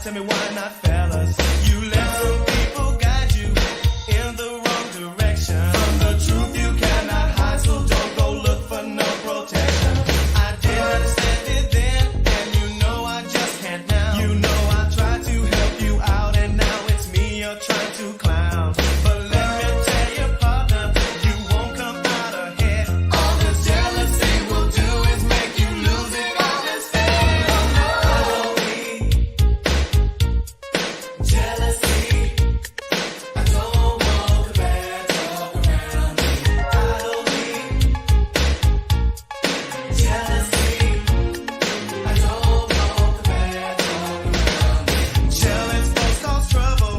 tell me why not, fellas? You let some people guide you in the wrong direction. From the truth you cannot hide, so don't go look for no protection. I didn't understand it then, and you know I just can't now. You know I tried to help you out, and now it's me you're trying to clown. But let me tell you, partner, you won't come out ahead. All this jealousy will do is make you lose it all instead. Jealousy, I don't want the bad talk around me. I don't need jealousy, I don't want the bad talk around me. Jealous folks cause trouble,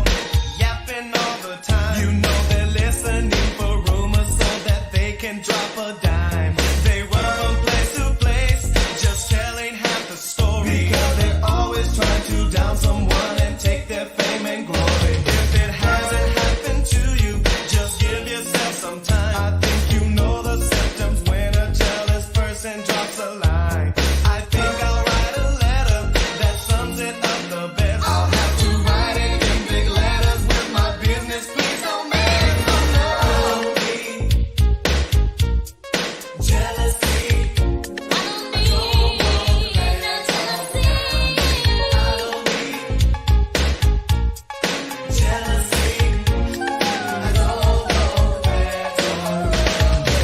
yapping all the time. You know they're listening for rumors so that they can drop a dime. They run from place to place, just telling half the story. Because they're always trying to down someone and take their fame and glory. If it hasn't happened to you, just give yourself some time. I think you know the symptoms when a jealous person drops a line. I think I'll write a letter that sums it up the best. I'll have to write it in big letters with my business, please don't mess up me. Jealousy, I don't need no jealousy. I don't need jealousy. I don't want the bad talk around me.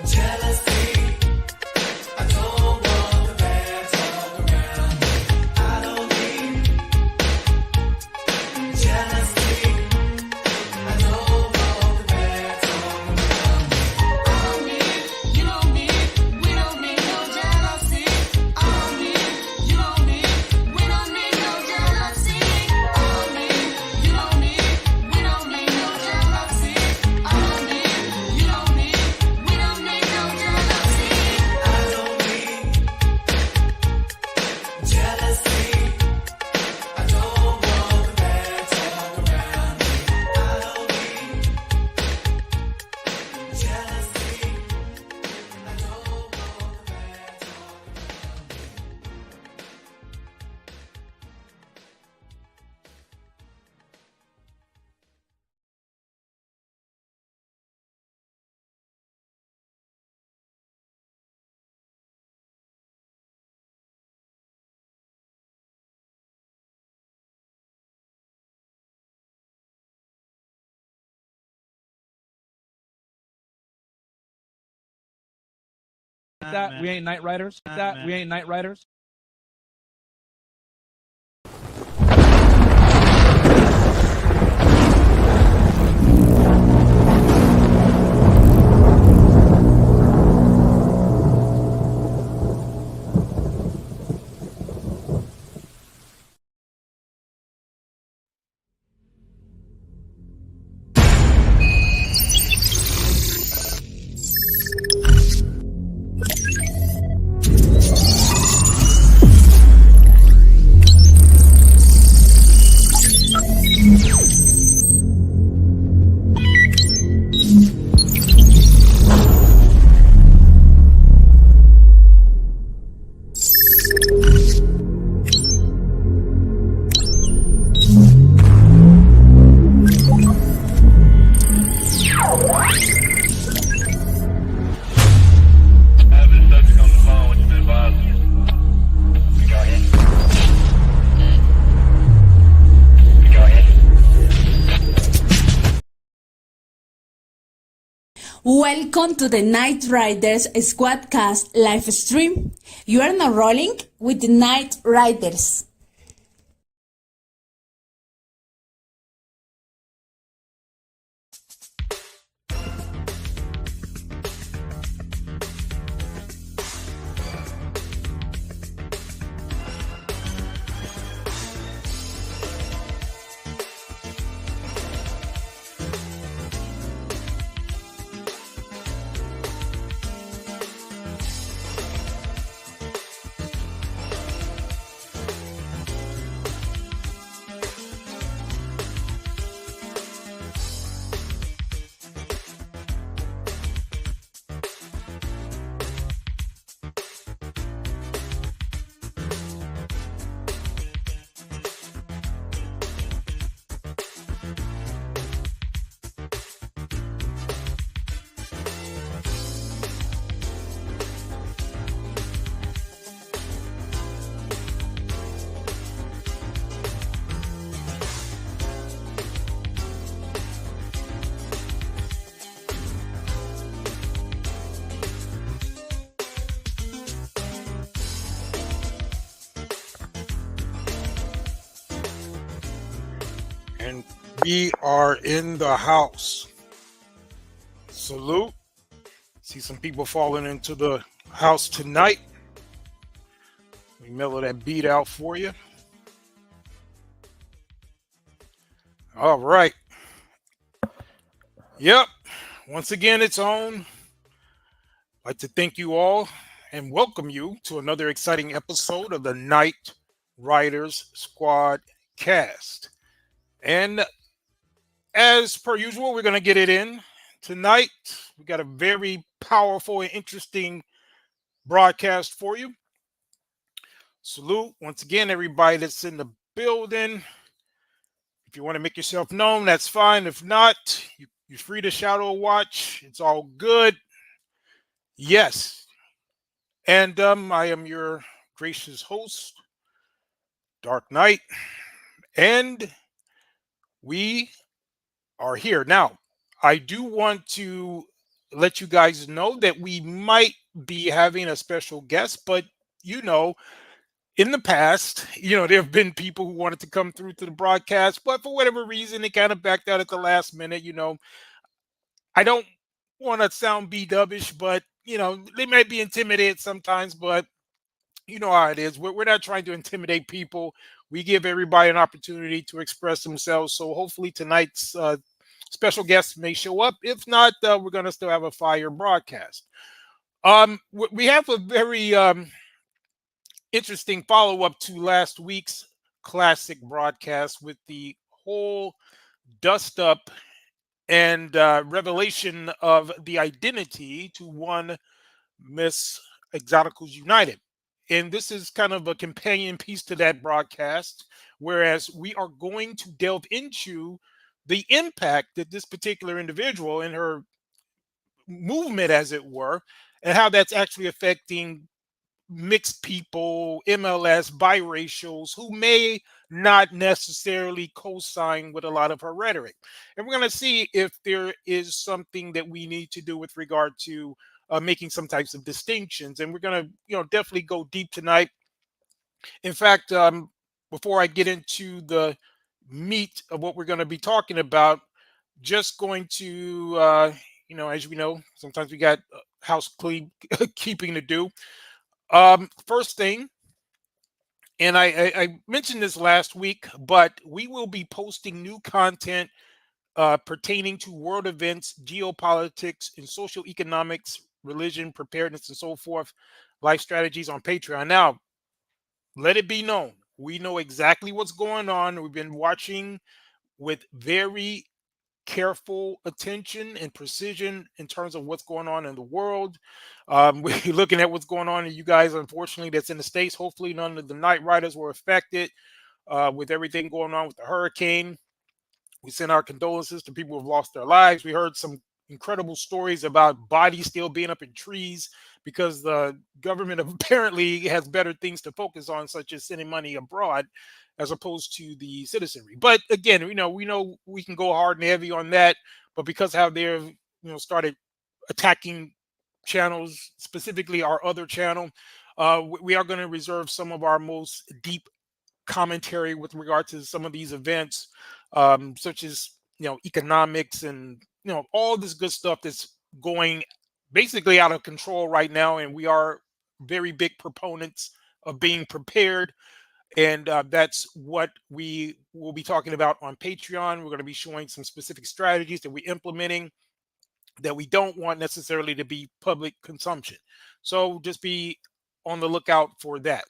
Jealousy, I don't want the bad talk around me. I don't need jealousy, I don't want the bad talk around me. I don't need, you don't need, we don't need no jealousy. I don't need, you don't need, we don't need no jealousy. I don't need, you don't need, we don't need no jealousy. I don't need, you don't need, we don't need no jealousy. I don't need jealousy, I don't want the bad talk around me. I don't need jealousy, I don't want the bad talk around me. That we ain't night riders. That we ain't night riders. Welcome to the Knight Riders Squadcast live stream. You are now rolling with the Knight Riders. And we are in the house. Salute. See some people falling into the house tonight. We mellow that beat out for you. All right. Yep. Once again, it's on. I'd like to thank you all and welcome you to another exciting episode of the Knight Riders Squadcast. And as per usual, we're going to get it in tonight. We got a very powerful and interesting broadcast for you. Salute once again, everybody that's in the building. If you want to make yourself known, that's fine. If not, you're free to shadow watch. It's all good. Yes. And I am your gracious host, Dark Knight. And we are here. Now, I do want to let you guys know that we might be having a special guest, but in the past, there have been people who wanted to come through to the broadcast, but for whatever reason, they kind of backed out at the last minute. I don't want to sound B-dubbish, but, they might be intimidated sometimes, but you know how it is. We're not trying to intimidate people. We give everybody an opportunity to express themselves. So hopefully tonight's special guests may show up. If not, we're going to still have a fire broadcast. We have a very interesting follow-up to last week's classic broadcast with the whole dust-up and revelation of the identity to one Miss Exoticals United. And this is kind of a companion piece to that broadcast, whereas we are going to delve into the impact that this particular individual and her movement, as it were, and how that's actually affecting mixed people, MLS, biracials, who may not necessarily co-sign with a lot of her rhetoric. And we're going to see if there is something that we need to do with regard to making some types of distinctions. And we're going to, definitely go deep tonight. In fact, before I get into the meat of what we're going to be talking about, just going to, as we know, sometimes we got keeping to do. First thing, and I mentioned this last week, but we will be posting new content pertaining to world events, geopolitics, and social economics, religion, preparedness, and so forth, life strategies on Patreon. Now, let it be known, we know exactly what's going on. We've been watching with very careful attention and precision in terms of what's going on in the world. We're looking at what's going on, and you guys, unfortunately, that's in the States. Hopefully, none of the Knight Riders were affected with everything going on with the hurricane. We send our condolences to people who've lost their lives. We heard some incredible stories about bodies still being up in trees because the government apparently has better things to focus on, such as sending money abroad as opposed to the citizenry. But again, we know we can go hard and heavy on that, but because how they've started attacking channels, specifically our other channel, we are going to reserve some of our most deep commentary with regard to some of these events, such as economics and all this good stuff that's going basically out of control right now. And we are very big proponents of being prepared, and that's what we will be talking about on Patreon. We're going to be showing some specific strategies that we're implementing that we don't want necessarily to be public consumption. So just be on the lookout for that.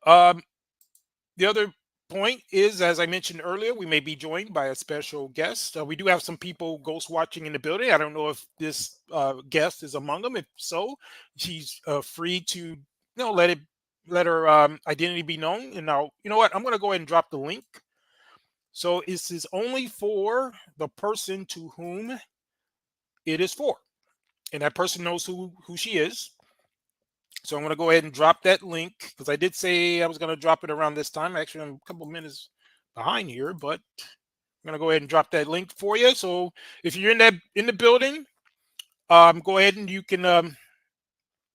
The other point is, as I mentioned earlier, we may be joined by a special guest. We do have some people ghost watching in the building. I don't know if this guest is among them. If so, she's free to let her identity be known. And now, you know what? I'm going to go ahead and drop the link. So this is only for the person to whom it is for, and that person knows who she is. So I'm going to go ahead and drop that link, because I did say I was going to drop it around this time. Actually, I'm a couple minutes behind here, but I'm going to go ahead and drop that link for you. So if you're in the building, go ahead and you can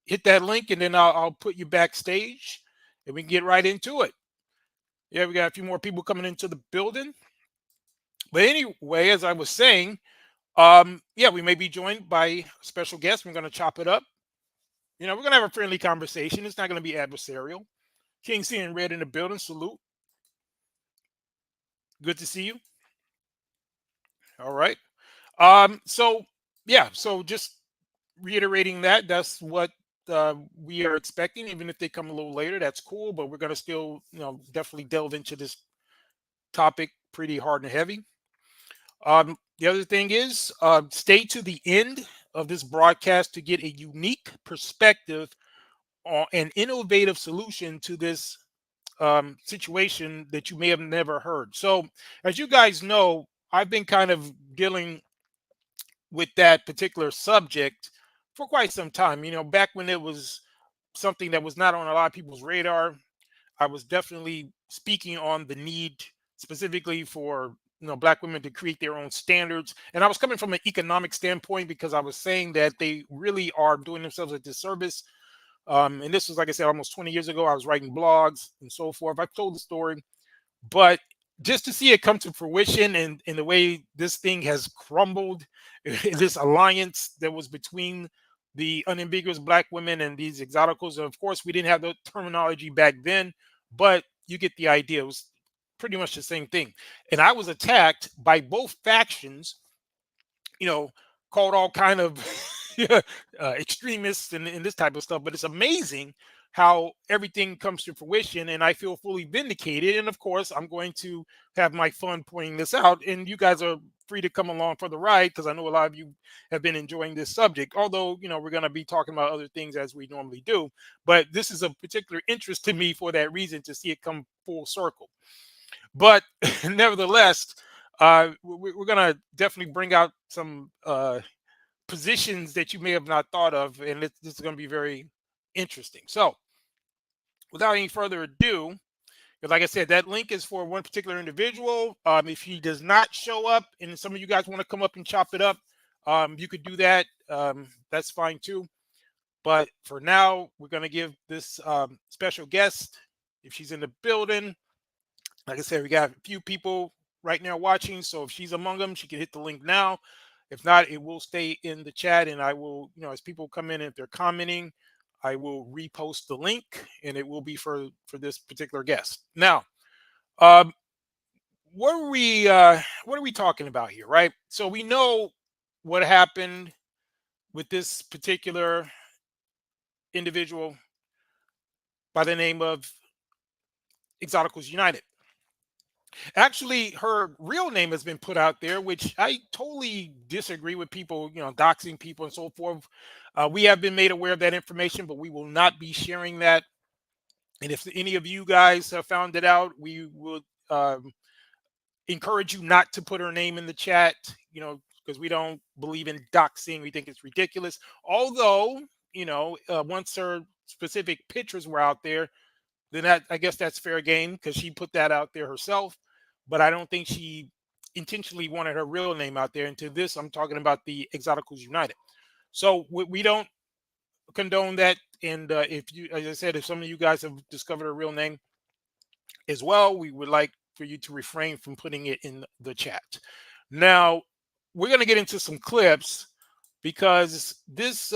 hit that link, and then I'll put you backstage, and we can get right into it. Yeah, we got a few more people coming into the building. But anyway, as I was saying, yeah, we may be joined by a special guest. We're going to chop it up. We're going to have a friendly conversation. It's not going to be adversarial. King C and Red in the building. Salute. Good to see you. All right. So yeah, so just reiterating that's what we are expecting. Even if they come a little later, that's cool. But we're going to still, definitely delve into this topic pretty hard and heavy. The other thing is, stay to the end of this broadcast to get a unique perspective on an innovative solution to this situation that you may have never heard. So, as you guys know, I've been kind of dealing with that particular subject for quite some time. Back when it was something that was not on a lot of people's radar, I was definitely speaking on the need specifically for black women to create their own standards. And I was coming from an economic standpoint because I was saying that they really are doing themselves a disservice. And this was, like I said, almost 20 years ago. I was writing blogs and so forth. I've told the story, but just to see it come to fruition and in the way this thing has crumbled, this alliance that was between the unambiguous black women and these exoticals. And of course, we didn't have the terminology back then, but you get the idea. It was pretty much the same thing. And I was attacked by both factions, called all kind of extremists and this type of stuff. But it's amazing how everything comes to fruition, and I feel fully vindicated. And of course, I'm going to have my fun pointing this out, and you guys are free to come along for the ride because I know a lot of you have been enjoying this subject. Although, we're going to be talking about other things as we normally do, but this is of particular interest to me for that reason, to see it come full circle. But nevertheless, we're going to definitely bring out some positions that you may have not thought of, and this is going to be very interesting. So, without any further ado, because like I said, that link is for one particular individual. If he does not show up, and some of you guys want to come up and chop it up, you could do that. That's fine too. But for now, we're going to give this special guest, if she's in the building. Like I said, we got a few people right now watching, so if she's among them, she can hit the link now. If not, it will stay in the chat, and I will, as people come in, if they're commenting, I will repost the link, and it will be for this particular guest. Now, what are we talking about here, right? So we know what happened with this particular individual by the name of Exoticals United. Actually, her real name has been put out there, which I totally disagree with people, doxing people and so forth. We have been made aware of that information, but we will not be sharing that. And if any of you guys have found it out, we would encourage you not to put her name in the chat, because we don't believe in doxing. We think it's ridiculous. Although, once her specific pictures were out there, then I guess that's fair game because she put that out there herself. But I don't think she intentionally wanted her real name out there. And to this, I'm talking about the Exoticals United. So we don't condone that. And if you, as I said, if some of you guys have discovered her real name as well, we would like for you to refrain from putting it in the chat. Now, we're going to get into some clips because this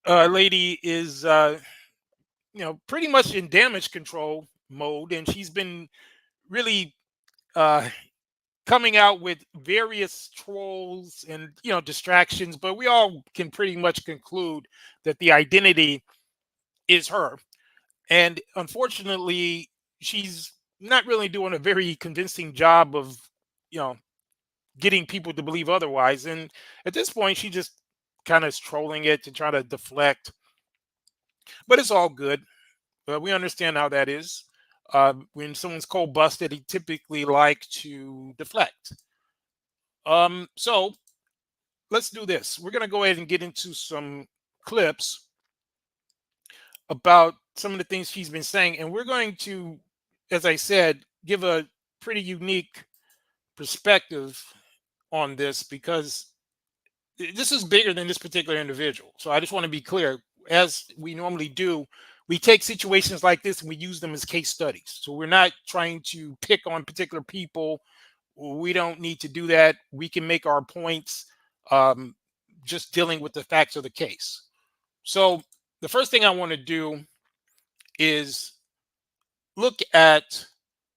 lady is, pretty much in damage control mode, and she's been really coming out with various trolls and distractions, but we all can pretty much conclude that the identity is her. And unfortunately, she's not really doing a very convincing job of getting people to believe otherwise. And at this point, she just kind of is trolling it to try to deflect, but it's all good. We understand how that is. When someone's cold busted, they typically like to deflect. So let's do this. We're going to go ahead and get into some clips about some of the things she's been saying. And we're going to, as I said, give a pretty unique perspective on this because this is bigger than this particular individual. So I just want to be clear, as we normally do we take situations like this and we use them as case studies. So we're not trying to pick on particular people. We don't need to do that. We can make our points um, just dealing with the facts of the case. So the first thing I want to do is look at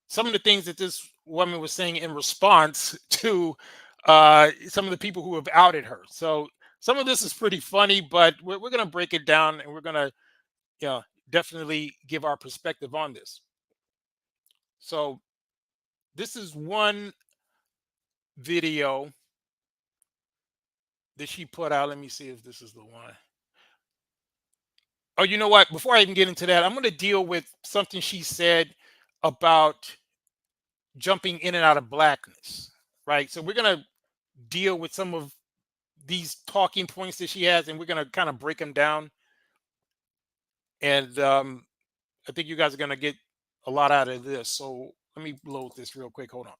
some of the things that this woman was saying in response to some of the people who have outed her. So some of this is pretty funny, but we're going to break it down and we're going to, you know, definitely give our perspective on this. So this is one video that she put out. Let me see if this is the one. Oh, you know what? Before I even get into that, I'm going to deal with something she said about jumping in and out of blackness, right? So we're going to deal with some of these talking points that she has, and we're going to kind of break them down. And I think you guys are going to get a lot out of this. So let me load this real quick. Hold on.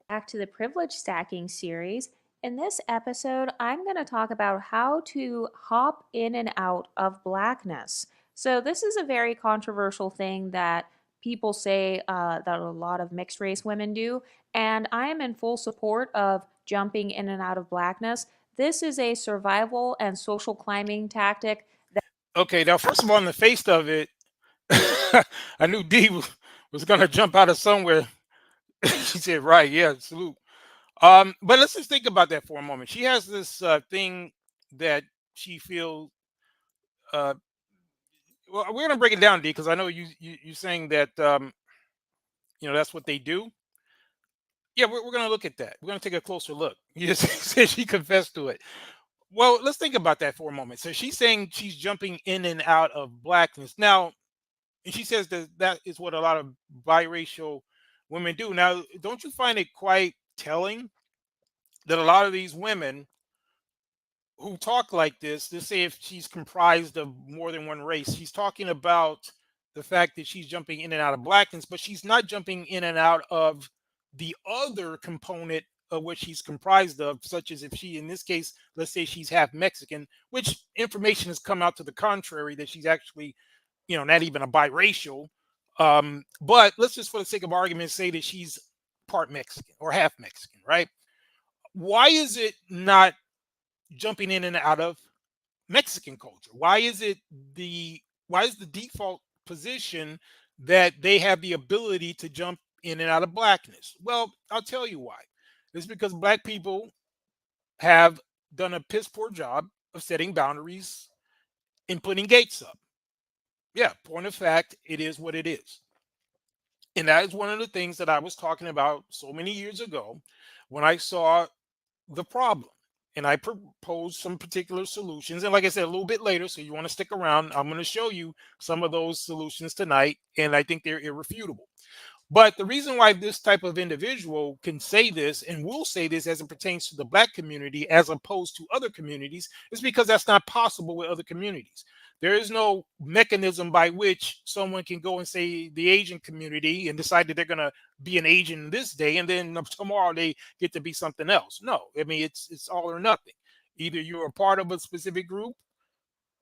Back to the privilege stacking series. In this episode, I'm going to talk about how to hop in and out of blackness. So, this is a very controversial thing that people say that a lot of mixed race women do, and I am in full support of jumping in and out of blackness. This is a survival and social climbing tactic. Okay, now, first of all, in the face of it, I knew D was going to jump out of somewhere. She said, right, yeah, salute. But let's just think about that for a moment. She has this thing that she feels. Well, we're gonna break it down, D, because I know you saying that that's what they do. Yeah, we're gonna look at that. We're gonna take a closer look. You just said she confessed to it. Well, let's think about that for a moment. So she's saying she's jumping in and out of blackness now, and she says that that is what a lot of biracial women do. Now, don't you find it quite telling that a lot of these women who talk like this, let's say if she's comprised of more than one race, she's talking about the fact that she's jumping in and out of blackness, but she's not jumping in and out of the other component of what she's comprised of, such as if she, in this case, let's say she's half Mexican, which information has come out to the contrary that she's actually, not even a biracial. But let's just, for the sake of argument, say that she's part Mexican or half Mexican, right? Why is it not jumping in and out of Mexican culture? Why is the default position that they have the ability to jump in and out of blackness? Well, I'll tell you why. It's because black people have done a piss poor job of setting boundaries and putting gates up. Yeah, point of fact, it is what it is. And that is one of the things that I was talking about so many years ago when I saw the problem. And I proposed some particular solutions. And like I said, a little bit later, so you want to stick around, I'm going to show you some of those solutions tonight. And I think they're irrefutable. But the reason why this type of individual can say this and will say this as it pertains to the black community as opposed to other communities is because that's not possible with other communities. There is no mechanism by which someone can go and say the Asian community and decide that they're going to be an Asian this day and then tomorrow they get to be something else. No, I mean, it's all or nothing. Either you're a part of a specific group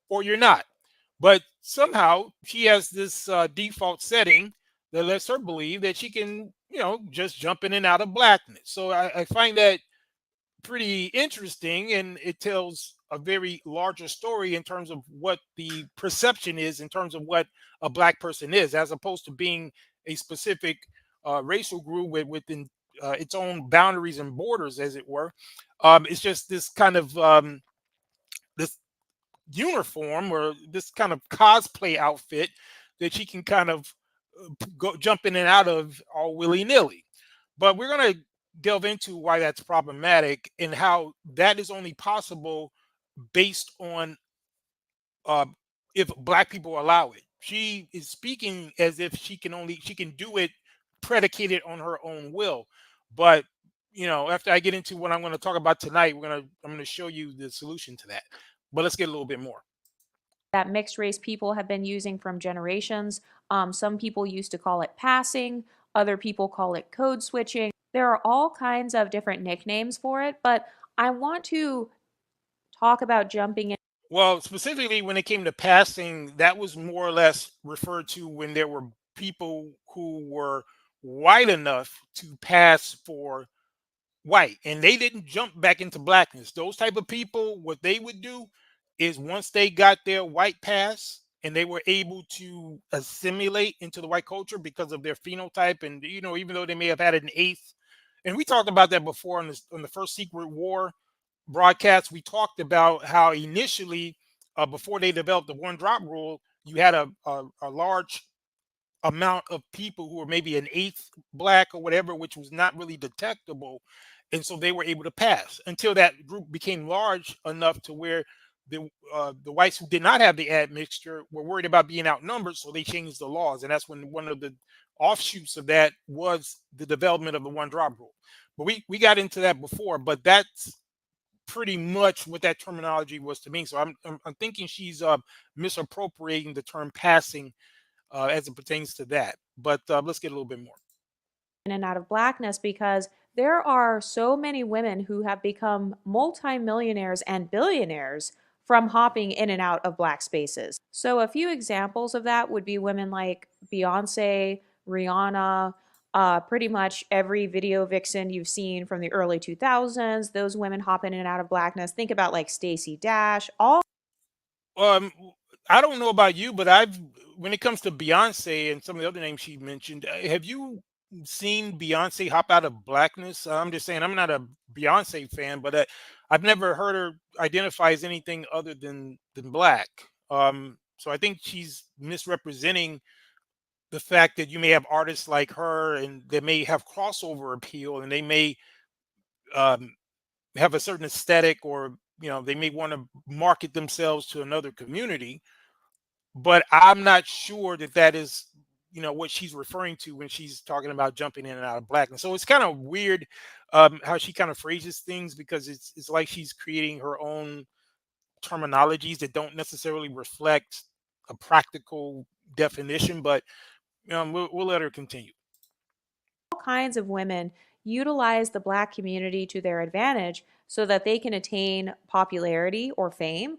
or you're not. But somehow she has this default setting that lets her believe that she can, just jump in and out of blackness. So I find that pretty interesting, and it tells a very larger story in terms of what the perception is in terms of what a black person is, as opposed to being a specific racial group within its own boundaries and borders, as it were. It's just this kind of this uniform or this kind of cosplay outfit that she can kind of go jump in and out of all willy-nilly. But we're going to delve into why that's problematic and how that is only possible based on if black people allow it. She is speaking as if she can do it predicated on her own will. But after I get into what I'm going to talk about tonight, I'm going to show you the solution to that. But let's get a little bit more. That mixed race people have been using from generations. Some people used to call it passing, other people call it code switching. There are all kinds of different nicknames for it, but I want to talk about jumping in. Well, specifically when it came to passing, that was more or less referred to when there were people who were white enough to pass for white and they didn't jump back into blackness. Those type of people, what they would do is once they got their white pass and they were able to assimilate into the white culture because of their phenotype, and even though they may have had an eighth, and we talked about that before on the first Secret War broadcast. We talked about how initially, before they developed the one drop rule, you had a large amount of people who were maybe an eighth black or whatever, which was not really detectable. And so they were able to pass until that group became large enough to where the whites who did not have the admixture were worried about being outnumbered. So they changed the laws. And that's when one of the offshoots of that was the development of the one drop rule. But we got into that before, but that's pretty much what that terminology was to me. So I'm thinking she's misappropriating the term passing as it pertains to that. But let's get a little bit more. In and out of blackness because there are so many women who have become multimillionaires and billionaires from hopping in and out of black spaces. So, a few examples of that would be women like Beyonce, Rihanna, pretty much every video vixen you've seen from the early 2000s. Those women hop in and out of blackness. Think about like Stacey Dash, all. Um, I don't know about you, but when it comes to Beyonce and some of the other names she mentioned, have you seen Beyonce hop out of blackness? I'm just saying, I'm not a Beyonce fan, but I've never heard her identify as anything other than black. So I think she's misrepresenting the fact that you may have artists like her and they may have crossover appeal and they may um, have a certain aesthetic, or they may want to market themselves to another community, but I'm not sure that that is what she's referring to when she's talking about jumping in and out of blackness. So it's kind of weird how she kind of phrases things, because it's like she's creating her own terminologies that don't necessarily reflect a practical definition. But we'll let her continue. Kinds of women utilize the black community to their advantage so that they can attain popularity or fame.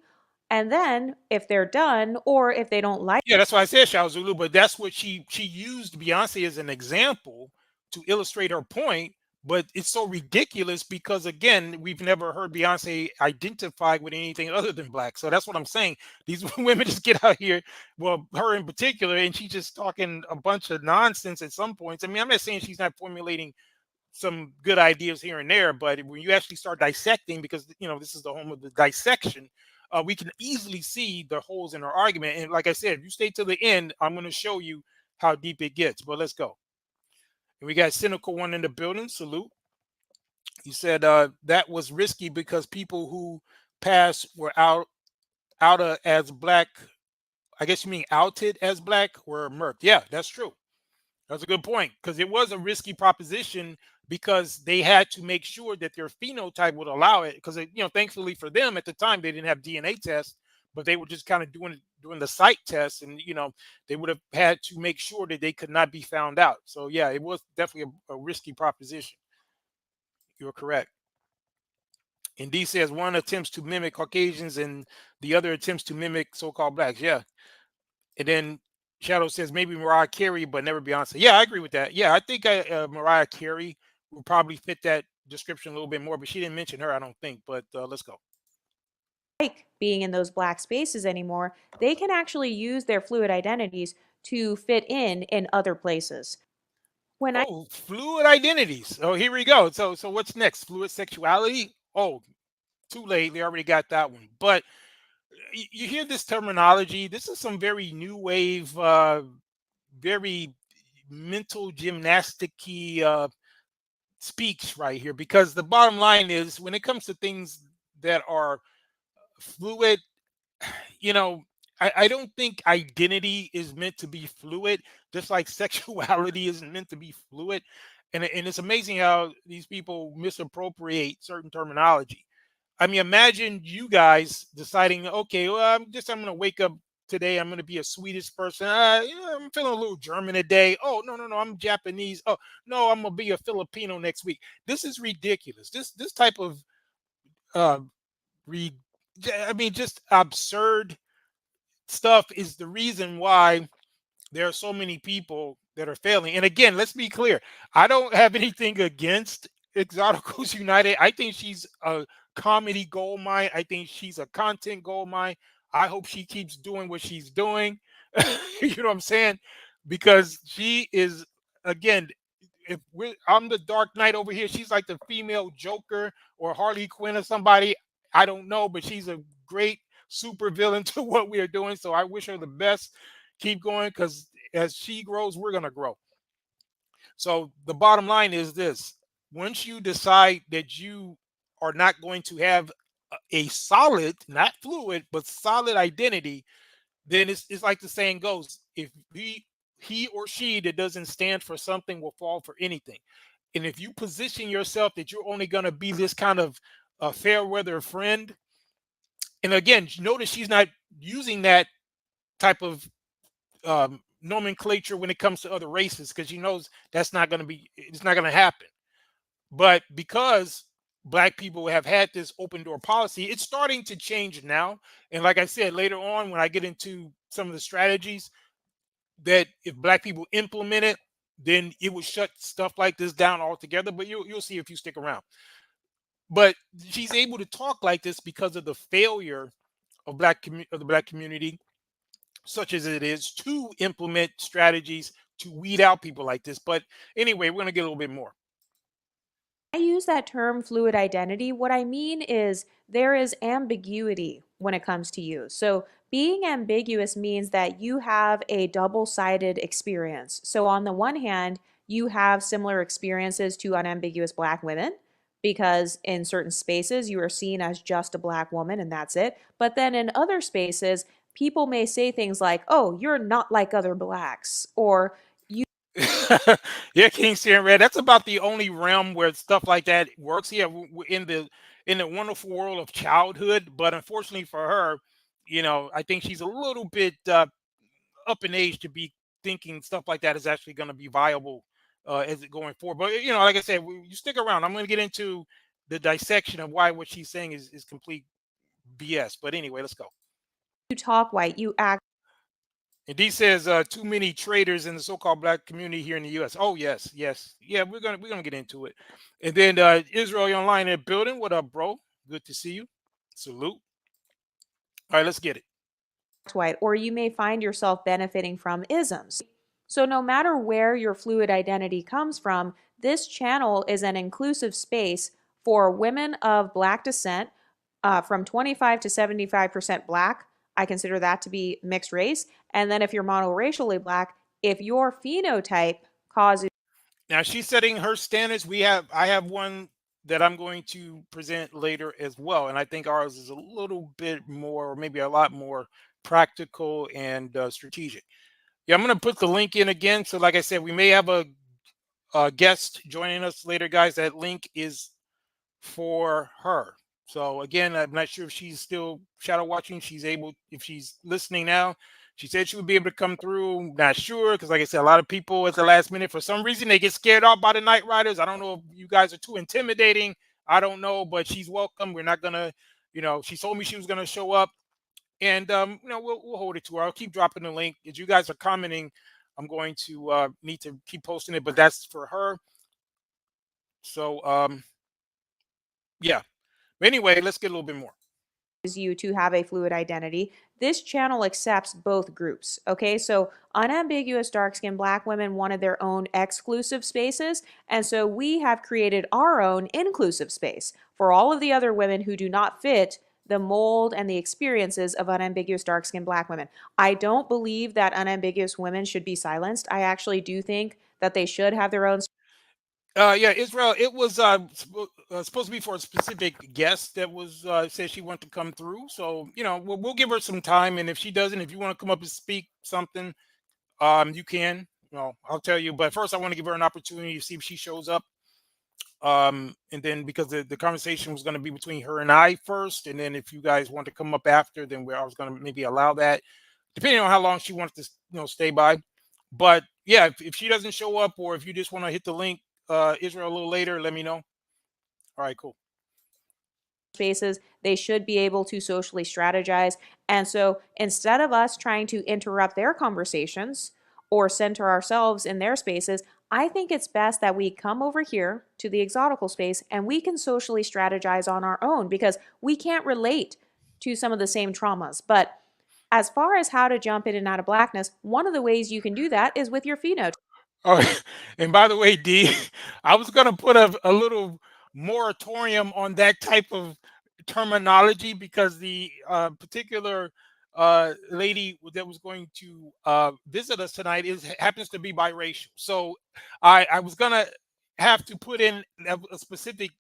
And then if they're done, or if they don't like. Yeah, that's why I said Shao Zulu, but that's what she used Beyonce as an example to illustrate her point. But it's so ridiculous because, again, we've never heard Beyonce identify with anything other than black. So that's what I'm saying. These women just get out here, well, her in particular, and she's just talking a bunch of nonsense at some points. I mean, I'm not saying she's not formulating some good ideas here and there, but when you actually start dissecting, because this is the home of the dissection, we can easily see the holes in our argument. And like I said, if you stay to the end, I'm going to show you how deep it gets. But let's go. And we got Cynical One in the building. Salute. He said that was risky because people who passed were out as black. I guess you mean outed as black, were murked. Yeah, that's true. That's a good point, because it was a risky proposition, because they had to make sure that their phenotype would allow it. Because thankfully for them at the time, they didn't have DNA tests, but they were just kind of doing the site tests, and they would have had to make sure that they could not be found out. So yeah, it was definitely a risky proposition. You're correct. And D says one attempts to mimic Caucasians and the other attempts to mimic so-called blacks. Yeah. And then Shadow says maybe Mariah Carey, but never Beyonce. Yeah, I agree with that. Yeah, I think Mariah Carey would probably fit that description a little bit more, but she didn't mention her, I don't think. But let's go. Like being in those black spaces anymore, they can actually use their fluid identities to fit in other places. When I Oh, fluid identities. Oh, here we go. So what's next? Fluid sexuality? Oh, too late. They already got that one. But you hear this terminology. This is some very new wave, very mental gymnastic-y speaks right here, because the bottom line is, when it comes to things that are fluid, you know I don't think identity is meant to be fluid, just like sexuality isn't meant to be fluid. And it's amazing how these people misappropriate certain terminology. I mean, imagine you guys deciding, okay, well, I'm going to wake up today, I'm going to be a Swedish person. I'm feeling a little German today. Oh, no, I'm Japanese. Oh, no, I'm going to be a Filipino next week. This is ridiculous. This type of uh, re, I mean, just absurd stuff is the reason why there are so many people that are failing. And again, let's be clear. I don't have anything against Exoticals United. I think she's a comedy gold mine. I think she's a content gold mine. I hope she keeps doing what she's doing. You know what I'm saying? Because she is, again, I'm the Dark Knight over here, she's like the female Joker or Harley Quinn or somebody. I don't know, but she's a great super villain to what we are doing. So I wish her the best. Keep going, because as she grows, we're gonna grow. So the bottom line is this: once you decide that you are not going to have a solid, not fluid, but solid identity, then it's like the saying goes: if he or she that doesn't stand for something will fall for anything. And if you position yourself that you're only going to be this kind of fair weather friend, and again, notice she's not using that type of nomenclature when it comes to other races, because she knows that's not going to be, it's not going to happen. But because black people have had this open door policy, it's starting to change now. And like I said, later on when I get into some of the strategies that if black people implement it, then it will shut stuff like this down altogether. But you'll see if you stick around. But she's able to talk like this because of the failure of the black community, such as it is, to implement strategies to weed out people like this. But anyway, we're going to get a little bit more. I use that term fluid identity. What I mean is there is ambiguity when it comes to you. So being ambiguous means that you have a double-sided experience. So on the one hand, you have similar experiences to unambiguous black women because in certain spaces you are seen as just a black woman and that's it. But then in other spaces, people may say things like, "Oh, you're not like other blacks," or Yeah, King Seeing Red. That's about the only realm where stuff like that works. Yeah, in the wonderful world of childhood, but unfortunately for her, I think she's a little bit up in age to be thinking stuff like that is actually going to be viable as it going forward. But like I said, you stick around. I'm going to get into the dissection of why what she's saying is complete BS. But anyway, let's go. you talk white, you act. And D says too many traders in the so-called black community here in the U.S. Oh yes, yes, yeah. We're gonna get into it. And then Israel, you're online in the building. What up, bro? Good to see you. Salute. All right, let's get it. White, or you may find yourself benefiting from isms. So, no matter where your fluid identity comes from, this channel is an inclusive space for women of Black descent, from 25 to 75% Black. I consider that to be mixed race. And then, if you're monoracially Black, if your phenotype causes Now she's setting her standards. I have one that I'm going to present later as well, and I think ours is a little bit more, or maybe a lot more practical and strategic. Yeah, I'm going to put the link in again. So, like I said, we may have a guest joining us later, guys. That link is for her. So again, I'm not sure if she's still shadow watching. If she's listening now, she said she would be able to come through. Not sure, because like I said, a lot of people at the last minute, for some reason, they get scared off by the Night Riders. I don't know if you guys are too intimidating. I don't know, but she's welcome. We're not gonna, she told me she was gonna show up, and we'll hold it to her. I'll keep dropping the link. As you guys are commenting, I'm going to need to keep posting it, but that's for her. So yeah. But anyway, let's get a little bit more. you to have a fluid identity, this channel accepts both groups. Okay, so unambiguous dark skinned Black women wanted their own exclusive spaces, and so we have created our own inclusive space for all of the other women who do not fit the mold and the experiences of unambiguous dark skinned Black women. I don't believe that unambiguous women should be silenced. I actually do think that they should have their own. Yeah, Israel. It was supposed to be for a specific guest that was said she wanted to come through. So we'll give her some time, and if she doesn't, if you want to come up and speak something, you can. I'll tell you. But first, I want to give her an opportunity to see if she shows up. And then because the conversation was going to be between her and I first, and then if you guys want to come up after, then I was going to maybe allow that, depending on how long she wants to stay by. But yeah, if she doesn't show up, or if you just want to hit the link, Israel, a little later, let me know. All right, cool. spaces, they should be able to socially strategize. And so instead of us trying to interrupt their conversations or center ourselves in their spaces, I think it's best that we come over here to the exotical space and we can socially strategize on our own because we can't relate to some of the same traumas. But as far as how to jump in and out of blackness, one of the ways you can do that is with your phenotype. Oh, and by the way, D, I was gonna put a little moratorium on that type of terminology because the particular lady that was going to visit us tonight is happens to be biracial. So I was gonna have to put in a specific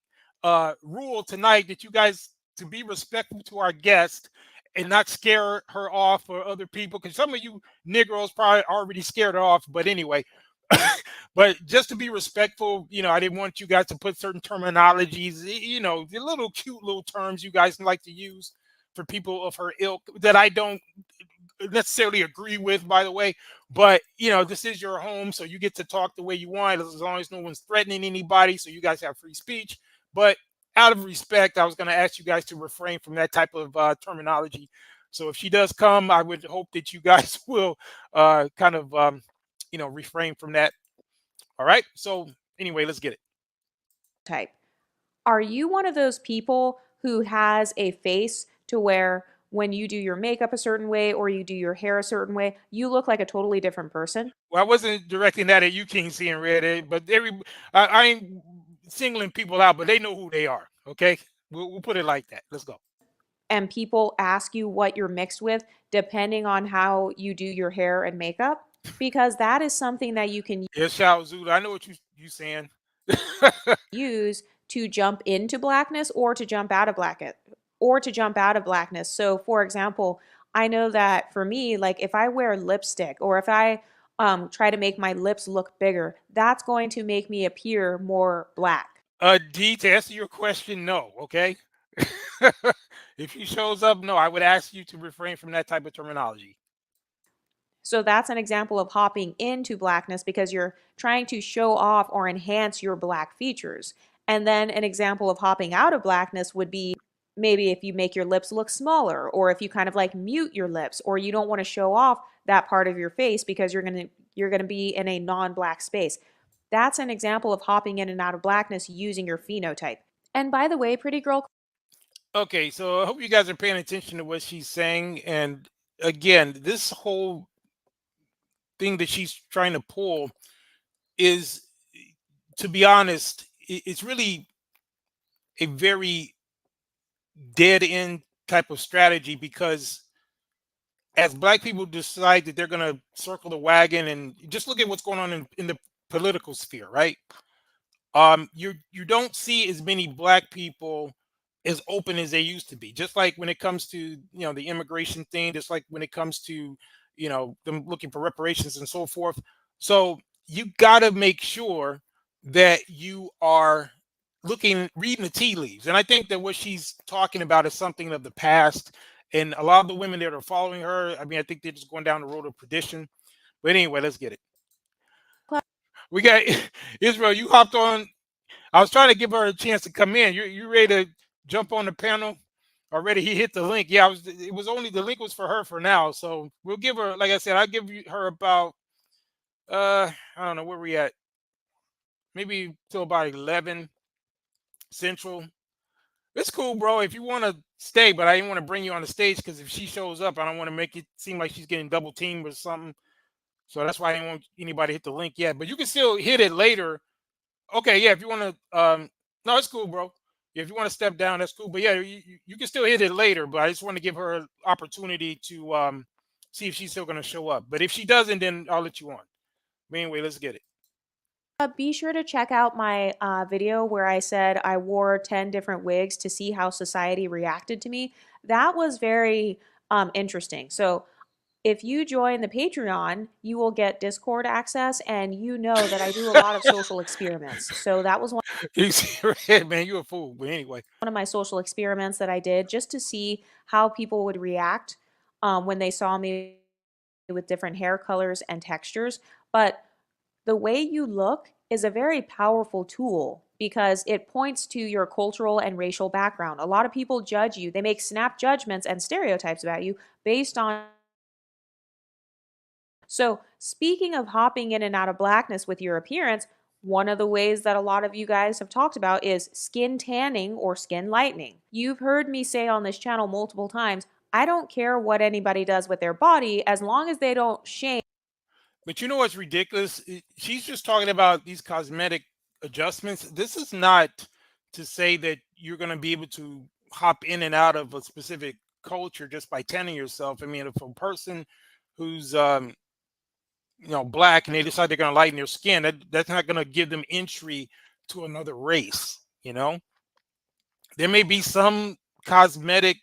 rule tonight that you guys to be respectful to our guest and not scare her off or other people because some of you Negroes probably already scared her off. But anyway, but just to be respectful, I didn't want you guys to put certain terminologies, the little cute little terms you guys like to use for people of her ilk that I don't necessarily agree with, by the way. But this is your home, so you get to talk the way you want as long as no one's threatening anybody. So you guys have free speech. But out of respect, I was going to ask you guys to refrain from that type of terminology. So if she does come, I would hope that you guys will kind of refrain from that. All right. So anyway, let's get it. Type. Are you one of those people who has a face to where when you do your makeup a certain way or you do your hair a certain way, you look like a totally different person? Well, I wasn't directing that at you, King C and Red, but I ain't singling people out, but they know who they are. Okay. We'll put it like that. Let's go. And people ask you what you're mixed with depending on how you do your hair and makeup? Because that is something that you can Yes, Shao Zulu. I know what you saying. use to jump into blackness or to jump out of blackness. So for example, I know that for me, like if I wear lipstick or if I try to make my lips look bigger, that's going to make me appear more black. D, to answer your question, no. Okay. If he shows up, no, I would ask you to refrain from that type of terminology. So that's an example of hopping into blackness because you're trying to show off or enhance your black features. And then an example of hopping out of blackness would be maybe if you make your lips look smaller or if you kind of like mute your lips or you don't want to show off that part of your face because you're going to be in a non-black space. That's an example of hopping in and out of blackness using your phenotype. And by the way, pretty girl, Okay, so I hope you guys are paying attention to what she's saying. And again, this whole thing that she's trying to pull is, to be honest, it's really a very dead end type of strategy because as black people decide that they're going to circle the wagon and just look at what's going on in the political sphere, right? You don't see as many black people as open as they used to be. Just like when it comes to the immigration thing, just like when it comes to them looking for reparations and so forth. So you got to make sure that you are reading the tea leaves. And I think that what she's talking about is something of the past. And a lot of the women that are following her, I mean, I think they're just going down the road of perdition. But anyway, let's get it. We got Israel. You hopped on. I was trying to give her a chance to come in. You ready to jump on the panel? Already, he hit the link. Yeah, it was only the link was for her for now. So we'll give her, like I said, I'll give her about I don't know where we at. Maybe till about 11 Central. It's cool, bro. If you want to stay, but I didn't want to bring you on the stage because if she shows up, I don't want to make it seem like she's getting double teamed or something. So that's why I didn't want anybody to hit the link yet. But you can still hit it later. Okay, yeah. If you want to, no, it's cool, bro. If you want to step down, that's cool. But yeah, you can still hit it later. But I just want to give her an opportunity to see if she's still going to show up. But if she doesn't, then I'll let you on. But anyway, let's get it. be sure to check out my video where I said I wore 10 different wigs to see how society reacted to me. That was very interesting. So if you join the Patreon, you will get Discord access, and you know that I do a lot of social experiments. So that was one You see, Red, man, you a fool. But anyway, of my social experiments that I did just to see how people would react when they saw me with different hair colors and textures. But the way you look is a very powerful tool because it points to your cultural and racial background. A lot of people judge you. They make snap judgments and stereotypes about you based on. So, speaking of hopping in and out of blackness with your appearance, one of the ways that a lot of you guys have talked about is skin tanning or skin lightening. You've heard me say on this channel multiple times, I don't care what anybody does with their body as long as they don't shame. But you know what's ridiculous? She's just talking about these cosmetic adjustments. This is not to say that you're going to be able to hop in and out of a specific culture just by tanning yourself. I mean, if a person who's black and they decide they're going to lighten their skin, that's not going to give them entry to another race. There may be some cosmetic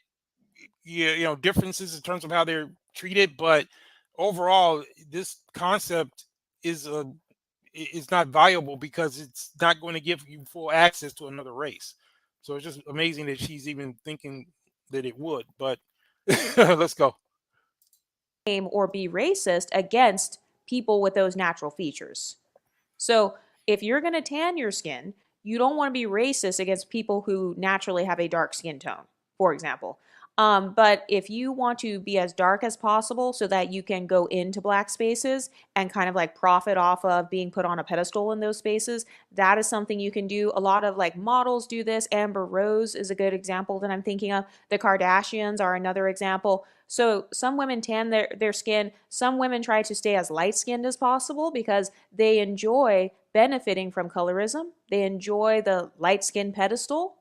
differences in terms of how they're treated, but overall this concept is not viable because it's not going to give you full access to another race. So it's just amazing that she's even thinking that it would. But let's go. Or be racist against people with those natural features. So if you're going to tan your skin, you don't want to be racist against people who naturally have a dark skin tone, for example. But if you want to be as dark as possible so that you can go into black spaces and kind of like profit off of being put on a pedestal in those spaces, that is something you can do. A lot of like models do this. Amber Rose is a good example that I'm thinking of. The Kardashians are another example. So some women tan their skin. Some women try to stay as light skinned as possible because they enjoy benefiting from colorism. They enjoy the light skin pedestal.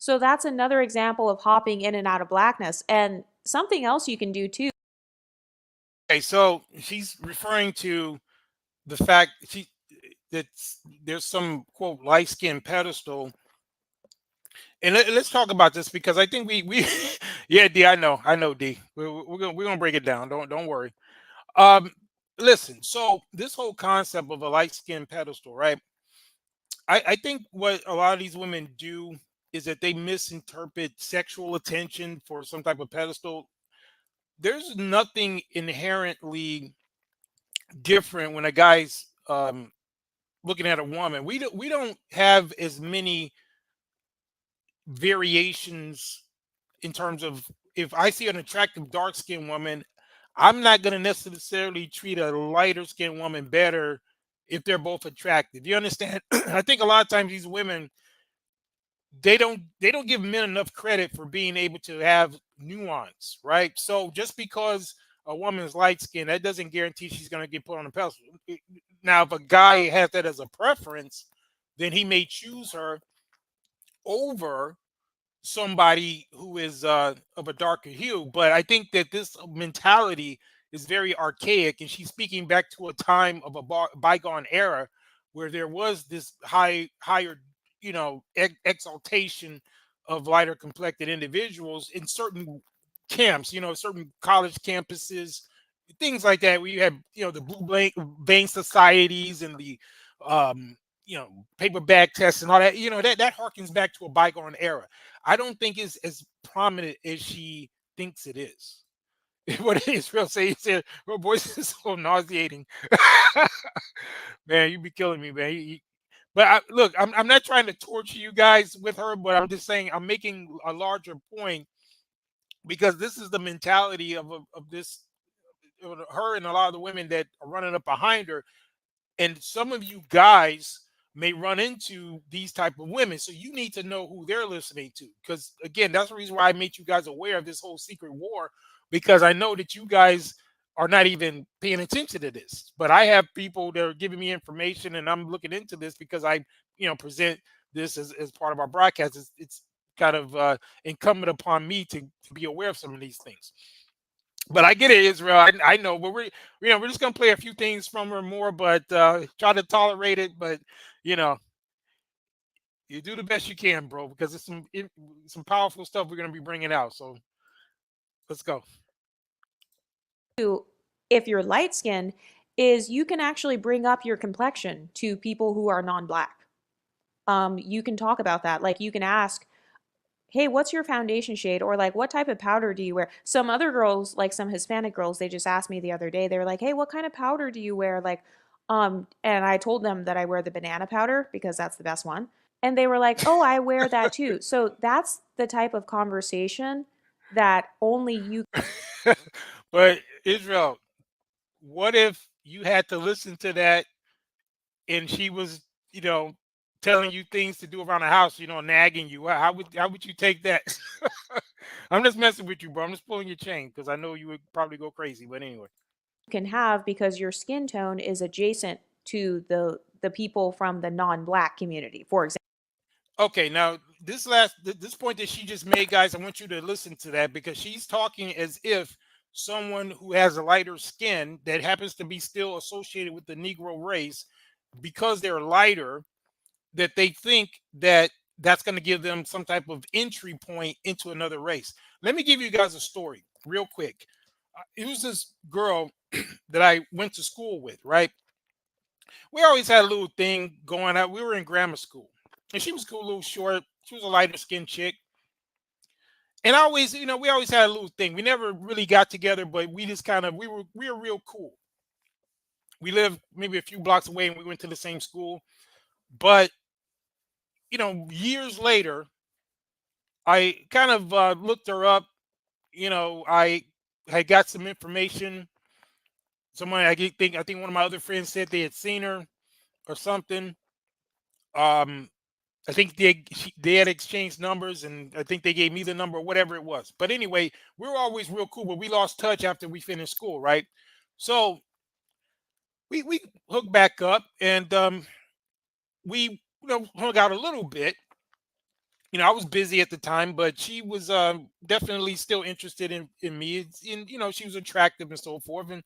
So that's another example of hopping in and out of blackness. And something else you can do too. Okay, so she's referring to the fact that there's some quote light skin pedestal. And let's talk about this because I think we yeah, D, I know D. We're gonna break it down. Don't worry. Um, Listen. So this whole concept of a light skin pedestal, right? I think what a lot of these women do is that they misinterpret sexual attention for some type of pedestal. There's nothing inherently different when a guy's looking at a woman. We don't have as many variations in terms of if I see an attractive dark skinned woman, I'm not going to necessarily treat a lighter skinned woman better if they're both attractive. You understand? I think a lot of times these women they don't give men enough credit for being able to have nuance, right? So just because a woman is light skinned, that doesn't guarantee she's going to get put on a pedestal. Now, if a guy has that as a preference, then he may choose her over somebody who is of a darker hue. But I think that this mentality is very archaic, and she's speaking back to a time of a bygone era where there was this higher, exaltation of lighter complected individuals in certain camps, certain college campuses, things like that, where you have, the vein societies and the um, paper bag tests and all that. That harkens back to a bygone era. I don't think it's as prominent as she thinks it is. What Israel say, he said, her voice is so nauseating. Man, you be killing me, man. But look, I'm not trying to torture you guys with her, but I'm just saying I'm making a larger point because this is the mentality of this her and a lot of the women that are running up behind her. And some of you guys may run into these type of women, so you need to know who they're listening to, because again, that's the reason why I made you guys aware of this whole secret war, because I know that you guys are not even paying attention to this. But I have people that are giving me information, and I'm looking into this because I present this as part of our broadcast. It's kind of incumbent upon me to be aware of some of these things. But I get it, Israel. I know, but we're just gonna play a few things from her more, but try to tolerate it. But you know, you do the best you can, bro, because it's some powerful stuff we're gonna be bringing out. So let's go. If you're light skinned, is you can actually bring up your complexion to people who are non-black. You can talk about that. Like you can ask, hey, what's your foundation shade? Or like, what type of powder do you wear? Some other girls, like some Hispanic girls, they just asked me the other day, they were like, hey, what kind of powder do you wear? Like, and I told them that I wear the banana powder because that's the best one. And they were like, "Oh, I wear that too." So that's the type of conversation that only you But Israel, what if you had to listen to that and she was, you know, telling you things to do around the house, nagging you? How would you take that? I'm just messing with you, bro. I'm just pulling your chain because I know you would probably go crazy. But anyway. can have because your skin tone is adjacent to the people from the non-black community, for example. Okay, now this point that she just made, guys, I want you to listen to that because she's talking as if someone who has a lighter skin that happens to be still associated with the Negro race, because they're lighter, that they think that that's going to give them some type of entry point into another race. Let me give you guys a story real quick. It was this girl that I went to school with, right? We always had a little thing going on. We were in grammar school, and she was cool, a little short. She was a lighter skinned chick. And I always, we always had a little thing. We never really got together, but we just kind of we were real cool. We lived maybe a few blocks away, and we went to the same school. But years later, I kind of looked her up. I had got some information. Someone I think one of my other friends said they had seen her or something. Um, I think they had exchanged numbers, and I think they gave me the number, whatever it was. But anyway, we were always real cool, but we lost touch after we finished school, right? So we hooked back up, and we hung out a little bit. I was busy at the time, but she was definitely still interested in me. She was attractive and so forth, and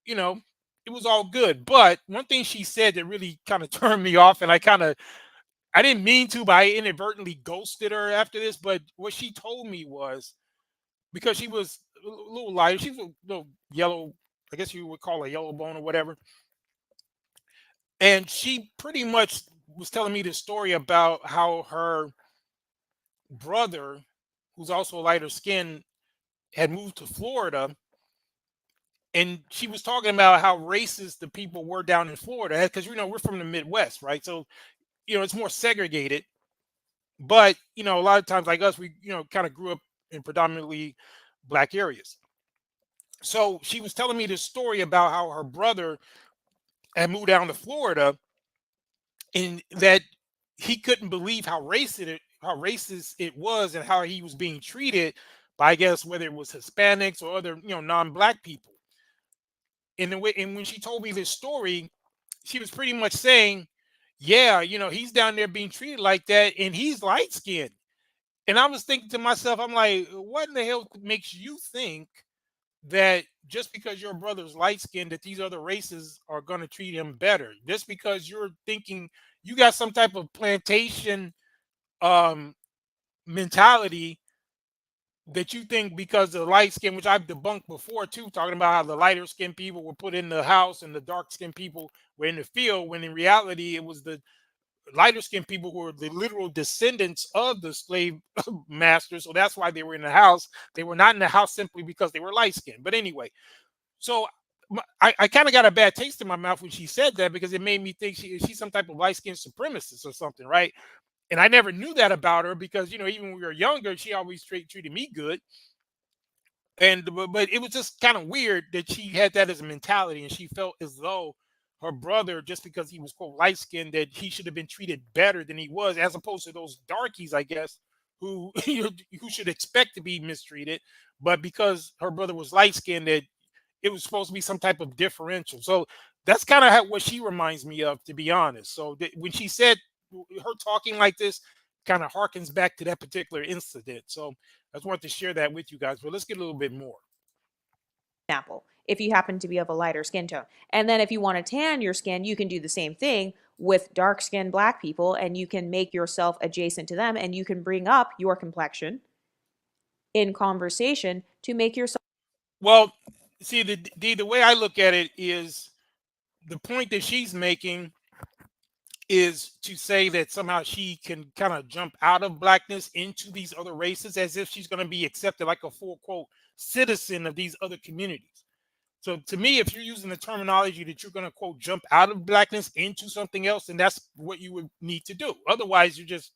you know, it was all good. But one thing she said that really kind of turned me off, and I didn't mean to, but I inadvertently ghosted her after this. But what she told me was, because she was a little lighter, she was a little yellow, I guess you would call her yellow bone or whatever. And she pretty much was telling me this story about how her brother, who's also lighter skin, had moved to Florida. And she was talking about how racist the people were down in Florida, because we're from the Midwest, right? So it's more segregated. But a lot of times, like us, we kind of grew up in predominantly black areas. So she was telling me this story about how her brother had moved down to Florida, and that he couldn't believe how racist it was, and how he was being treated by, I guess, whether it was Hispanics or other non-black people. And when she told me this story, she was pretty much saying, yeah, he's down there being treated like that, and he's light skinned. And I was thinking to myself, I'm like, what in the hell makes you think that just because your brother's light skinned, that these other races are going to treat him better? Just because you're thinking you got some type of plantation um, mentality, that you think because of light skin, which I've debunked before too, talking about how the lighter skinned people were put in the house and the dark skinned people were in the field, when in reality it was the lighter skinned people who were the literal descendants of the slave masters. So that's why they were in the house. They were not in the house simply because they were light skinned. But anyway, so I kind of got a bad taste in my mouth when she said that, because it made me think she's some type of light skinned supremacist or something, right? And I never knew that about her, because even when we were younger, she always treated me good. And but it was just kind of weird that she had that as a mentality, and she felt as though her brother, just because he was quote light skinned, that he should have been treated better than he was, as opposed to those darkies, I guess, who who should expect to be mistreated. But because her brother was light skinned, that it was supposed to be some type of differential. So that's kind of what she reminds me of, to be honest. So when she said her talking like this, kind of harkens back to that particular incident. So I just wanted to share that with you guys. But let's get a little bit more. Example, if you happen to be of a lighter skin tone. And then if you want to tan your skin, you can do the same thing with dark skinned black people, and you can make yourself adjacent to them, and you can bring up your complexion in conversation to make yourself. Well, see, the way I look at it is, the point that she's making is to say that somehow she can kind of jump out of blackness into these other races, as if she's going to be accepted like a full quote citizen of these other communities. So to me, if you're using the terminology that you're going to quote jump out of blackness into something else, then that's what you would need to do. Otherwise, you're just,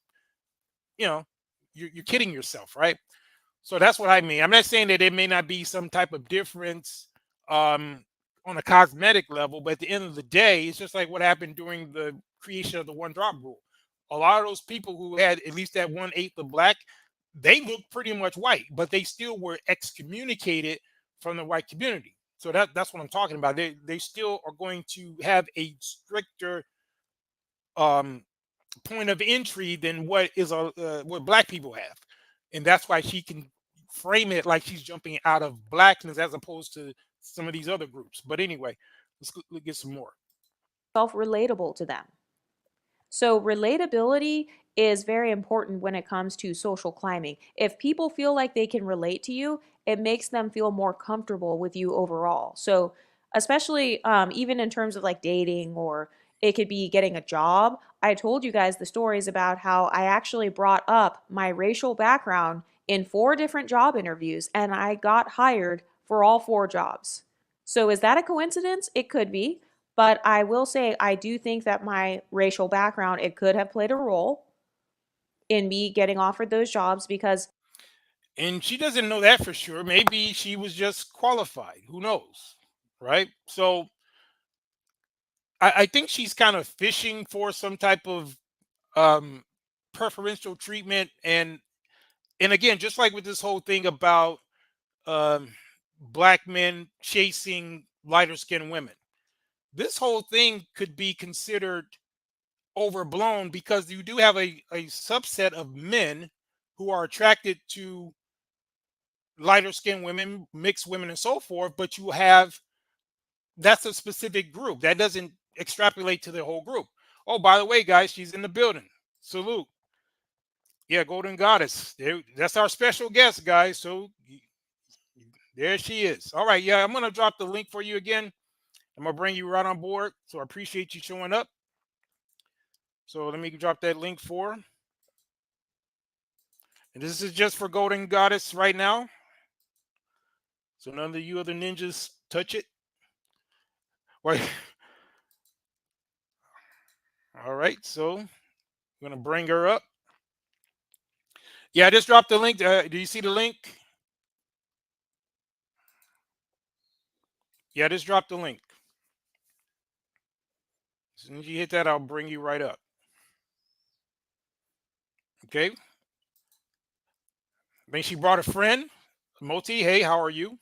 you know, you're kidding yourself, right? So that's what I mean. I'm not saying that there may not be some type of difference um, on a cosmetic level, but at the end of the day, it's just like what happened during the creation of the one drop rule. A lot of those people who had at least that 1/8 of black, they looked pretty much white, but they still were excommunicated from the white community. So that's what I'm talking about. They still are going to have a stricter um, point of entry than what black people have, and that's why she can frame it like she's jumping out of blackness as opposed to some of these other groups. But anyway, let's get some more. Self relatable to them. So, relatability is very important when it comes to social climbing. If people feel like they can relate to you, it makes them feel more comfortable with you overall. So, especially even in terms of like dating, or it could be getting a job. I told you guys the stories about how I actually brought up my racial background in 4 different job interviews and I got hired for all 4 jobs. So, is that a coincidence? It could be. But I will say I do think that my racial background, it could have played a role in me getting offered those jobs because And she doesn't know that for sure. Maybe she was just qualified. Who knows, right? So I think she's kind of fishing for some type of um, preferential treatment, and again, just like with this whole thing about um, black men chasing lighter skinned women, this whole thing could be considered overblown because you do have a subset of men who are attracted to lighter skinned women, mixed women, and so forth, but you have that's a specific group that doesn't extrapolate to the whole group. Oh, by the way, guys, she's in the building. Salute. Yeah, Golden Goddess. There, that's our special guest, guys. So there she is. All right, yeah, I'm gonna drop the link for you again. I'm gonna bring you right on board. So I appreciate you showing up. So let me drop that link for her. And this is just for Golden Goddess right now. So none of you other ninjas touch it. Wait. All right, so I'm gonna bring her up. Yeah, I just dropped the link. Do you see the link? Yeah, I just dropped the link. As soon as you hit that, I'll bring you right up. Okay. I mean, she brought a friend. Moti, hey, how are you?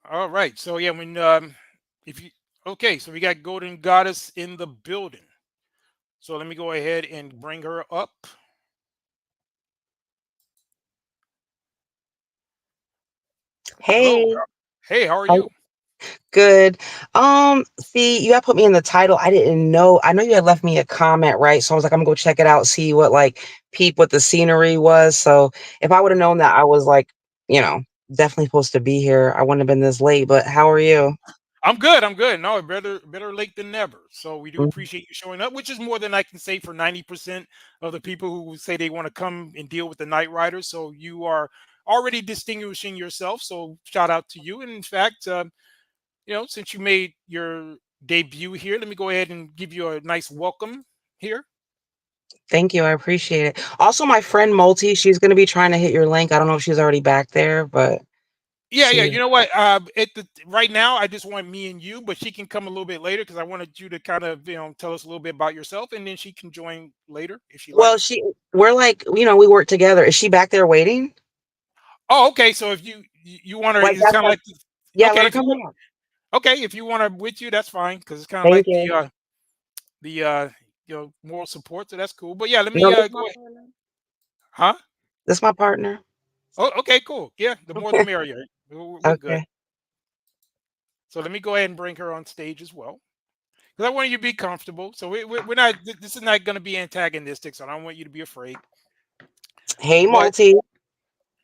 All right. So yeah, when if you okay, so we got Golden Goddess in the building. So let me go ahead and bring her up. Hello. Hey, Hey, how are how you? good. See, you had put me in the title. I didn't know. I know you had left me a comment, right? So I was like, I'm gonna go check it out, see what peep what the scenery was. So if I would have known that I was you know, definitely supposed to be here, I wouldn't have been this late. But how are you? I'm good. I'm good. No, better late than never. So we do Mhm. appreciate you showing up, which is more than I can say for 90% of the people who say they want to come and deal with the Night Riders. So you are already distinguishing yourself. So shout out to you. And in fact, since you made your debut here, let me go ahead and give you a nice welcome here. Thank you. I appreciate it. Also, my friend Multi, she's gonna be trying to hit your link. I don't know if she's already back there, but Yeah. she You know what? Right now, I just want me and you, but she can come a little bit later because I wanted you to kind of tell us a little bit about yourself, and then she can join later if she well, likes. she we're we work together. Is she back there waiting? Oh, okay. So if you want to, it's That's kind of what, like yeah, let okay. her come down. Okay, if you want to with you, that's fine because it's kind of Thank like you. the moral support. So that's cool. But yeah, let No, me this go ahead. Huh? this my partner. Oh, okay, cool. Yeah, the more the Okay. merrier. We're good. Okay. So let me go ahead and bring her on stage as well because I want you to be comfortable. So we're not. This is not going to be antagonistic. So I don't want you to be afraid. Hey, But Multi.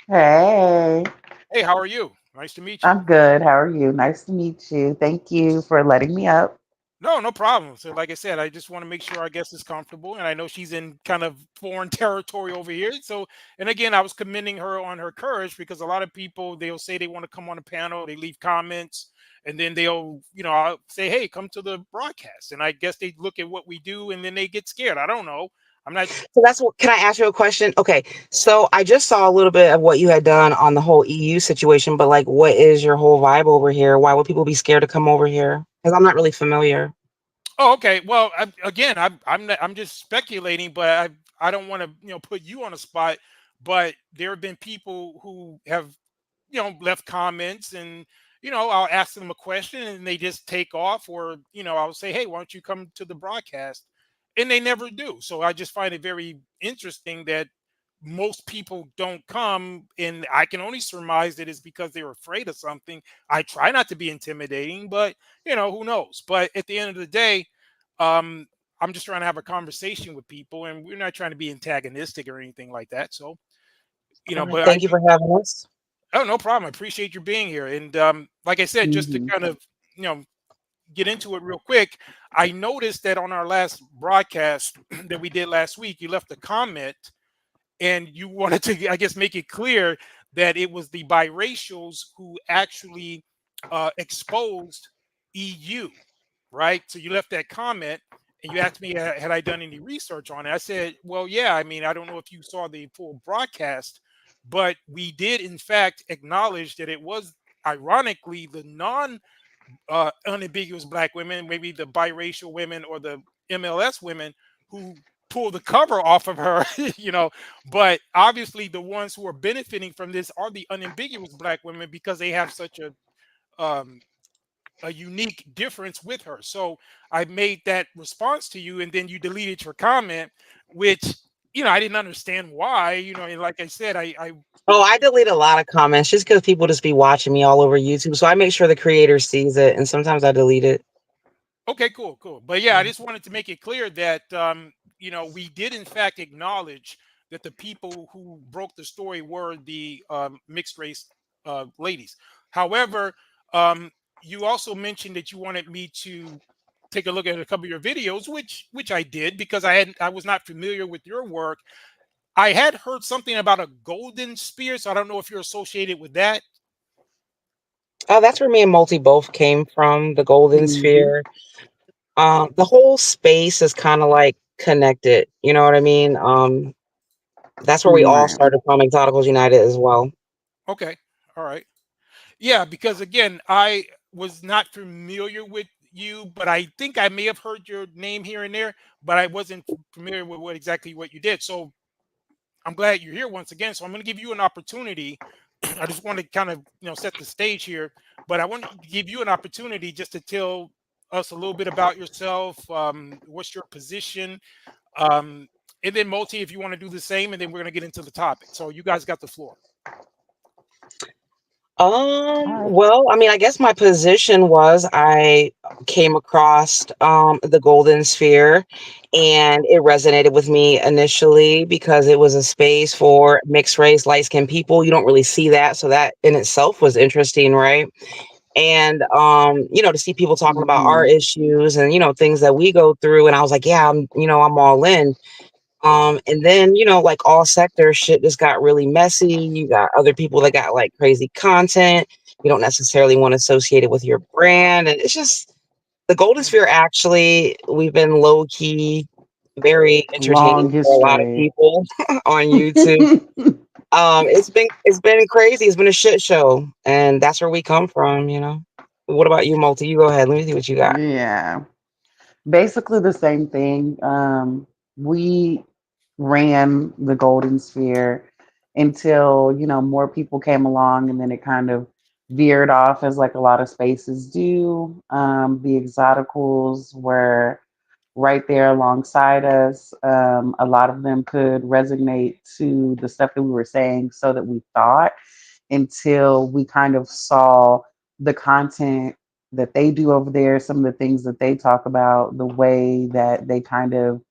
Hey, hey, how are you? Nice to meet you. I'm good. How are you? Nice to meet you. Thank you for letting me up. No, no problem. So, like I said, I just want to make sure our guest is comfortable, and I know she's in kind of foreign territory over here. So, and again, I was commending her on her courage because a lot of people they'll say they want to come on a panel, they leave comments, and then they'll, I'll say, "Hey, come to the broadcast," and I guess they look at what we do, and then they get scared. I don't know. I'm not. So that's what, can I ask you a question? Okay. So I just saw a little bit of what you had done on the whole EU situation, but like, what is your whole vibe over here? Why would people be scared to come over here? Because I'm not really familiar. Oh, okay. Well, again, I'm just speculating, but I don't want to put you on the spot. But there have been people who have left comments, and I'll ask them a question and they just take off, or I'll say, hey, why don't you come to the broadcast, and they never do. So I just find it very interesting that most people don't come, and I can only surmise that it's because they're afraid of something. I try not to be intimidating, but who knows. But at the end of the day, um I'm just trying to have a conversation with people, and we're not trying to be antagonistic or anything like that. So All right. but I Thank you for having us. Oh, no problem. I appreciate you being here. And like I said, just to Hmm. kind of, you know, get into it real quick, I noticed that on our last broadcast that we did last week, you left a comment and you wanted to, I guess, make it clear that it was the biracials who actually exposed EU, right? So you left that comment and you asked me, had I done any research on it? I said, well, yeah. I mean, I don't know if you saw the full broadcast, but we did, in fact, acknowledge that it was ironically the non unambiguous black women, maybe the biracial women or the MLS women who pull the cover off of her, but obviously the ones who are benefiting from this are the unambiguous black women because they have such um, a unique difference with her. So I made that response to you, and then you deleted your comment, which I didn't understand why. And like I said, I Oh, I delete a lot of comments just because people just be watching me all over YouTube. So I make sure the creator sees it, and sometimes I delete it. Okay, cool, cool. But yeah, I just wanted to make it clear that we did in fact acknowledge that the people who broke the story were the mixed race ladies. However, um, you also mentioned that you wanted me to take a look at a couple of your videos, which I did because I was not familiar with your work. I had heard something about a golden spear, so I don't know if you're associated with that. Oh, that's where me and Multi both came from, the Golden Hmm. Sphere. The whole space is kind of like connected. You know what I mean? That's where we all Right. started from, Exoticals United as well. Okay, all right. Yeah, because again, I was not familiar with you, but I think I may have heard your name here and there, but I wasn't familiar with what you did. So I'm glad you're here once again. So I'm going to give you an opportunity. I just want to kind of set the stage here, but I want to give you an opportunity just to tell us a little bit about yourself. What's your position? Um, and then Multi, if you want to do the same, and then we're going to get into the topic. So you guys got the floor. All right. Well, I mean, I guess my position was I came across the Golden Sphere, and it resonated with me initially because it was a space for mixed race, light skinned people. You don't really see that, so that in itself was interesting, right? And to see people talking about our Hmm. issues and things that we go through, and I was like, yeah, I'm all in. And then, like all sectors, shit just got really messy. You got other people that got like crazy content. You don't necessarily want to associate it with your brand. And it's just the Golden Mhm. Sphere, actually, we've been low key, very entertaining Long for a lot of history. people on YouTube. It's been crazy. It's been a shit show. And that's where we come from. What about you, Multi? You go ahead. Let me see what you got. Yeah. Basically the same thing. We ran the Golden Sphere until, more people came along and then it kind of veered off as like a lot of spaces do. The exoticals were right there alongside us. A lot of them could resonate to the stuff that we were saying, so that we thought, until we kind of saw the content that they do over there, some of the things that they talk about, the way that they kind of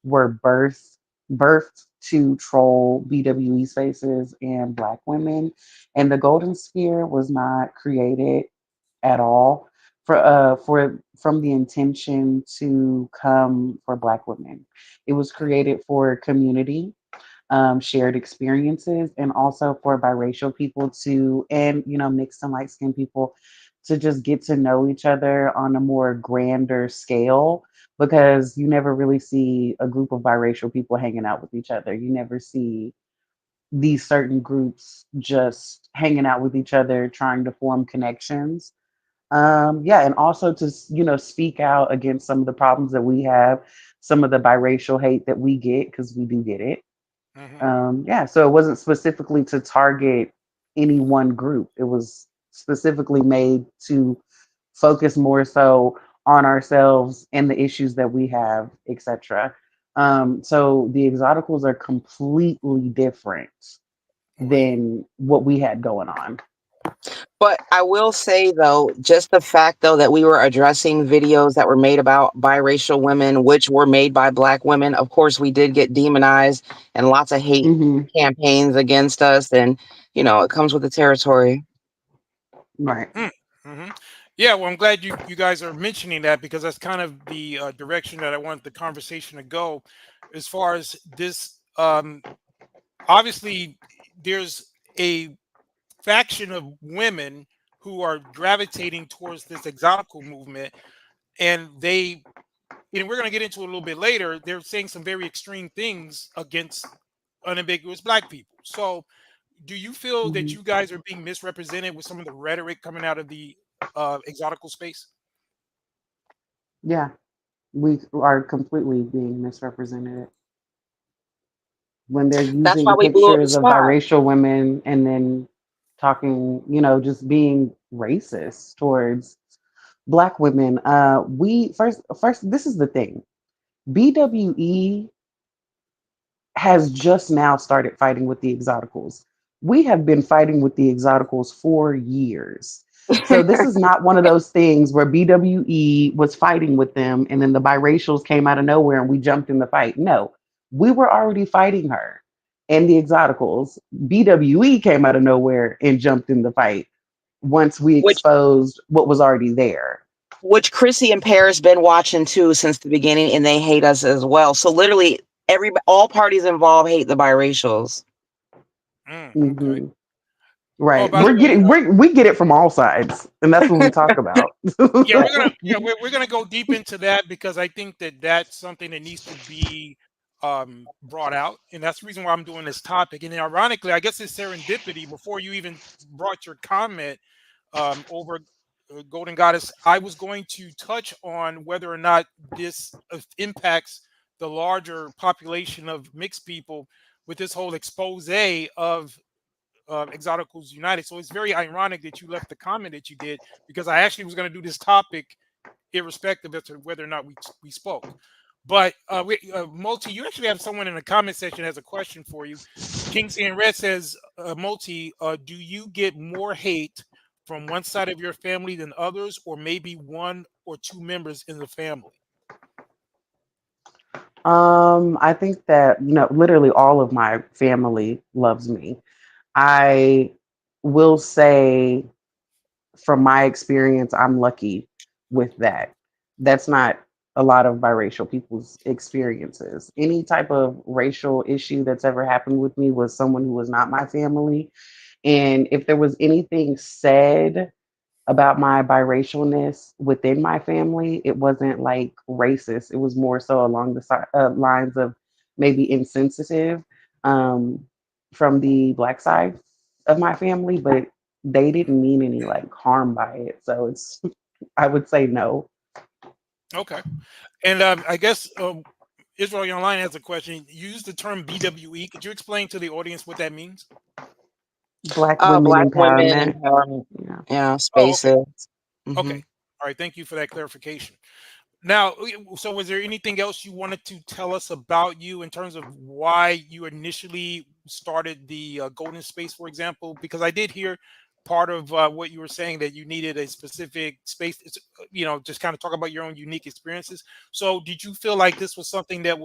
were birthed to troll BWE spaces and Black women. And the Golden Sphere was not created at all for from the intention to come for Black women. It was created for community, shared experiences, and also for biracial people to, and mixed and light skinned people to just get to know each other on a more grander scale, because you never really see a group of biracial people hanging out with each other. You never see these certain groups just hanging out with each other, trying to form connections. Yeah, and also to speak out against some of the problems that we have, some of the biracial hate that we get, because we do get it. Hmm. Yeah, so it wasn't specifically to target any one group. It was specifically made to focus more so on ourselves and the issues that we have, etc. So the exoticals are completely different Right. than what we had going on. But I will say though, just the fact though that we were addressing videos that were made about biracial women, which were made by Black women, of course we did get demonized and lots of hate Hmm. campaigns against us, and it comes with the territory. Right. Mm-hmm. Yeah, well, I'm glad you guys are mentioning that, because that's kind of the direction that I want the conversation to go. As far as this, obviously, there's a faction of women who are gravitating towards this exotical movement, and we're going to get into it a little bit later. They're saying some very extreme things against unambiguous Black people. So, do you feel that Hmm. you guys are being misrepresented with some of the rhetoric coming out of the exotical space? Yeah, we are completely being misrepresented when they're That's why using we blew up the pictures of spot. biracial women and then talking, just being racist towards Black women. We first, this is the thing. BWE has just now started fighting with the Exoticals. We have been fighting with the Exoticals for years. So this is not one of those things where BWE was fighting with them and then the biracials came out of nowhere and we jumped in the fight. No, we were already fighting her and the Exoticals. BWE came out of nowhere and jumped in the fight once we which exposed what was already there. which Chrissy and Paris been watching too since the beginning, and they hate us as well. So literally, all parties involved hate the biracials. Okay. Hmm. Oh, Right. by the way, We get it from all sides, and that's what we talk about. yeah, we're gonna go deep into that, because I think that that's something that needs to be brought out, and that's the reason why I'm doing this topic. And ironically, I guess it's serendipity. Before you even brought your comment over Golden Goddess, I was going to touch on whether or not this impacts the larger population of mixed people with this whole expose of Exoticals United. So it's very ironic that you left the comment that you did, because I actually was going to do this topic irrespective as to whether or not we spoke. But Multi, you actually have someone in the comment section has a question for you. Kingsley and Red says, Multi, do you get more hate from one side of your family than others, or maybe one or two members in the family? I think that literally all of my family loves me. I will say, from my experience, I'm lucky with that. That's not a lot of biracial people's experiences. Any type of racial issue that's ever happened with me was someone who was not my family. And if there was anything said about my biracialness within my family, it wasn't like racist. It was more so along the lines of maybe insensitive, um, from the Black side of my family, but they didn't mean any like harm by it. So it's, I would say no. Okay. And I guess Israel Online has a question. You used the term BWE. Could you explain to the audience what that means? Black women Black women empowerment. empowerment, Yeah. yeah, Oh, okay. spaces. Okay. Hmm. All right. Thank you for that clarification. Now, so was there anything else you wanted to tell us about you in terms of why you initially started the Golden Space, for example? Because I did hear part of what you were saying, that you needed a specific space, just kind of talk about your own unique experiences. So did you feel like this was something that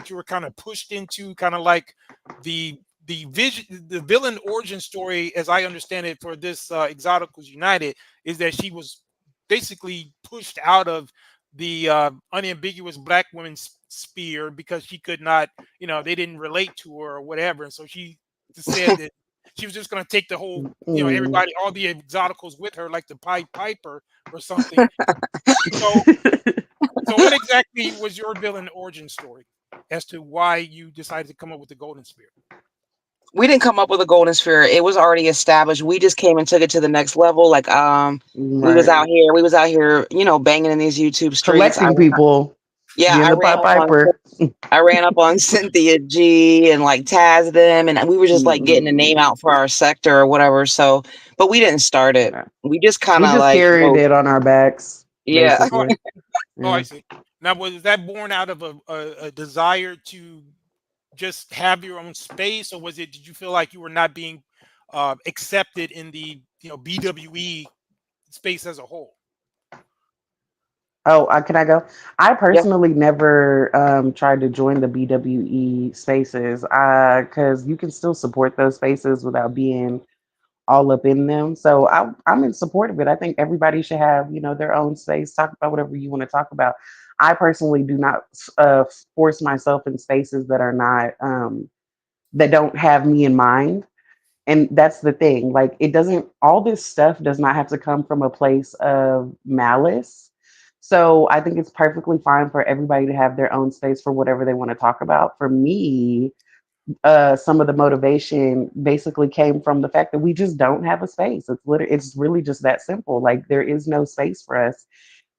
you were kind of pushed into, kind of like the villain origin story, as I understand it, for this Exoticals United, is that she was basically pushed out of the unambiguous black women's sphere because she could not, they didn't relate to her or whatever. And so she just said that she was just going to take the whole, Mm. everybody, all the exoticals with her, like the Pied Piper or something. So, so what exactly was your villain origin story as to why you decided to come up with the golden sphere? We didn't come up with a golden sphere. It was already established. We just came and took it to the next level. Like, Right. we was out here, banging in these YouTube streets. Collecting people, Yeah, being I the ran Pied up on Piper. I ran up on Cynthia G and like tagged them, and we were just like getting a name Mhm. out for our sector or whatever. So, but we didn't start it. Yeah. We just kind We of just like carried wrote. it on our backs, Yeah. Oh, basically. oh, I Yeah. see. Now, was that born out of a desire to just have your own space, or was it? Did you feel like you were not being accepted in the BWE space as a whole? Oh, can I go? I Yep. personally never tried to join the BWE spaces because you can still support those spaces without being all up in them. So I'm in support of it. I think everybody should have, their own space, talk about whatever you want to talk about. I personally do not uh, force myself in spaces that are not, that don't have me in mind. And that's the thing. Like, it doesn't, all this stuff does not have to come from a place of malice. So I think it's perfectly fine for everybody to have their own space for whatever they want to talk about. For me, some of the motivation basically came from the fact that we just don't have a space. It's really just that simple. Like, there is no space for us.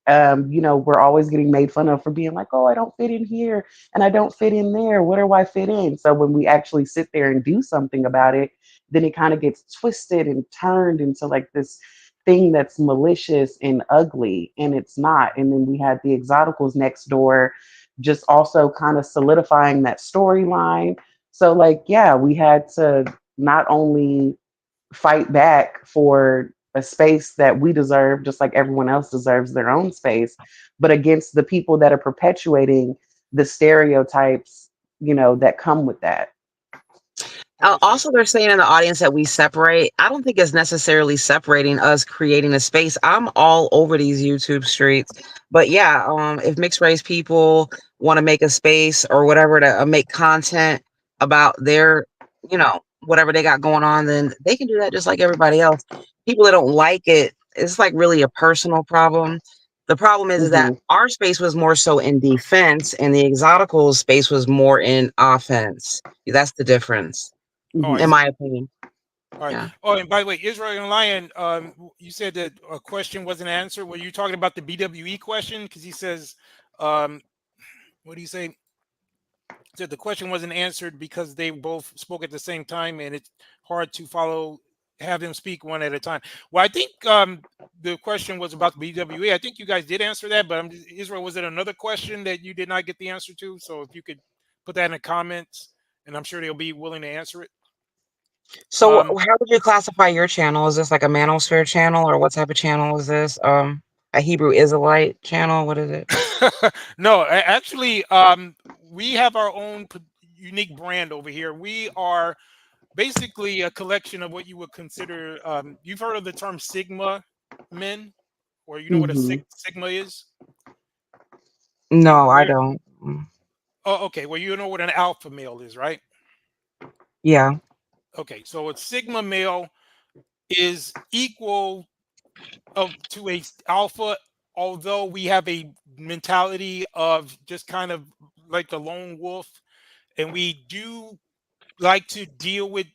We're always getting made fun of for being like, oh, I don't fit in here and I don't fit in there. Where do I fit in? So when we actually sit there and do something about it, then it kind of gets twisted and turned into like this thing that's malicious and ugly, and it's not. And then we had the Exoticals next door, just also kind of solidifying that storyline. So, like, yeah, we had to not only fight back for a space that we deserve, just like everyone else deserves their own space, but against the people that are perpetuating the stereotypes, that come with that. Oh, I see. Also, they're saying in the audience that we separate. I don't think it's necessarily separating us creating a space. I'm all over these YouTube streets. But yeah, if mixed race people want to make a space or whatever to make content about their, whatever they got going on, then they can do that just like everybody else. People that don't like it, it's like really a personal problem. The problem is that Hmm. our space was more so in defense and the Exoticals space was more in offense. That's the difference Oh, I in Hmm. see. my opinion. All right. Yeah. Oh, and by the way, Israel and Lion, you said that a question wasn't answered. Were you talking about the BWE question? Because he says, um, what do you say? Said the question wasn't answered because they both spoke at the same time, and it's hard to have them speak one at a time. Well, I think the question was about the BWE. I think you guys did answer that, but Israel, was it another question that you did not get the answer to? So if you could put that in the comments, and I'm sure they'll be willing to answer it. So how would you classify your channel? Is this like a manosphere channel or what type of channel is this? A Hebrew Israelite channel? What is it? No, actually, we have our own unique brand over here. We are basically a collection of what you would consider. You've heard of the term Sigma men, or you know what a Hmm. Sigma is? Are you No, I aware? don't. Oh, okay. Well, you know what an alpha male is, right? Yeah. Okay, so a Sigma male is equal to a alpha, although we have a mentality of just kind of like the lone wolf, and we do like to deal with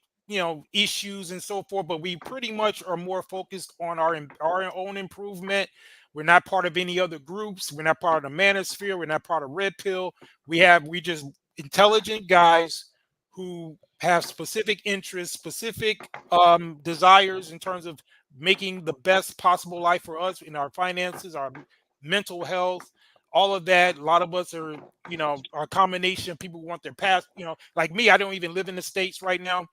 issues and so forth, but we pretty much are more focused on our own improvement. We're not part of any other groups. We're not part of the manosphere. We're not part of Red Pill. We just intelligent guys who have specific interests, specific desires in terms of making the best possible life for us in our finances, our mental health, all of that. A lot of us are, a combination of people who want their past, like me. I don't even live in the States right now.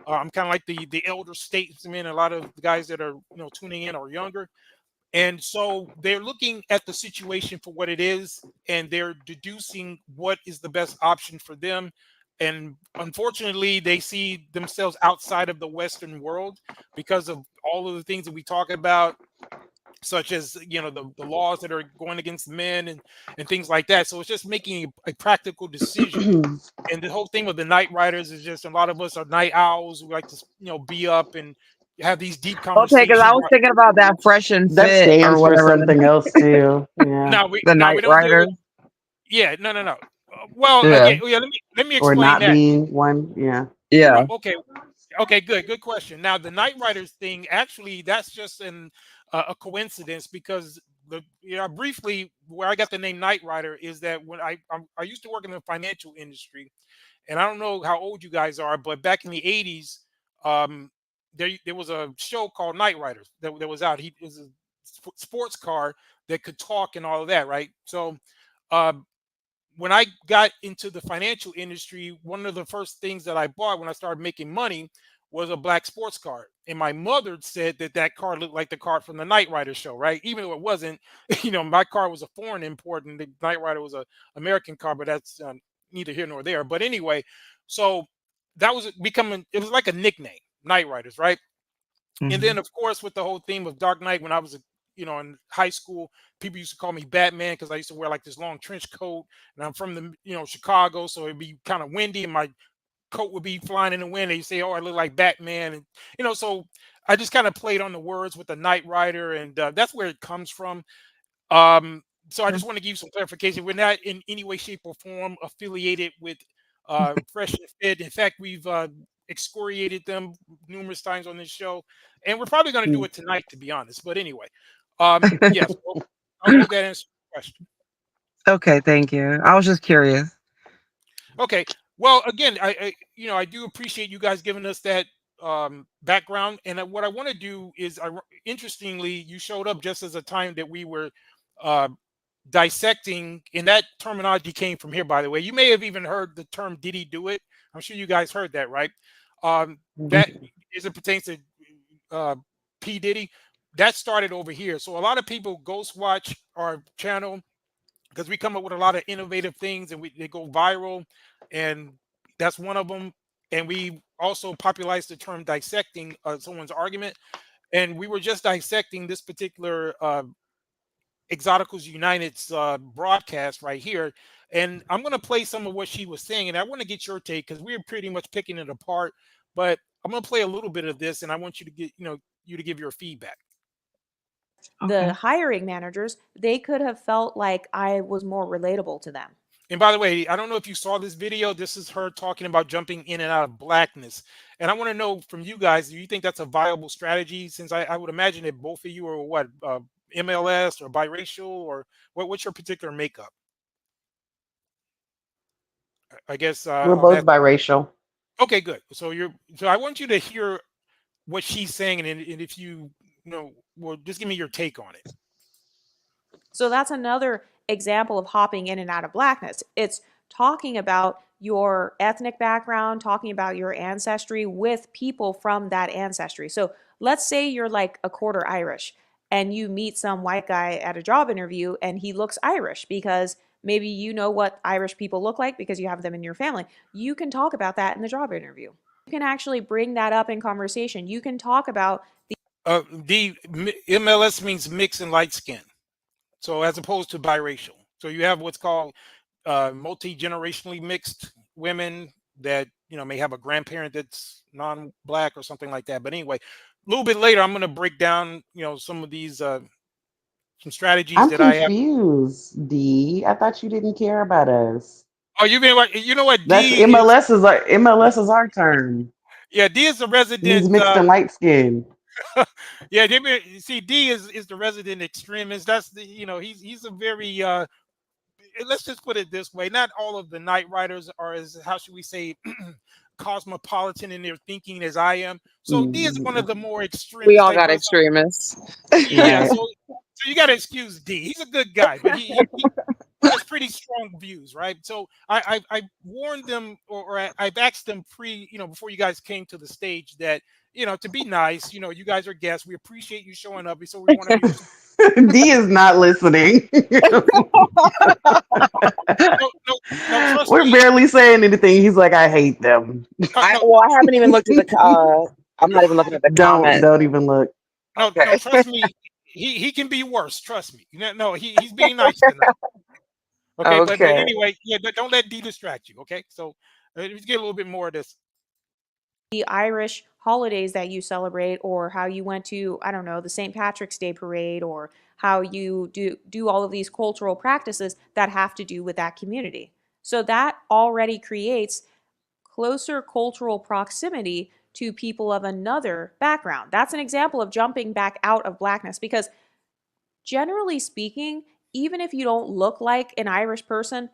I'm kind of like the elder statesmen. A lot of the guys that are, tuning in are younger. And so they're looking at the situation for what it is, and they're deducing what is the best option for them. And unfortunately, they see themselves outside of the Western world because of all of the things that we talk about, such as the laws that are going against men and things like that. So it's just making a practical decision. And the whole thing with the night riders is just a lot of us are night owls who like to be up and have these deep Okay, because I conversations. was thinking about that fresh and That fit or stands for whatever something else too. Yeah. the No, night we don't deal with. riders. Yeah, no, no, no. Well, Yeah. yeah. Let me Or explain not that. being one. Yeah. Yeah. Okay, okay, good question. Now the night riders thing, actually, that's just a coincidence because briefly where I got the name Night Rider is that when I used to work in the financial industry, and I don't know how old you guys are, but back in the '80s, um, there was a show called Night Riders that was out. It was a sports car that could talk and all of that, right? So. Uh, when I got into the financial industry, one of the first things that I bought when I started making money was a black sports car. And my mother said that car looked like the car from the Knight Rider show, right? Even though it wasn't, my car was a foreign import and the Knight Rider was a American car, but that's neither here nor there. But anyway, so that was it was like a nickname, Knight Riders, right? And Mhm. then, of course, with the whole theme of Dark Knight, when I was, in high school, people used to call me Batman because I used to wear like this long trench coat, and I'm from the, Chicago, so it'd be kind of windy, and my coat would be flying in the wind. And you say, "Oh, I look like Batman," and so I just kind of played on the words with the Knight Rider, and that's where it comes from. Um, so I just want to give you some clarification. We're not in any way, shape, or form affiliated with Fresh and Fit. In fact, we've excoriated them numerous times on this show, and we're probably going to do it tonight, to be honest. But anyway, yes, I hope that answers the question. Okay, thank you. I was just curious. Okay. Well, again, I do appreciate you guys giving us that background. And what I want to do is, interestingly, you showed up just as a time that we were uh, dissecting, and that terminology came from here, by the way. You may have even heard the term "Did he do it?" I'm sure you guys heard that, right? That as it pertains to uh, P Diddy, that started over here. So a lot of people ghost watch our channel because we come up with a lot of innovative things and they go viral, and that's one of them. And we also popularized the term dissecting someone's argument, and we were just dissecting this particular Exoticals United's broadcast right here. And I'm going to play some of what she was saying, and I want to get your take because we're pretty much picking it apart. But I'm going to play a little bit of this, and I want you to give your feedback. The Okay. hiring managers, they could have felt like I was more relatable to them. And by the way, I don't know if you saw this video. This is her talking about jumping in and out of blackness. And I want to know from you guys, do you think that's a viable strategy? Since I would imagine that both of you are what, MLS or biracial, or what's your particular makeup? I guess We're I'll both ask. biracial. Okay, good. So I want you to hear what she's saying, and if well, just give me your take on it. So that's another example of hopping in and out of blackness. It's talking about your ethnic background, talking about your ancestry with people from that ancestry. So let's say you're like a quarter Irish and you meet some white guy at a job interview and he looks Irish because maybe you know what Irish people look like because you have them in your family. You can talk about that in the job interview. You can actually bring that up in conversation. You can talk about MLS means mixed and light skin. So as opposed to biracial. So you have what's called multi-generationally mixed women that may have a grandparent that's non-black or something like that. But anyway, a little bit later, I'm going to break down some of these some strategies I'm that I have. confused, D. I thought you didn't care about us. Oh, you know what? That's MLS is our term. D is the Means resident. mixed and light skin. Yeah, see, D is the resident extremist. That's he's a very let's just put it this way: not all of the Night Riders are as, how should we say, cosmopolitan in their thinking as I am. So D is one of the more We extremist all type got person. extremists. Yeah, Right. so you got to excuse D. He's a good guy, but he has pretty strong views, right? So I warned them, or I've asked them before you guys came to the stage that to be nice. You guys are guests. We appreciate you showing up, so we want to be. D is not listening. No, trust We're me. barely saying anything. He's like, I hate them. I haven't even looked at the. I'm not even looking at the Don't comments. don't even look. No, Okay. trust me. he can be worse. Trust me. No, he's being nice tonight. Okay, but Okay. anyway, yeah, but don't let D distract you. Okay, so let's get a little bit more of this. The Irish holidays that you celebrate, or how you went to, I don't know, the St. Patrick's Day parade, or how you do all of these cultural practices that have to do with that community. So that already creates closer cultural proximity to people of another background. That's an example of jumping back out of blackness, because generally speaking, even if you don't look like an Irish person,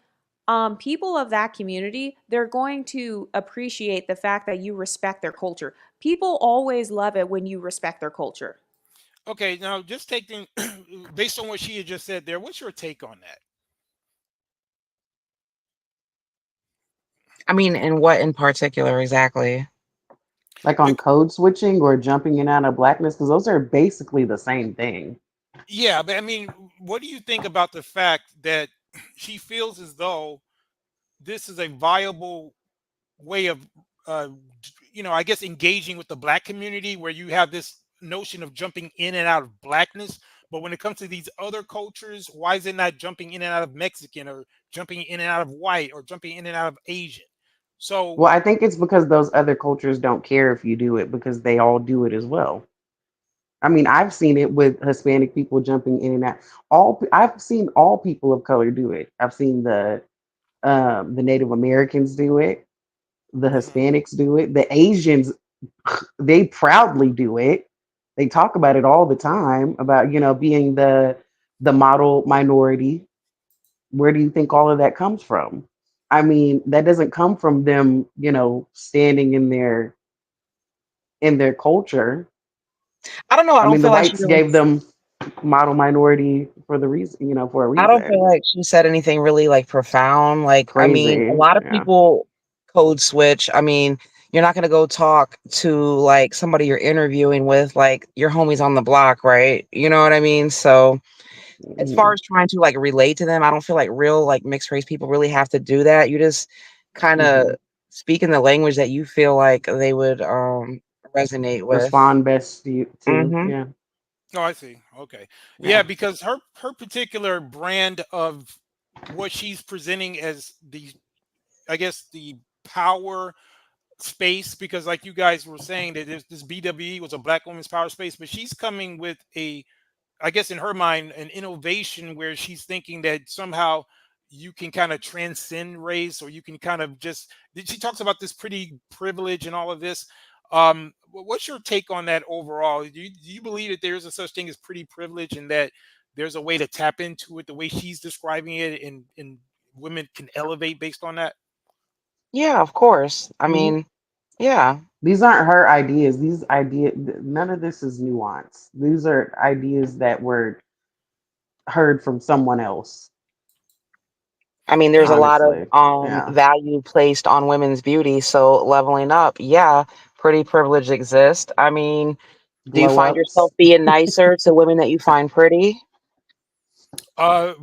people of that community, they're going to appreciate the fact that you respect their culture. People always love it when you respect their culture. Okay, now just taking based on what she had just said there, what's your take on that? I mean, and what in particular exactly? Like on code switching or jumping in and out of blackness, because those are basically the same thing. Yeah, but I mean, what do you think about the fact that she feels as though this is a viable way of, uh, I guess engaging with the black community, where you have this notion of jumping in and out of blackness, but when it comes to these other cultures, why is it not jumping in and out of Mexican, or jumping in and out of white, or jumping in and out of Asian? So, Well, I think it's because those other cultures don't care if you do it because they all do it as well. I mean, I've seen it with Hispanic people jumping in and out. I've seen all people of color do it. I've seen the Native Americans do it, the mhm. Hispanics do it, the Asians, they proudly do it. They talk about it all the time about, being the model minority. Where do you think all of that comes from? I mean, that doesn't come from them, standing in their culture. I don't know. I I don't mean, the feel like she whites really. gave them model minority for the reason, for a I don't feel reason. like she said anything really like profound. Like, I mean, a Crazy. lot of Yeah. people code switch. I mean, you're not gonna go talk to like somebody you're interviewing with, like your homies on the block, right? You know what I mean? So as far Mhm. as trying to like relate to them, I don't feel like real like mixed race people really have to do that. You just kind of Mhm. speak in the language that you feel like they would resonate with. Respond best to, Hmm. yeah. Oh, I see. Okay. Yeah, Yeah. because her particular brand of what she's presenting as the, I guess, the power space, because like you guys were saying that this BWE was a black woman's power space, but she's coming with a, I guess in her mind, an innovation where she's thinking that somehow you can kind of transcend race, or you can kind of just. She talks about this pretty privilege and all of this. What's your take on that overall? Do you believe that there is a such thing as pretty privilege, and that there's a way to tap into it the way she's describing it, and women can elevate based on that? Yeah, of course. I hmm mean, yeah. These aren't her ideas. None of this is nuance. These are ideas that were heard from someone else, I mean, there's a lot of honestly. Yeah. value placed on women's beauty, so leveling up, yeah, pretty privilege exists. I mean, do you Glow find yourself ups. being nicer to women that you find pretty?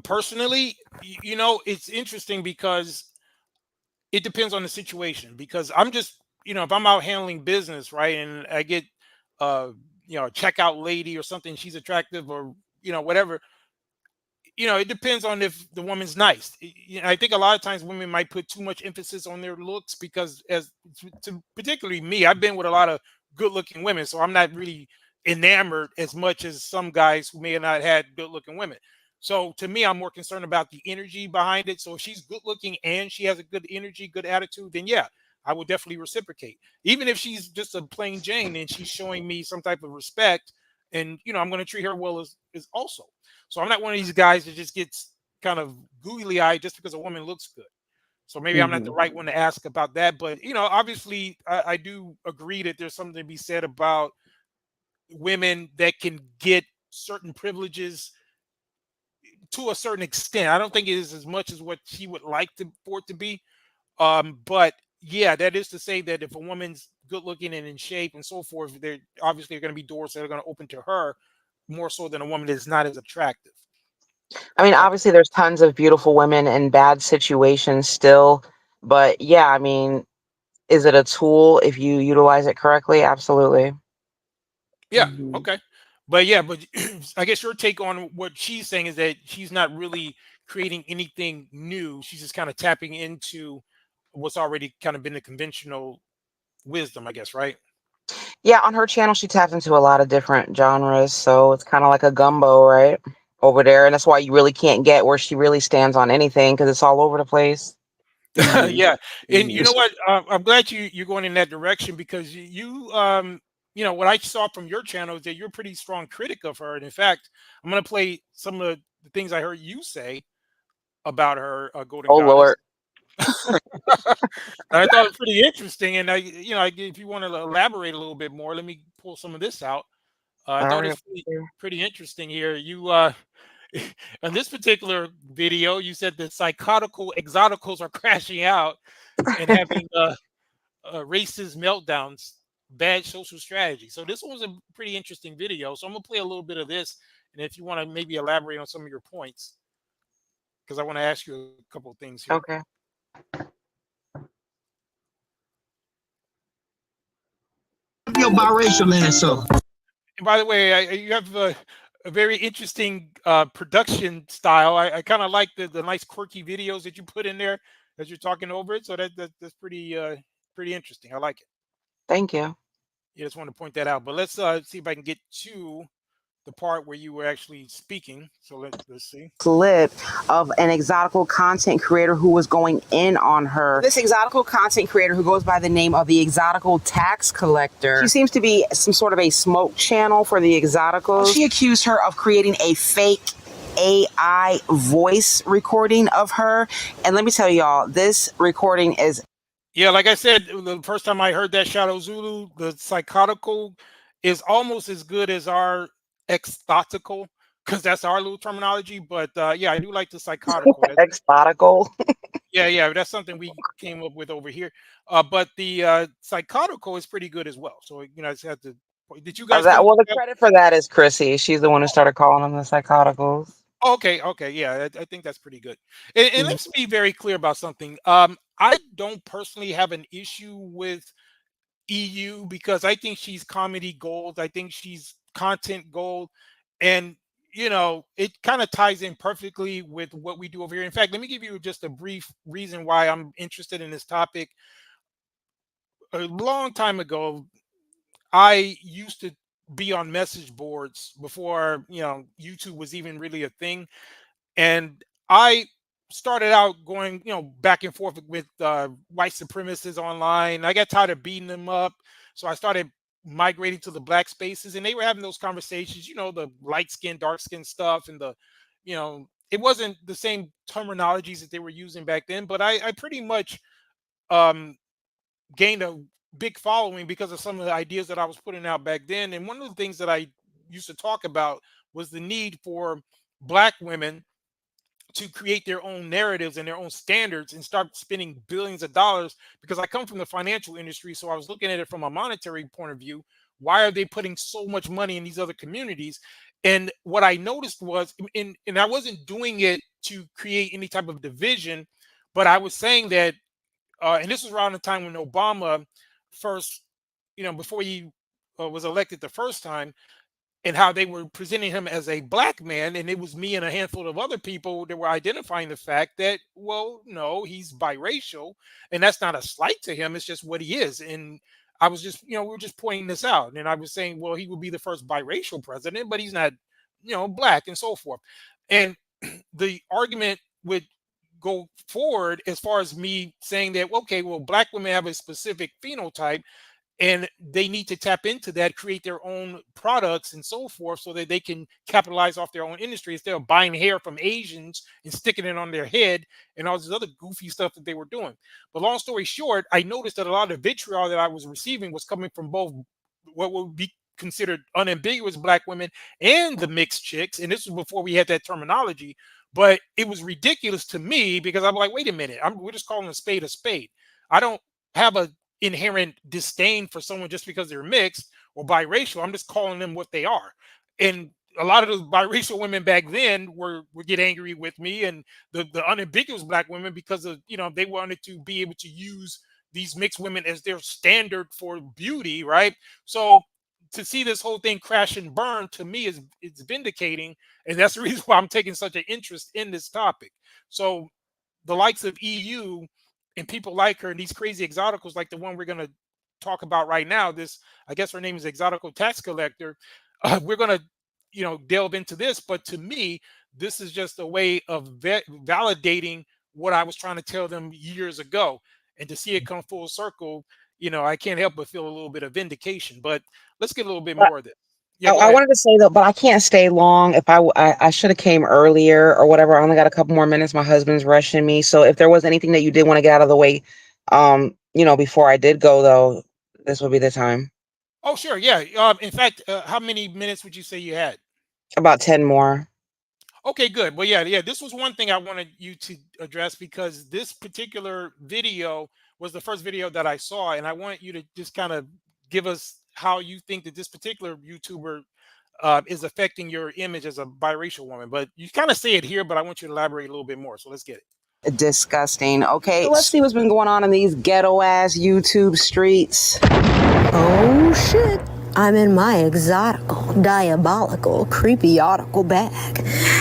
Personally, it's interesting because it depends on the situation. Because I'm just, if I'm out handling business, right, and I get, uh, a checkout lady or something, she's attractive, or whatever. It depends on if the woman's nice. I think a lot of times women might put too much emphasis on their looks, because as to particularly me, I've been with a lot of good-looking women, so I'm not really enamored as much as some guys who may have not had good-looking women. So to me, I'm more concerned about the energy behind it. So if she's good-looking and she has a good energy, good attitude, then yeah, I would definitely reciprocate. Even if she's just a plain Jane and she's showing me some type of respect, and I'm going to treat her well as also. So I'm not one of these guys that just gets kind of googly eyed just because a woman looks good. So maybe I'm not the hmm right one to ask about that. But obviously, I do agree that there's something to be said about women that can get certain privileges to a certain extent. I don't think it is as much as what she would like for it to be. But yeah, that is to say that if a woman's good looking and in shape and so forth, there obviously are going to be doors that are going to open to her more so than a woman that's not as attractive. I mean, So obviously, there's tons of beautiful women in bad situations still, but yeah, I mean, is it a tool if you utilize it correctly? Absolutely. yeah, hmm okay. But yeah, but I guess your take on what she's saying is that she's not really creating anything new. She's just kind of tapping into what's already kind of been the conventional wisdom, I guess, right? Yeah, on her channel, she taps into a lot of different genres, so it's kind of like a gumbo, right? Over there, and that's why you really can't get where she really stands on anything because it's all over the place. Hmm. Yeah, and you Hmm. know what? I'm glad you're going in that direction because you know, what I saw from your channel is that you're a pretty strong critic of her. And in fact, I'm going to play some of the things I heard you say about her, Golden Oh Goddess. Lord. I thought it was pretty interesting, and if you want to elaborate a little bit more, let me pull some of this out. I All thought right. it's pretty interesting here. You on this particular video, you said the psychotical exoticals are crashing out and having racist meltdowns, bad social strategy. So this one was a pretty interesting video. So I'm gonna play a little bit of this, and if you want to maybe elaborate on some of your points, because I want to ask you a couple of things here. Okay. Your biracial ass up. And by the way, you have a very interesting production style. I kind of like the nice quirky videos that you put in there as you're talking over it. So that's pretty interesting. I like it. Thank you. You just want to point that out. But let's see if I can get to the part where you were actually speaking. So let's see. Clip of an exotical content creator who was going in on her. This exotical content creator who goes by the name of the Exotical Tax Collector. She seems to be some sort of a smoke channel for the exoticals. She accused her of creating a fake AI voice recording of her. And let me tell y'all, this recording is Yeah, like I said, the first time I heard that Shadow Zulu, the psychotical is almost as good as our exotical because that's our little terminology. But yeah, I do like the psychotical. exotical. Yeah, that's something we came up with over here. But the psychotical is pretty good as well. So I just had to. Did you guys come That, up well, with the that? credit for that is Chrissy. She's the one who started calling them the psychoticals. Okay, yeah, I think that's pretty good. And Mhm. let's be very clear about something. I don't personally have an issue with EU because I think she's comedy gold. I think she's content gold. And, it kind of ties in perfectly with what we do over here. In fact, let me give you just a brief reason why I'm interested in this topic. A long time ago, I used to be on message boards before, YouTube was even really a thing. And I started out going, back and forth with white supremacists online. I got tired of beating them up, so I started migrating to the black spaces, and they were having those conversations. The light skin, dark skin stuff, and it wasn't the same terminologies that they were using back then. But I pretty much um, gained a big following because of some of the ideas that I was putting out back then. And one of the things that I used to talk about was the need for black women to create their own narratives and their own standards and start spending billions of dollars, because I come from the financial industry. So I was looking at it from a monetary point of view. Why are they putting so much money in these other communities? And what I noticed was, and I wasn't doing it to create any type of division, but I was saying that, and this was around the time when Obama first, before he was elected the first time, and how they were presenting him as a black man, and it was me and a handful of other people that were identifying the fact that, well, no, he's biracial, and that's not a slight to him, it's just what he is. And I was just, we were just pointing this out, and I was saying, well, he would be the first biracial president, but he's not, black, and so forth. And the argument would go forward as far as me saying that, okay, well, black women have a specific phenotype, and they need to tap into that, create their own products and so forth, so that they can capitalize off their own industry instead of buying hair from Asians and sticking it on their head and all this other goofy stuff that they were doing. But long story short, I noticed that a lot of vitriol that I was receiving was coming from both what would be considered unambiguous black women and the mixed chicks. And this was before we had that terminology. But it was ridiculous to me because I'm like, wait a minute, we're just calling a spade a spade. I don't have a inherent disdain for someone just because they're mixed or biracial. I'm just calling them what they are. And a lot of those biracial women back then would get angry with me, and the unambiguous black women, because of, they wanted to be able to use these mixed women as their standard for beauty, right? So to see this whole thing crash and burn, to me, is it's vindicating, and that's the reason why I'm taking such an interest in this topic. So the likes of EU and people like her, and these crazy exoticals like the one we're going to talk about right now, this, I guess her name is Exotical Tax Collector. We're going to, delve into this, but to me, this is just a way of validating what I was trying to tell them years ago, and to see it come full circle, I can't help but feel a little bit of vindication. But let's get a little bit more of this. Yeah, go I ahead. wanted to say though, but I can't stay long. If I should have came earlier or whatever. I only got a couple more minutes. My husband's rushing me. So if there was anything that you did want to get out of the way, before I did go though, this would be the time. Oh, sure, yeah. In fact, how many minutes would you say you had? About 10 more. Okay, good. Well, yeah. This was one thing I wanted you to address, because this particular video was the first video that I saw, and I want you to just kind of give us how you think that this particular YouTuber is affecting your image as a biracial woman. But you kind of say it here, but I want you to elaborate a little bit more. So let's get it. Disgusting. Okay, so let's see what's been going on in these ghetto ass YouTube streets. Oh shit. I'm in my exotical, diabolical, creepy article bag.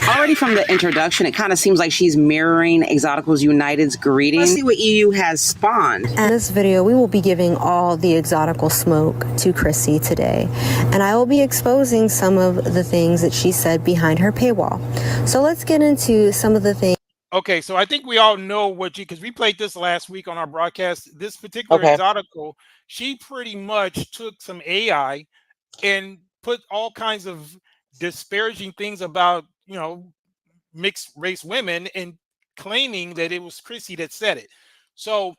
Already from the introduction, it kind of seems like she's mirroring Exoticals United's greeting. Let's see what EU has spawned. In this video, we will be giving all the exotical smoke to Chrissy today, and I will be exposing some of the things that she said behind her paywall. So let's get into some of the things. Okay, so I think we all know because we played this last week on our broadcast. This particular exotical, she pretty much took some AI and put all kinds of disparaging things about, mixed race women, and claiming that it was Chrissy that said it. So,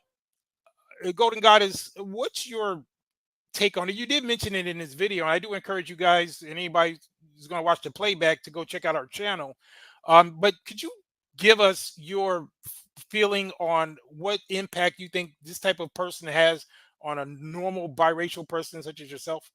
Golden Goddess, what's your take on it? You did mention it in this video, and I do encourage you guys, and anybody who's going to watch the playback, to go check out our channel. But could you give us your feeling on what impact you think this type of person has on a normal biracial person such as yourself?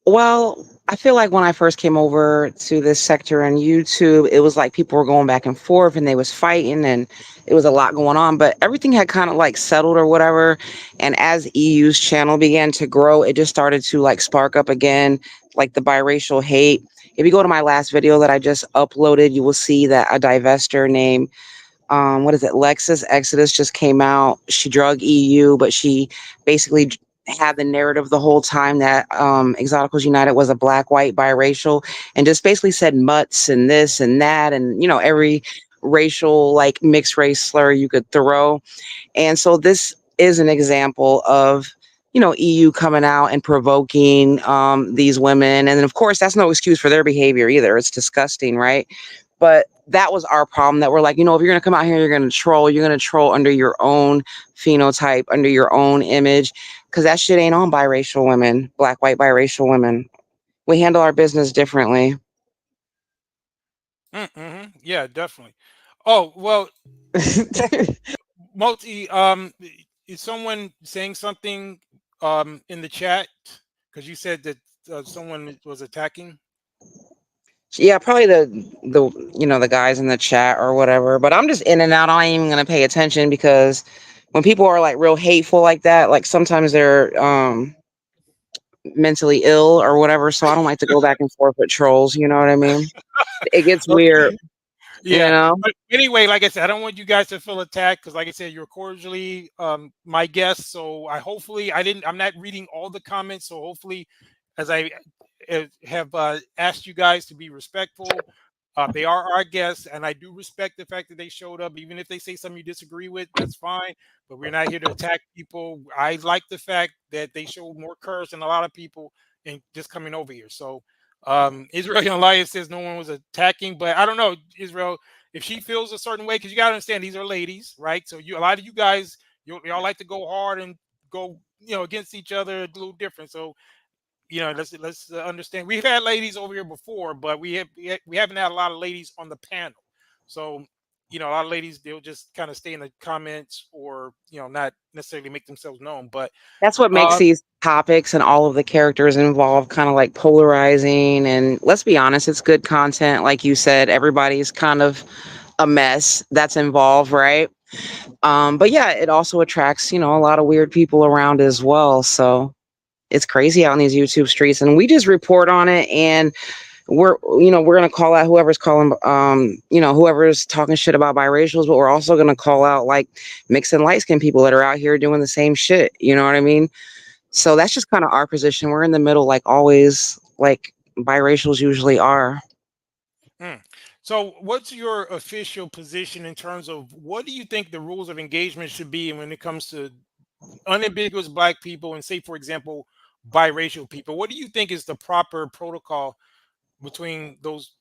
Well, I feel like when I first came over to this sector on YouTube, it was like people were going back and forth and they was fighting and it was a lot going on, but everything had kind of like settled or whatever. And as EU's channel began to grow, it just started to like spark up again, like the biracial hate. If you go to my last video that I just uploaded, you will see that a divester named Lexus Exodus just came out. She drug EU, but she basically had the narrative the whole time that Exoticals United was a black, white, biracial, and just basically said mutts and this and that, and every racial, like mixed race slur you could throw. And so this is an example of EU coming out and provoking these women. And then of course that's no excuse for their behavior either. It's disgusting, right? But that was our problem, that we're like, if you're going to come out here, you're going to troll under your own phenotype, under your own image, because that shit ain't on biracial women, black, white, biracial women. We handle our business differently. Mm-hmm. Yeah, definitely. Oh, well, Multi, is someone saying something in the chat? Because you said that someone was attacking. Yeah, probably the guys in the chat or whatever. But I'm just in and out. I ain't even gonna pay attention, because when people are like real hateful like that, like sometimes they're mentally ill or whatever. So I don't like to go back and forth with trolls. You know what I mean? It gets weird. Yeah. But anyway, like I said, I don't want you guys to feel attacked, because like I said, you're cordially my guest. So I'm not reading all the comments. So hopefully, as I have asked you guys to be respectful, they are our guests, and I do respect the fact that they showed up. Even if they say something you disagree with, that's fine. But we're not here to attack people. I like the fact that they showed more courage than a lot of people in just coming over here. So Israel Elias says no one was attacking, but I don't know, Israel, if she feels a certain way, because you got to understand these are ladies, right? So a lot of you guys, y'all like to go hard and go, against each other, a little different. So, let's understand. We've had ladies over here before, but we haven't had a lot of ladies on the panel. So, a lot of ladies, they'll just kind of stay in the comments, or not necessarily make themselves known. But that's what makes these topics and all of the characters involved kind of like polarizing. And let's be honest, it's good content. Like you said, everybody's kind of a mess that's involved, right? But yeah, it also attracts a lot of weird people around as well. So it's crazy out in these YouTube streets, and we just report on it, and we're gonna call out whoever's calling whoever's talking shit about biracials, but we're also gonna call out like mixed and light skinned people that are out here doing the same shit. You know what I mean? So that's just kind of our position. We're in the middle, like always, like biracials usually are. Mm. So, what's your official position in terms of what do you think the rules of engagement should be when it comes to unambiguous Black people and, say, for example, biracial people? What do you think is the proper protocol between those,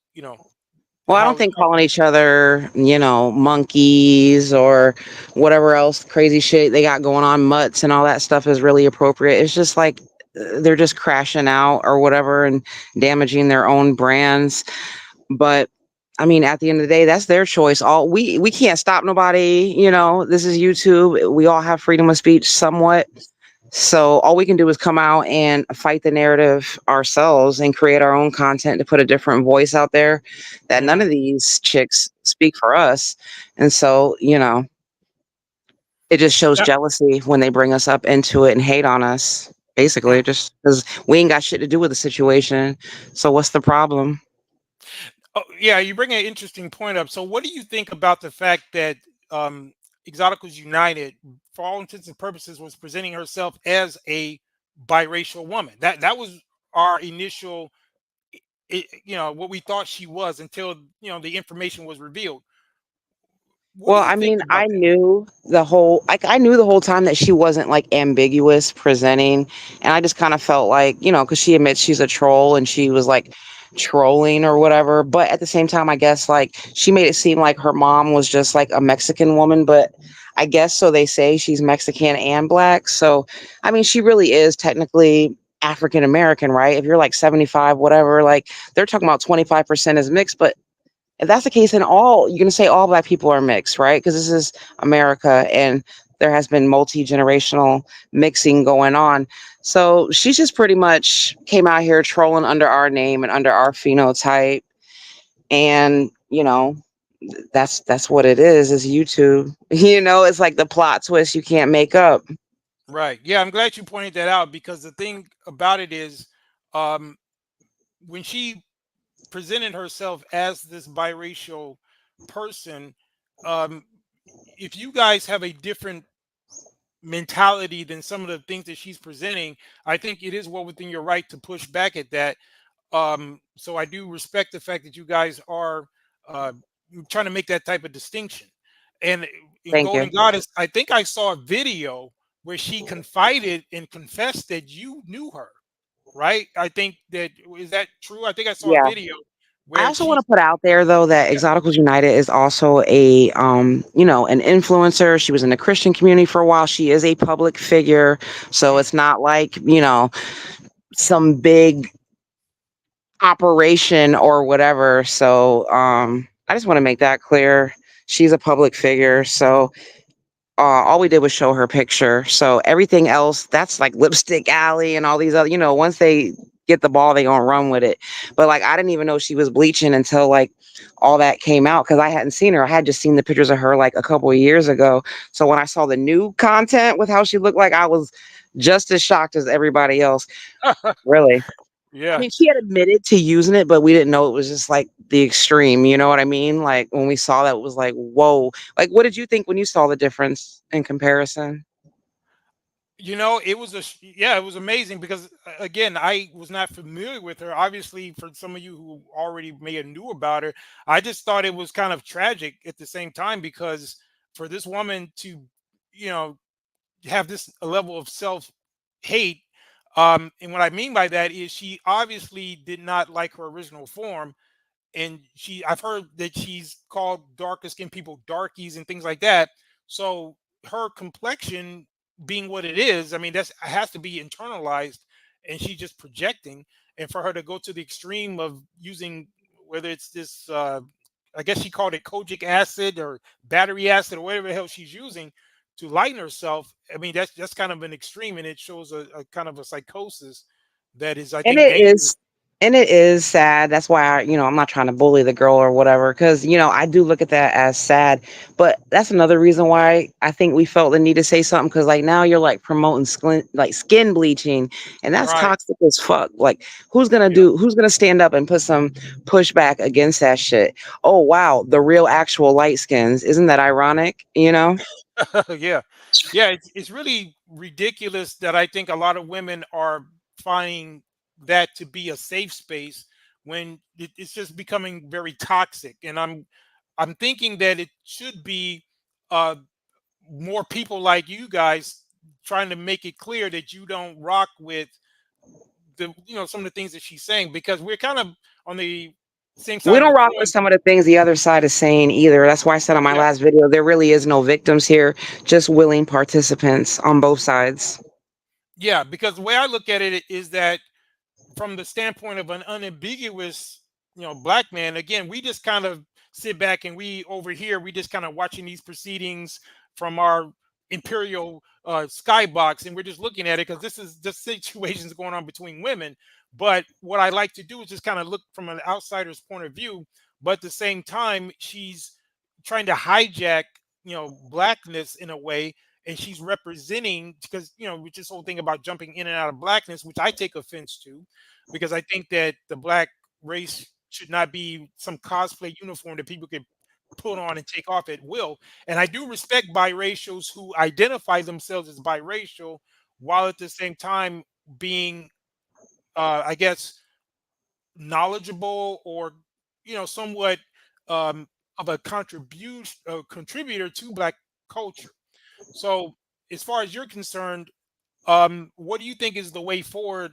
Well, and I don't how? think calling each other, monkeys or whatever else crazy shit they got going on, mutts and all that stuff is really appropriate. It's just like they're just crashing out or whatever and damaging their own brands. But I mean, at the end of the day, that's their choice. All we can't stop nobody. This is YouTube. We all have freedom of speech somewhat. So all we can do is come out and fight the narrative ourselves and create our own content to put a different voice out there that none Mhm. of these chicks speak for us. And so, it just shows Yeah. jealousy when they bring us up into it and hate on us, basically, Mm. just because we ain't got shit to do with the situation. So what's the problem? Oh, yeah, you bring an interesting point up. So, what do you think about the fact that um, Exoticals United, for all intents and purposes, was presenting herself as a biracial woman? That was our initial, what we thought she was until the information was revealed. What do Well, you I think mean, about that? I knew the whole time that she wasn't like ambiguous presenting. And I just kind of felt like, because she admits she's a troll and she was like trolling or whatever. But at the same time, I guess like she made it seem like her mom was just like a Mexican woman. But I guess so they say she's Mexican and Black. So, I mean, she really is technically African American, right? If you're like 75, whatever, like they're talking about 25% is mixed. But if that's the case, then you're going to say all Black people are mixed, right? Because this is America and there has been multi-generational mixing going on. So she just pretty much came out here trolling under our name and under our phenotype. And, that's what it is YouTube. It's like the plot twist you can't make up. Right. Yeah, I'm glad you pointed that out because the thing about it is, um, when she presented herself as this biracial person, um, if you guys have a different mentality than some of the things that she's presenting, I think it is well within your right to push back at that. So I do respect the fact that you guys are uh, trying to make that type of distinction. And in Thank you. Golden Goddess, I think I saw a video where she confided and confessed that you knew her, right? I think that is that true? I think I saw a Yeah. video I where also want she, to put out there though that yeah, Exoticals United is also a an influencer. She was in the Christian community for a while. She is a public figure. So mm, it's not like, some big operation or whatever. So I just want to make that clear. She's a public figure. So all we did was show her picture. So everything else, that's like Lipstick Alley and all these other, once they get the ball, they gonna run with it. But like, I didn't even know she was bleaching until like all that came out because I hadn't seen her. I had just seen the pictures of her like a couple of years ago. So when I saw the new content with how she looked like, I was just as shocked as everybody else. Really. I yeah. mean, she had admitted to using it, but we didn't know it was just like the extreme. You know what I mean? Like when we saw that, it was like, whoa. Like, what did you think when you saw the difference in comparison? It was yeah, it was amazing because again, I was not familiar with her. Obviously, for some of you who already may have knew about her, I just thought it was kind of tragic at the same time because for this woman to, you know, have this level of self hate, and what I mean by that is she obviously did not like her original form, and I've heard that she's called darker skinned people darkies and things like that. So her complexion being what it is, I mean, that's has to be internalized, and she's just projecting. And for her to go to the extreme of using whether it's this I guess she called it kojic acid or battery acid or whatever the hell she's using to lighten herself, I mean, that's kind of an extreme, and it shows a kind of a psychosis that is, I And think, it dangerous. is. And it is sad. That's why I'm not trying to bully the girl or whatever, because I do look at that as sad. But that's another reason why I think we felt the need to say something, because like now you're like promoting skin bleaching, and that's Right. toxic as fuck. Like Yeah. who's gonna stand up and put some pushback against that shit? Oh wow, the real actual light skins. Isn't that ironic? Yeah. Yeah. It's really ridiculous that I think a lot of women are finding that to be a safe space when it's just becoming very toxic. And I'm thinking that it should be uh, more people like you guys trying to make it clear that you don't rock with some of the things that she's saying, because we're kind of on the same We side of don't the rock with coin. some of the things the other side is saying either. That's why I said on my Yeah. last video, there really is no victims here, just willing participants on both sides. Yeah, because the way I look at it is that from the standpoint of an unambiguous, black man, again, we just kind of sit back and we over here, we just kind of watching these proceedings from our imperial skybox, and we're just looking at it because this is just situations going on between women. But what I like to do is just kind of look from an outsider's point of view. But at the same time, she's trying to hijack, blackness in a way, and she's representing, because with this whole thing about jumping in and out of blackness, which I take offense to, because I think that the black race should not be some cosplay uniform that people can put on and take off at will. And I do respect biracials who identify themselves as biracial, while at the same time being, I guess, knowledgeable, or somewhat um, of a contribution contributor to black culture. So as far as you're concerned, what do you think is the way forward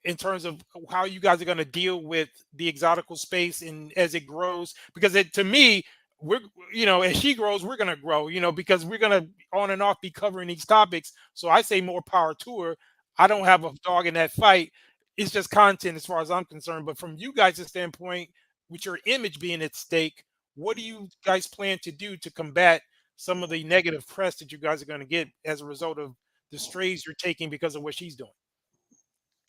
in terms of how you guys are going to deal with the exotical space and as it grows? Because to me, we're, as she grows, we're going to grow, because we're going to on and off be covering these topics. So I say more power to her. I don't have a dog in that fight. It's just content as far as I'm concerned. But from you guys' standpoint, with your image being at stake, what do you guys plan to do to combat some of the negative press that you guys are going to get as a result of the strays you're taking because of what she's doing?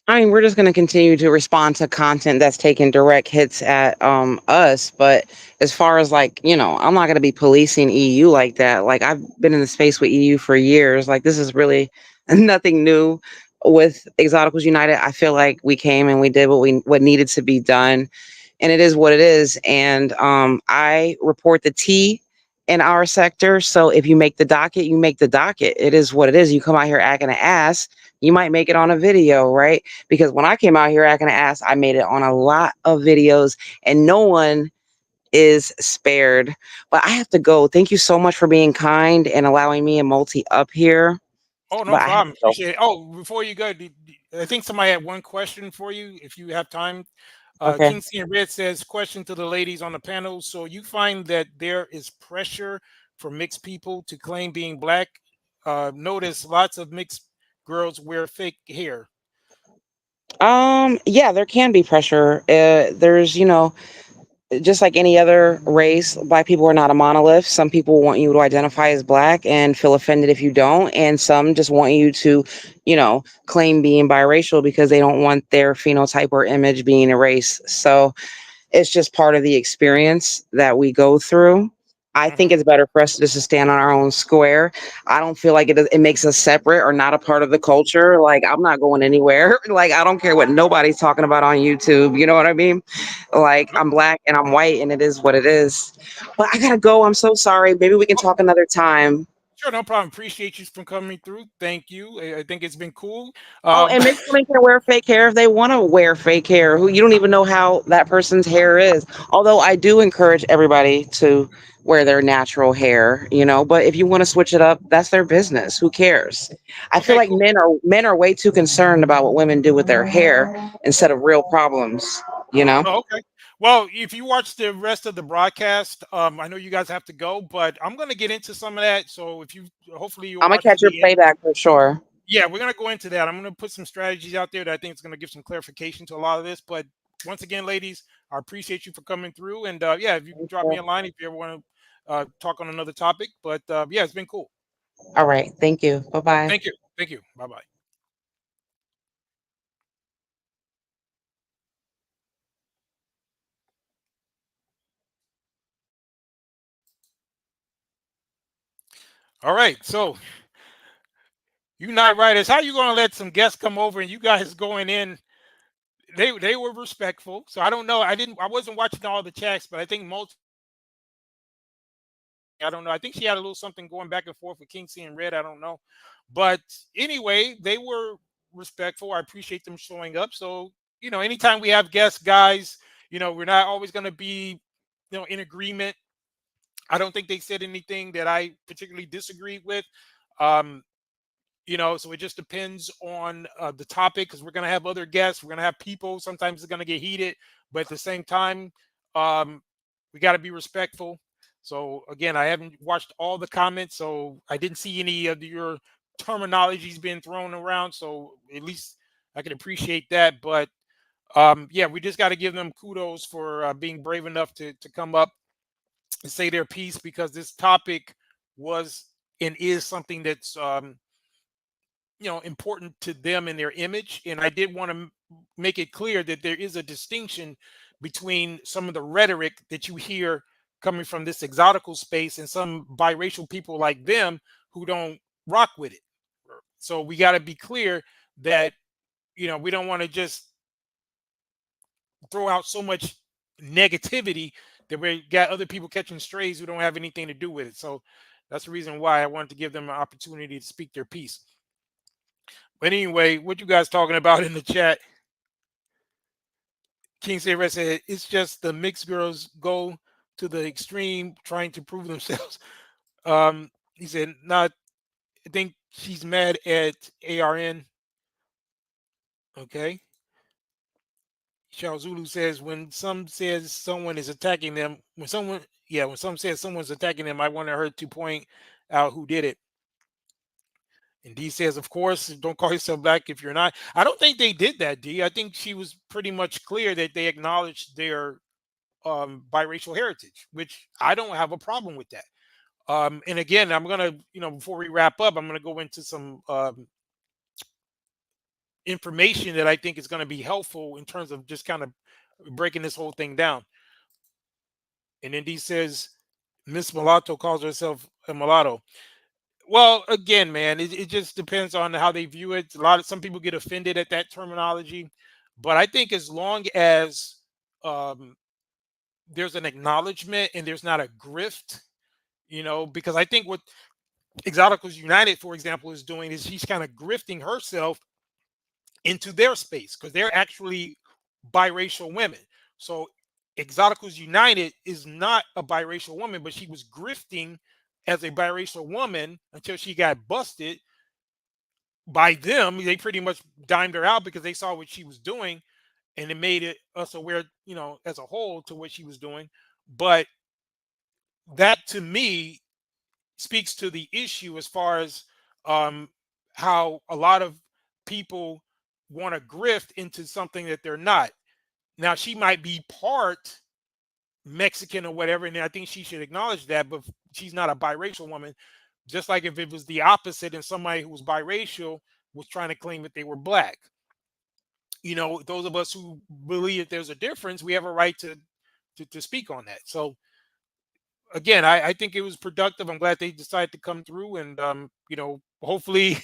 I mean, we're just going to continue to respond to content that's taking direct hits at us. But as far as like, I'm not going to be policing EU like that. Like I've been in the space with EU for years. Like this is really nothing new with Exoticals United. I feel like we came and we did what needed to be done, and it is what it is. And I report the T in our sector. So if you make the docket, you make the docket. It is what it is. You come out here acting an ass, you might make it on a video, right? Because when I came out here acting an ass, I made it on a lot of videos, and no one is spared. But I have to go. Thank you so much for being kind and allowing me and Multi up here. Oh, no But I have problem. to go. Appreciate it. Oh, before you go, I think somebody had one question for you, if you have time. Okay. King C and Red says, question to the ladies on the panel. So you find that there is pressure for mixed people to claim being black? Notice lots of mixed girls wear fake hair. Yeah, there can be pressure. There's, just like any other race, black people are not a monolith. Some people want you to identify as black and feel offended if you don't, and some just want you to, claim being biracial because they don't want their phenotype or image being erased. So it's just part of the experience that we go through. I think Hmm. it's better for us just to stand on our own square. I don't feel like it makes us separate or not a part of the culture. Like I'm not going anywhere. Like I don't care what nobody's talking about on YouTube. You know what I mean? Like I'm black and I'm white and it is what it is. But I gotta go. I'm so sorry. Maybe we can talk another time. Sure, no problem. Appreciate you from coming through. Thank you. I think it's been cool. Oh, Um, and mixed women can wear fake hair if they want to wear fake hair. Who you don't even know how that person's hair is. Although I do encourage everybody to wear their natural hair, But if you want to switch it up, that's their business. Who cares? I feel okay, like cool. men are way too concerned about what women do with their hair instead of real problems. You know. Oh, okay. Well, if you watch the rest of the broadcast, I know you guys have to go, but I'm going to get into some of that. So if you, hopefully you'll I'm gonna watch to catch your the end. playback for sure. Yeah, we're going to go into that. I'm going to put some strategies out there that I think is going to give some clarification to a lot of this. But once again, ladies, I appreciate you for coming through. And yeah, if you can drop me a line if you ever want to talk on another topic. But yeah, it's been cool. All right. Thank you. Bye bye. Thank you. Thank you. Bye bye. All right, so you night riders, how you gonna let some guests come over and you guys going in? They were respectful, so I don't know. I wasn't watching all the chats, but I think most. I don't know. I think she had a little something going back and forth with King C and Red. I don't know, but anyway, they were respectful. I appreciate them showing up. So anytime we have guests, guys, we're not always going to be, in agreement. I don't think they said anything that I particularly disagreed with. Um, so it just depends on the topic, because we're going to have other guests, we're going to have people, sometimes it's going to get heated, but at the same time, we got to be respectful. So again, I haven't watched all the comments, so I didn't see any of your terminologies being thrown around, so at least I can appreciate that. But yeah, we just got to give them kudos for being brave enough to come up and say their piece, because this topic was and is something that's important to them and their image. And I did want to make it clear that there is a distinction between some of the rhetoric that you hear coming from this exotical space and some biracial people like them who don't rock with it. So we got to be clear that we don't want to just throw out so much negativity that we got other people catching strays who don't have anything to do with it. So that's the reason why I wanted to give them an opportunity to speak their piece. But anyway, what you guys talking about in the chat? King Saber said it's just the mixed girls go to the extreme trying to prove themselves. He said, not, I think she's mad at ARN. Okay. Shao Zulu says, when some says someone is attacking them, when some says someone's attacking them, I wanted her to point out who did it. And D says, of course, don't call yourself black if you're not. I don't think they did that, D. I think she was pretty much clear that they acknowledged their biracial heritage, which I don't have a problem with that. And again, I'm going to, before we wrap up, I'm going to go into some information that I think is going to be helpful in terms of just kind of breaking this whole thing down. And then D says, Miss Mulatto calls herself a mulatto. Well, again, man, it just depends on how they view it. Some people get offended at that terminology, but I think as long as there's an acknowledgement and there's not a grift, because I think what Exoticals United, for example, is doing is she's kind of grifting herself into their space, because they're actually biracial women. So Exoticals United is not a biracial woman, but she was grifting as a biracial woman until she got busted by them. They pretty much dimed her out because they saw what she was doing, and it made us aware, as a whole, to what she was doing. But that, to me, speaks to the issue as far as how a lot of people want to grift into something that they're not. Now, she might be part Mexican or whatever, and I think she should acknowledge that, but she's not a biracial woman. Just like if it was the opposite and somebody who was biracial was trying to claim that they were black. Those of us who believe that there's a difference, we have a right to speak on that. So again, I think it was productive. I'm glad they decided to come through, and hopefully,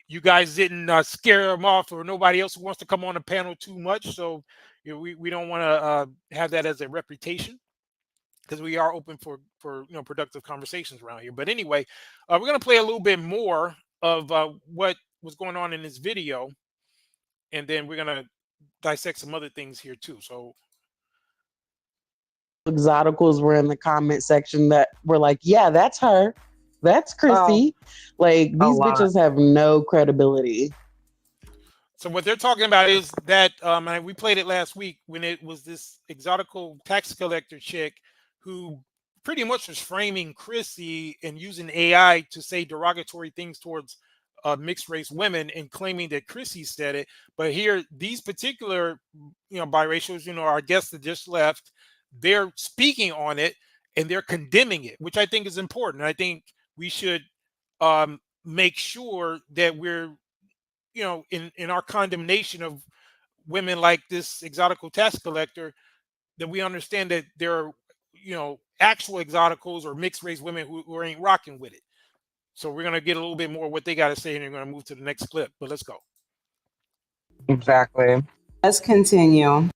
you guys didn't scare them off, or nobody else who wants to come on the panel too much. So we don't want to have that as a reputation, because we are open for productive conversations around here. But anyway, we're gonna play a little bit more of what was going on in this video, and then we're gonna dissect some other things here too. So Exoticals were in the comment section that were like, yeah, that's her. That's Chrissy. Like, these bitches have no credibility. So what they're talking about is that, and we played it last week when it was this exotical tax collector chick who pretty much was framing Chrissy and using AI to say derogatory things towards mixed race women and claiming that Chrissy said it. But here, these particular, biracials, our guests that just left, they're speaking on it and they're condemning it, which I think is important. I think we should make sure that we're, in our condemnation of women like this exotical tax collector, that we understand that there are, actual exoticals or mixed race women who ain't rocking with it. So we're gonna get a little bit more what they got to say, and we're gonna move to the next clip. But let's go. Exactly. Let's continue.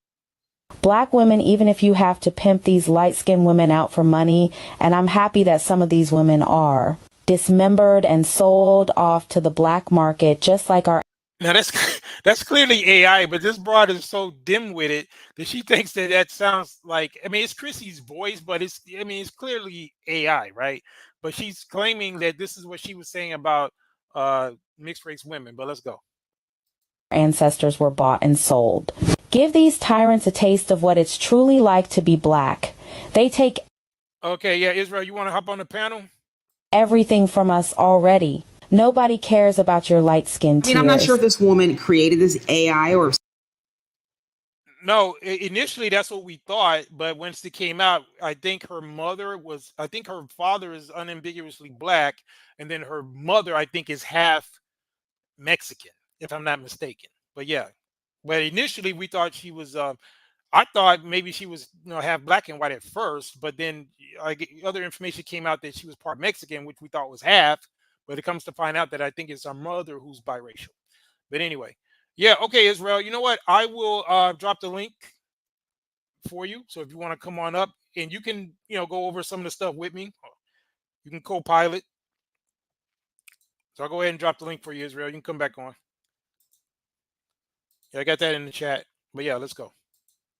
Black women, even if you have to pimp these light-skinned women out for money, and I'm happy that some of these women are, dismembered and sold off to the black market, just like our... Now that's clearly AI, but this broad is so dim-witted that she thinks that sounds like, I mean, it's Chrissy's voice, but it's clearly AI, right? But she's claiming that this is what she was saying about mixed race women. But let's go. Ancestors were bought and sold. Give these tyrants a taste of what it's truly like to be black. They take... Okay, yeah, Israel, you want to hop on the panel? Everything from us already. Nobody cares about your light-skinned tears. I'm not sure if this woman created this AI or... No, initially that's what we thought, but once it came out, I think her father is unambiguously black, and then her mother, I think, is half Mexican, if I'm not mistaken. But yeah, but initially we thought she was, I thought maybe she was, half black and white at first, but then other information came out that she was part Mexican, which we thought was half, but it comes to find out that I think it's her mother who's biracial. But anyway, yeah, okay, Israel, you know what? I will drop the link for you. So if you want to come on up and you can, go over some of the stuff with me, you can co-pilot. So I'll go ahead and drop the link for you, Israel. You can come back on. Yeah, I got that in the chat. But yeah, let's go.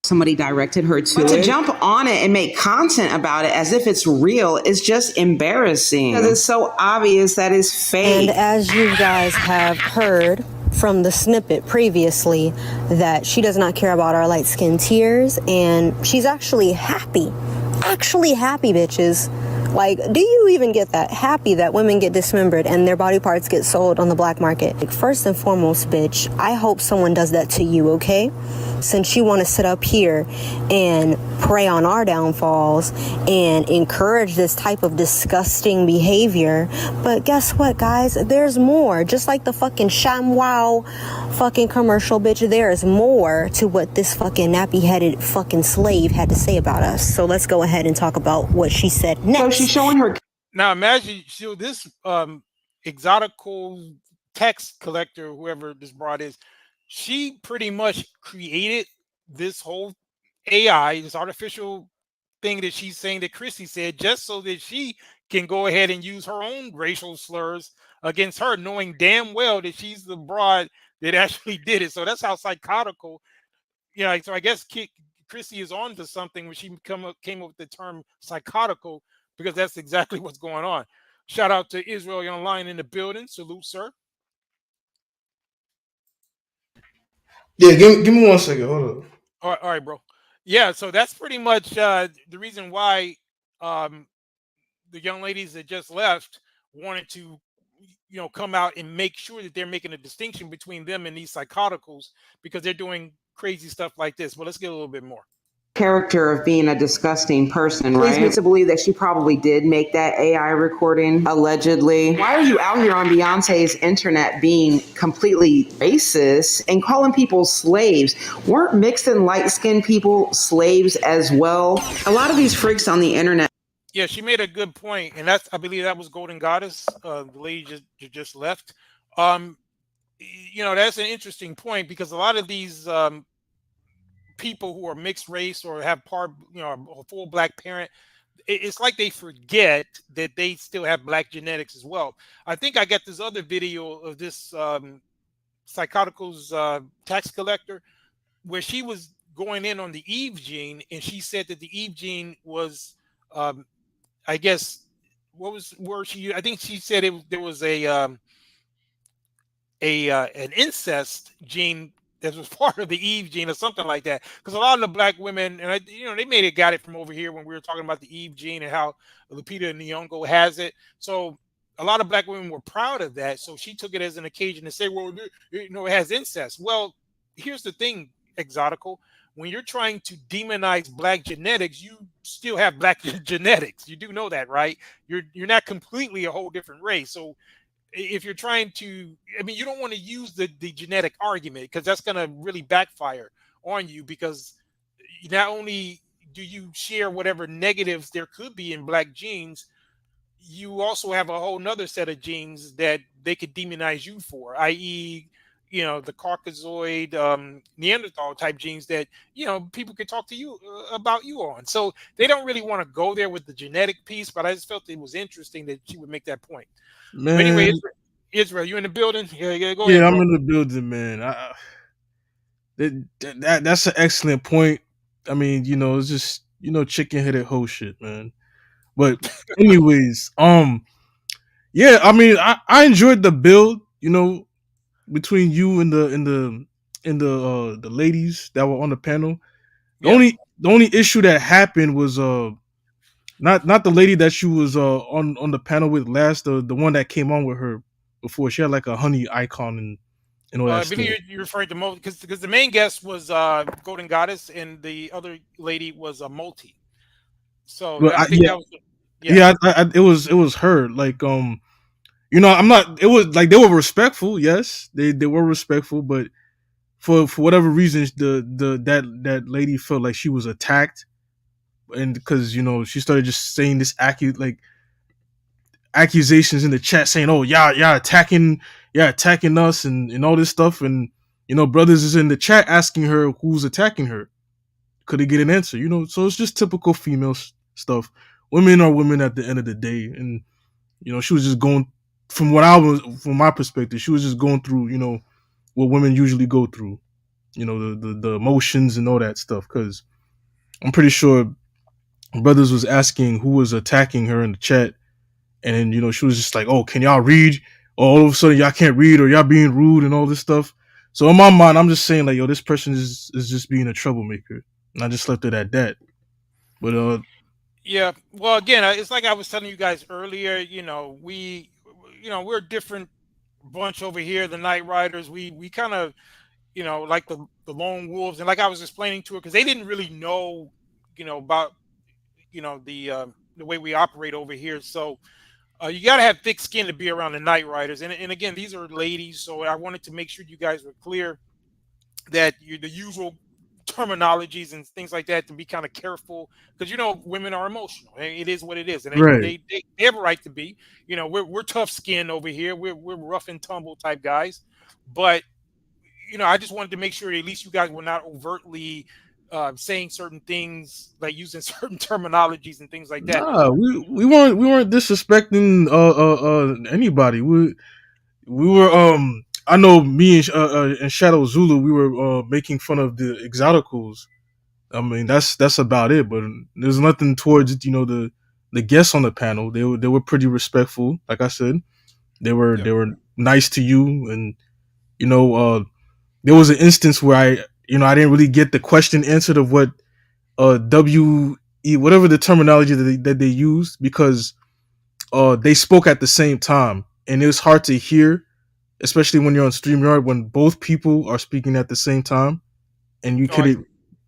Somebody directed her to it. To jump on it and make content about it as if it's real is just embarrassing. Because it's so obvious that it's fake. And as you guys have heard from the snippet previously, that she does not care about our light-skinned tears, and she's actually happy. Actually happy, bitches. Like, do you even get that? Happy that women get dismembered and their body parts get sold on the black market. Like, first and foremost, bitch, I hope someone does that to you, okay? Since you want to sit up here and prey on our downfalls and encourage this type of disgusting behavior. But guess what, guys? There's more. Just like the fucking ShamWow fucking commercial, bitch, there's more to what this fucking nappy-headed fucking slave had to say about us. So let's go ahead and talk about what she said next. So she's showing her... Now imagine, so this exotical text collector, whoever this broad is, she pretty much created this whole AI, this artificial thing that she's saying that Chrissy said, just so that she can go ahead and use her own racial slurs against her, knowing damn well that she's the broad that actually did it. So that's how psychotical, so I guess Chrissy is on to something when she came up with the term psychotical, because that's exactly what's going on. Shout out to Israel Online in the building. Salute, sir. Yeah, give me 1 second. Hold up. All right, bro. Yeah, so that's pretty much the reason why the young ladies that just left wanted to, come out and make sure that they're making a distinction between them and these psychoticals, because they're doing crazy stuff like this. But let's get a little bit more. Character of being a disgusting person, right? Leads me to believe that she probably did make that AI recording, allegedly. Why are you out here on Beyonce's internet being completely racist and calling people slaves? Weren't mixed and light-skinned people slaves as well? A lot of these freaks on the internet. Yeah, she made a good point, and I believe that was Golden Goddess, the lady just left. That's an interesting point, because a lot of these people who are mixed race or have a full black parent, it's like they forget that they still have black genetics as well. I think I got this other video of this psychoticals tax collector where she was going in on the Eve gene, and she said that the Eve gene was, I guess, what was where she? I think she said there was an incest gene that was part of the Eve gene or something like that. Because a lot of the black women, and they got it from over here when we were talking about the Eve gene and how Lupita Nyong'o has it. So a lot of black women were proud of that. So she took it as an occasion to say, well, it has incest. Well, here's the thing, Exotical. When you're trying to demonize black genetics, you still have black genetics. You do know that, right? You're not completely a whole different race. So if you're trying to, you don't want to use the genetic argument, because that's going to really backfire on you, because not only do you share whatever negatives there could be in black genes, you also have a whole nother set of genes that they could demonize you for, i.e., the Caucasoid, Neanderthal type genes that people could talk to you about you on. So they don't really want to go there with the genetic piece, but I just felt it was interesting that she would make that point. But anyway, Man, Israel, you in the building? Yeah, go ahead, yeah, I'm bro. in the building, man. That's an excellent point. I mean, it's just chicken headed hoe shit, man. But anyways, yeah, I mean, I enjoyed the build, between you and the ladies that were on the panel. The Yeah. only issue that happened was not the lady that she was on the panel with last, the one that came on with her before. She had like a honey icon and all I that stuff. believe you're referring to Multi because the main guest was Golden Goddess and the other lady was a Multi. So But I think that was yeah. yeah, it was her. Like I'm not. It was like they were respectful. Yes, they were respectful, but for whatever reasons, that lady felt like she was attacked, and because she started just saying this accusations in the chat, saying, "Oh, yeah, attacking us," and all this stuff, and brothers is in the chat asking her who's attacking her. Could he get an answer? So it's just typical female stuff. Women are women at the end of the day, and she was just going from my perspective, she was just going through what women usually go through, the emotions and all that stuff. Because I'm pretty sure brothers was asking who was attacking her in the chat, and then she was just like, "Oh, can y'all read?" Or all of a sudden y'all can't read, or y'all being rude and all this stuff. So in my mind, I'm just saying like, yo, this person is just being a troublemaker, and I just left it at that. But Yeah. Well, again, it's like I was telling you guys earlier. We're a different bunch over here, the Night Riders. We kind of like the lone wolves, and like I was explaining to her because they didn't really know about the way we operate over here. So you got to have thick skin to be around the Night Riders. And again, these are ladies, so I wanted to make sure you guys were clear that you the usual terminologies and things like that to be kind of careful because women are emotional. It is what it is, and they right, they, they, they have a right to be. We're tough skinned over here. We're rough and tumble type guys, but I just wanted to make sure at least you guys were not overtly saying certain things, like using certain terminologies and things like that. nah, we weren't disrespecting anybody. We were I know me and Shadow Zulu, we were making fun of the Exoticals. I mean, that's about it. But there's nothing towards the guests on the panel. They were pretty respectful. Like I said, they were Yep. they were nice to you, and you know there was an instance where I didn't really get the question answered of what whatever the terminology that they used, because they spoke at the same time, and it was hard to hear, especially when you're on StreamYard, when both people are speaking at the same time, and Oh, I,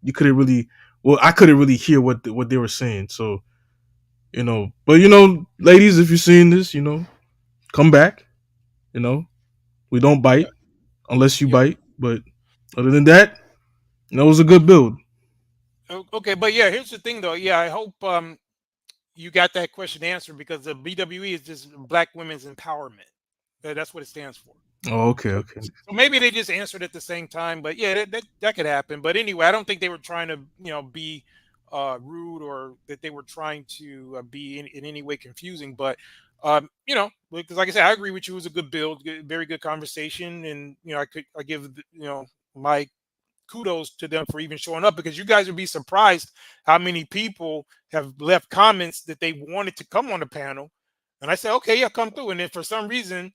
you couldn't really, well, I couldn't really hear what they were saying. So but ladies, if you're seeing this, come back. We don't yeah. bite unless you Yep. bite, but other than that, it was a good build. Okay, but yeah, here's the thing though. Yeah, I hope you got that question answered because the BWE is just Black Women's Empowerment. That's what it stands for. Oh, okay, So, okay. so maybe they just answered at the same time, but yeah, that could happen. But anyway, I don't think they were trying to, be rude or that they were trying to be in any way confusing. But because like I said, I agree with you. It was a good build, very good conversation, and I give my kudos to them for even showing up because you guys would be surprised how many people have left comments that they wanted to come on the panel, and I said, okay, yeah, come through, and then for some reason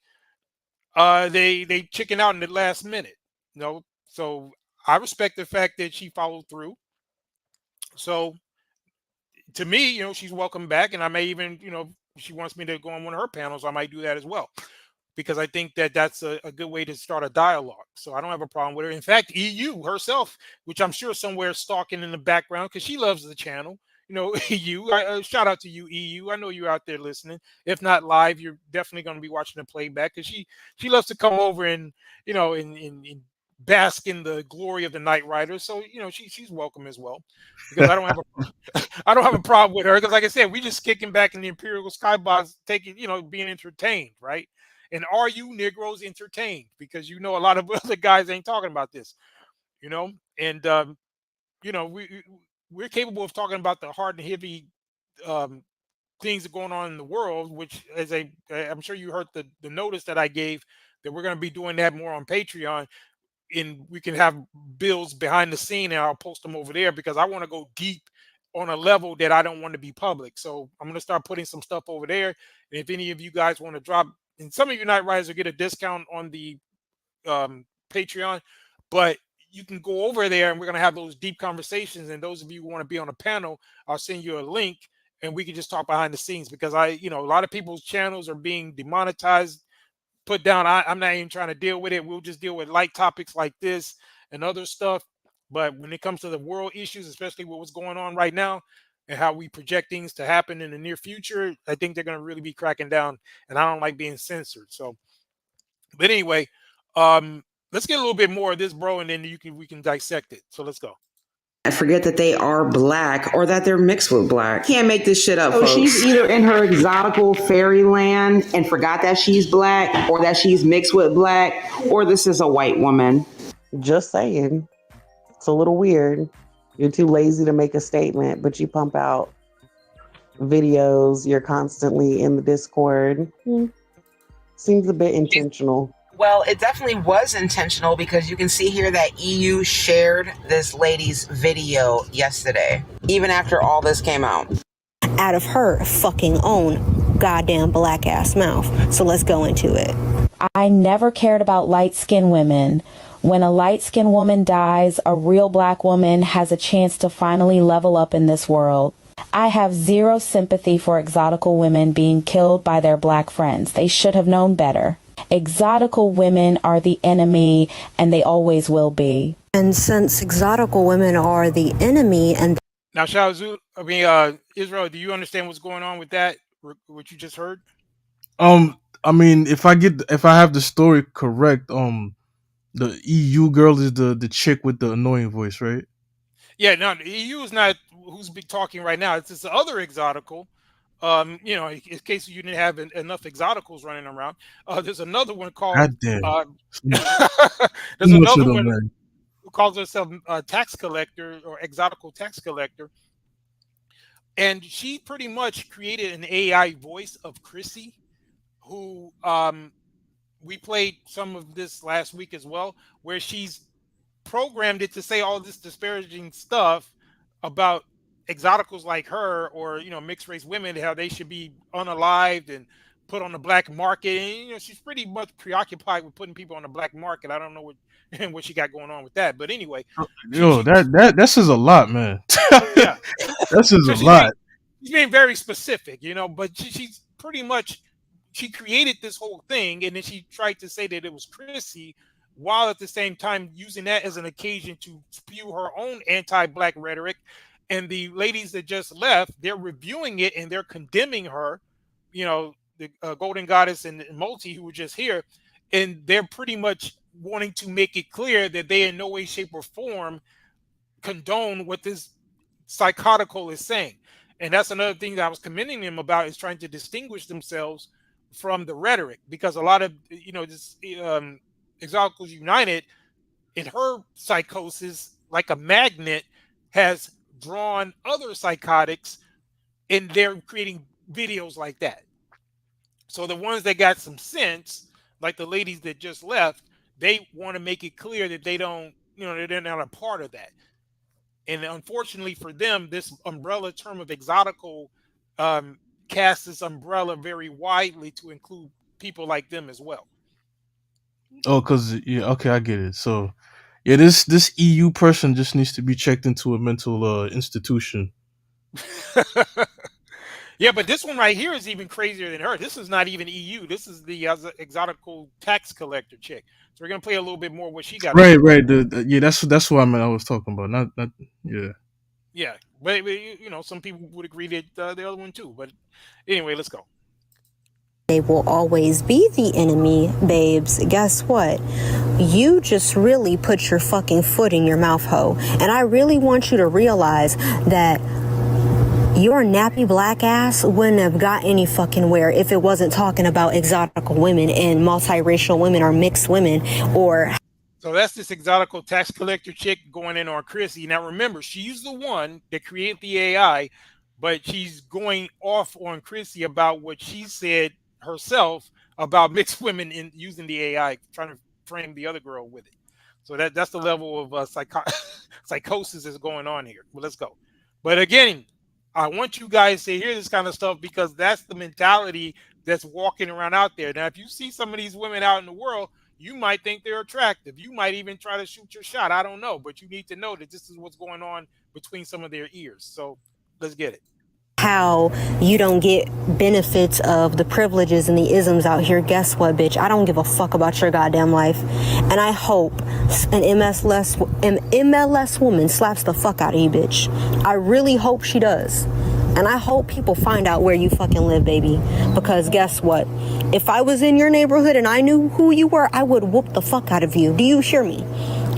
they chicken out in the last minute. So I respect the fact that she followed through. So to me, she's welcome back, and I may even, if she wants me to go on one of her panels, I might do that as well, because I think that that's a good way to start a dialogue. So I don't have a problem with her. In fact, EU herself, which I'm sure somewhere stalking in the background because she loves the channel. EU. Shout out to you, EU. I know you're out there listening. If not live, you're definitely going to be watching the playback because she loves to come over and and bask in the glory of the Night Riders. So she's welcome as well, because I don't have I don't have a problem with her, because like I said, we just kicking back in the Imperial Skybox, taking being entertained, right? And are you Negroes entertained? Because a lot of other guys ain't talking about this, and we're capable of talking about the hard and heavy um, things that are going on in the world, which I'm sure you heard the notice that I gave, that we're going to be doing that more on Patreon, and we can have bills behind the scene, and I'll post them over there, because I want to go deep on a level that I don't want to be public. So I'm going to start putting some stuff over there. And if any of you guys want to drop, and some of you Night Riders will get a discount on the Patreon, but you can go over there and we're going to have those deep conversations. And those of you who want to be on a panel, I'll send you a link and we can just talk behind the scenes, because a lot of people's channels are being demonetized, put down. I'm not even trying to deal with it. We'll just deal with light topics like this and other stuff. But when it comes to the world issues, especially with what's going on right now and how we project things to happen in the near future, I think they're going to really be cracking down. And I don't like being censored. So, but anyway, let's get a little bit more of this, bro, and then we can dissect it. So let's go. I forget that they are black or that they're mixed with black. Can't make this shit up, So folks. she's either in her exotical fairyland and forgot that she's black, or that she's mixed with black, or this is a white woman. Just saying. It's a little weird. You're too lazy to make a statement, but you pump out videos. You're constantly in the Discord. Seems a bit intentional. Well, it definitely was intentional, because you can see here that EU shared this lady's video yesterday, even after all this came out. Out of her fucking own goddamn black ass mouth. So let's go into it. I never cared about light-skinned women. When a light-skinned woman dies, a real black woman has a chance to finally level up in this world. I have zero sympathy for exotical women being killed by their black friends. They should have known better. Exotical women are the enemy, and they always will be. And since exotical women are the enemy, and Now, Israel, do you understand what's going on with that? What you just heard? I mean, if I have the story correct, the EU girl is the chick with the annoying voice, right? Yeah, no, the EU is not who's been talking right now. It's this other exotical. In case you didn't have enough exoticals running around, there's another one called. God damn. There's another one who calls herself a tax collector, or exotical tax collector, and she pretty much created an AI voice of Chrissy, who we played some of this last week as well, where she's programmed it to say all this disparaging stuff about exoticals like her, or mixed race women, how they should be unalived and put on the black market. And she's pretty much preoccupied with putting people on the black market. I don't know what she got going on with that, but anyway, that says a lot, man. Yeah, that says a lot. She's being very specific, but she's pretty much, she created this whole thing, and then she tried to say that it was Chrissy, while at the same time using that as an occasion to spew her own anti-black rhetoric. And the ladies that just left, they're reviewing it and they're condemning her, the Golden Goddess and Multi, who were just here, and they're pretty much wanting to make it clear that they in no way, shape, or form condone what this psychotical is saying. And that's another thing that I was commending them about, is trying to distinguish themselves from the rhetoric, because a lot of this Exoticals United, in her psychosis, like a magnet, has drawn other psychotics, and they're creating videos like that. So the ones that got some sense, like the ladies that just left, they want to make it clear that they don't, they're not a part of that. And unfortunately for them, this umbrella term of exotical casts this umbrella very widely to include people like them as well. Oh, because okay, I get it. So, yeah, this EU person just needs to be checked into a mental institution. Yeah, but this one right here is even crazier than her. This is not even EU. This is the exotical tax collector chick. So we're gonna play a little bit more what she got. Right. Yeah, that's what I was talking about. Not yeah. Yeah, but some people would agree that the other one too. But anyway, let's go. they will always be the enemy, babes. Guess what? You just really put your fucking foot in your mouth, ho. And I really want you to realize that your nappy black ass wouldn't have got any fucking where if it wasn't talking about exotical women and multiracial women or mixed women or... So that's this exotical tax collector chick going in on Chrissy. Now remember, she's the one that created the AI, but she's going off on Chrissy about what she said herself about mixed women in using the AI, trying to frame the other girl with it. So that's the level of psychosis that's going on here. Well, let's go. But again, I want you guys to hear this kind of stuff because that's the mentality that's walking around out there. Now, if you see some of these women out in the world, you might think they're attractive. You might even try to shoot your shot. I don't know. But you need to know that this is what's going on between some of their ears. So let's get it. How you don't get benefits of the privileges and the isms out here. Guess what, bitch? I don't give a fuck about your goddamn life. And I hope an MLS woman slaps the fuck out of you, bitch. I really hope she does. And I hope people find out where you fucking live, baby. Because guess what? If I was in your neighborhood and I knew who you were, I would whoop the fuck out of you. Do you hear me?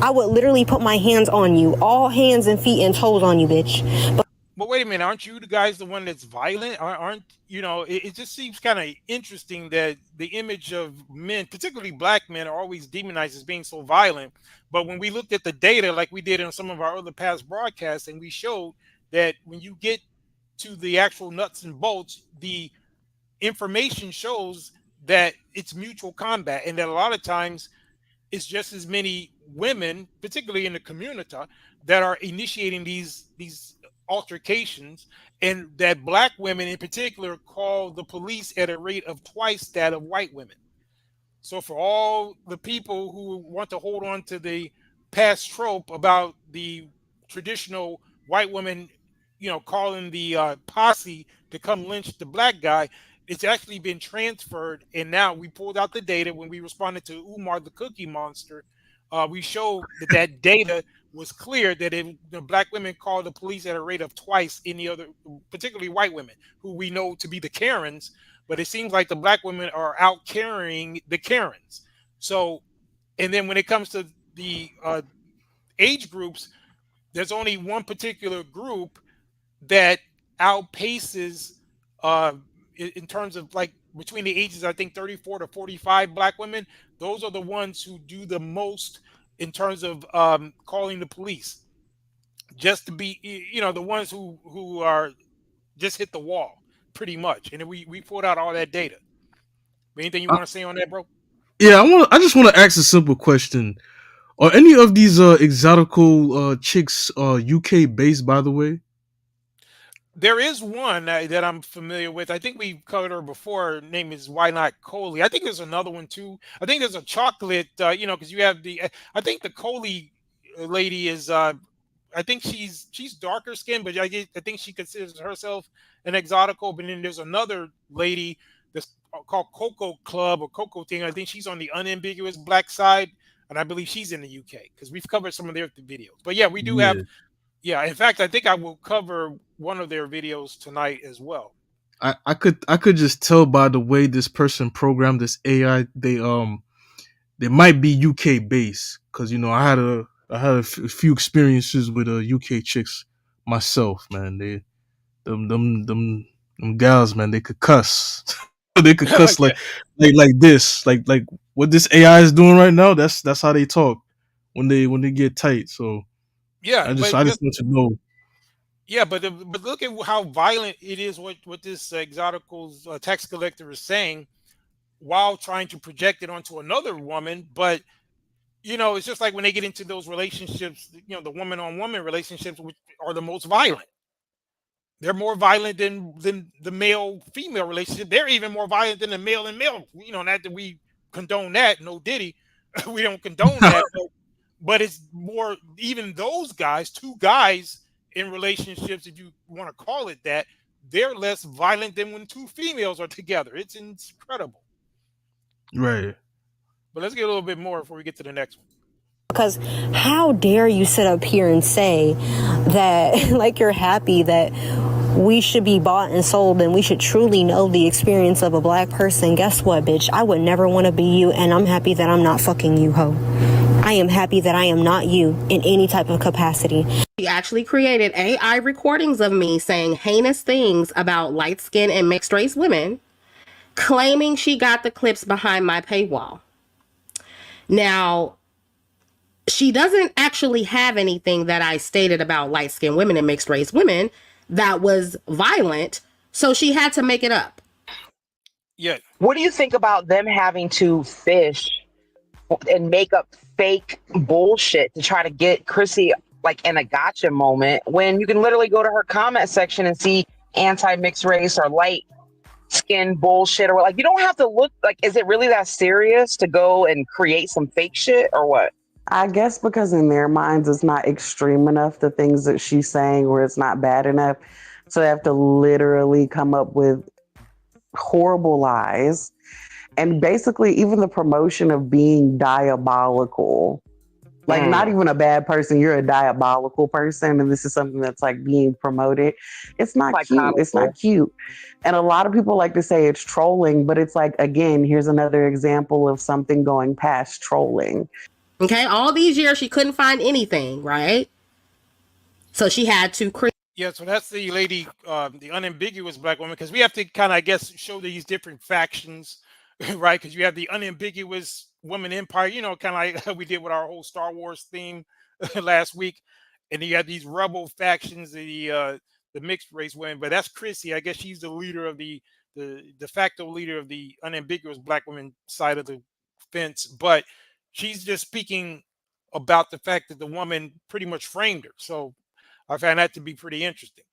I would literally put my hands on you. All hands and feet and toes on you, bitch. But wait a minute, aren't you the guys the one that's violent? Aren't you know? It just seems kind of interesting that the image of men, particularly black men, are always demonized as being so violent. But when we looked at the data, like we did in some of our other past broadcasts, and we showed that when you get to the actual nuts and bolts, the information shows that it's mutual combat, and that a lot of times it's just as many women, particularly in the community, that are initiating these altercations, and that black women in particular call the police at a rate of twice that of white women. So for all the people who want to hold on to the past trope about the traditional white women, you know, calling the posse to come lynch the black guy, it's actually been transferred. And now we pulled out the data when we responded to Umar the Cookie Monster. We showed that data was clear that the black women call the police at a rate of twice any other, particularly white women, who we know to be the Karens. But it seems like the black women are out carrying the Karens. So, and then when it comes to the age groups, there's only one particular group that outpaces in terms of like between the ages, I think 34 to 45 black women. Those are the ones who do the most in terms of calling the police, just to be, you know, the ones who are just hit the wall pretty much. And we pulled out all that data. Anything you want to say on that, bro? Yeah, I just want to ask a simple question. Are any of these exotical chicks UK based, by the way? There is one that I'm familiar with. I think we've covered her before. Her name is Why Not Coley. I think there's another one too. I think there's a chocolate, you know, because you have the. I think the Coley lady is. I think she's darker skinned, but I think she considers herself an exotical. But then there's another lady that's called Coco Club or Coco Thing. I think she's on the unambiguous black side, and I believe she's in the UK because we've covered some of their videos. But yeah, we do have. Yeah, in fact, I think I will cover one of their videos tonight as well. I could just tell by the way this person programmed this AI, they might be UK based, because you know I had a few experiences with UK chicks myself, man. They them gals, man, they could cuss. They could cuss like this, like what this AI is doing right now. That's how they talk when they get tight. So yeah, I just want to know. Yeah, but look at how violent it is. What this Exoticals tax collector is saying, while trying to project it onto another woman. But you know, it's just like when they get into those relationships, you know, the woman on woman relationships, which are the most violent. They're more violent than the male female relationship. They're even more violent than the male and male. You know, not that we condone that. No Diddy, we don't condone that. But it's more, even those guys, two guys in relationships, if you want to call it that, they're less violent than when two females are together. It's incredible. Right. But let's get a little bit more before we get to the next one. Because how dare you sit up here and say that, like, you're happy that we should be bought and sold, and we should truly know the experience of a black person. Guess what, bitch? I would never want to be you, and I'm happy that I'm not fucking you, ho. I am happy that I am not you in any type of capacity. She actually created AI recordings of me saying heinous things about light-skinned and mixed-race women, claiming she got the clips behind my paywall. Now, she doesn't actually have anything that I stated about light-skinned women and mixed-race women that was violent, so she had to make it up. Yeah. What do you think about them having to fish and make up fake bullshit to try to get Chrissy like in a gotcha moment when you can literally go to her comment section and see anti-mixed race or light skin bullshit, or like, you don't have to look like, is it really that serious to go and create some fake shit or what? I guess because in their minds it's not extreme enough, the things that she's saying, where it's not bad enough. So they have to literally come up with horrible lies. And basically even the promotion of being diabolical, like not even a bad person, you're a diabolical person, and this is something that's like being promoted. It's not cute. It's not cute. And a lot of people like to say it's trolling, but it's like, again, here's another example of something going past trolling. Okay, all these years she couldn't find anything, right? So she had to create. Yeah, so that's the lady, the unambiguous black woman, because we have to kind of, I guess, show these different factions, right? Because you have the unambiguous woman empire, you know, kind of like how we did with our whole Star Wars theme last week, and you have these rebel factions, the mixed race women. But that's Chrissy. I guess she's the leader of the de facto leader of the unambiguous black women side of the fence. But she's just speaking about the fact that the woman pretty much framed her. So I found that to be pretty interesting.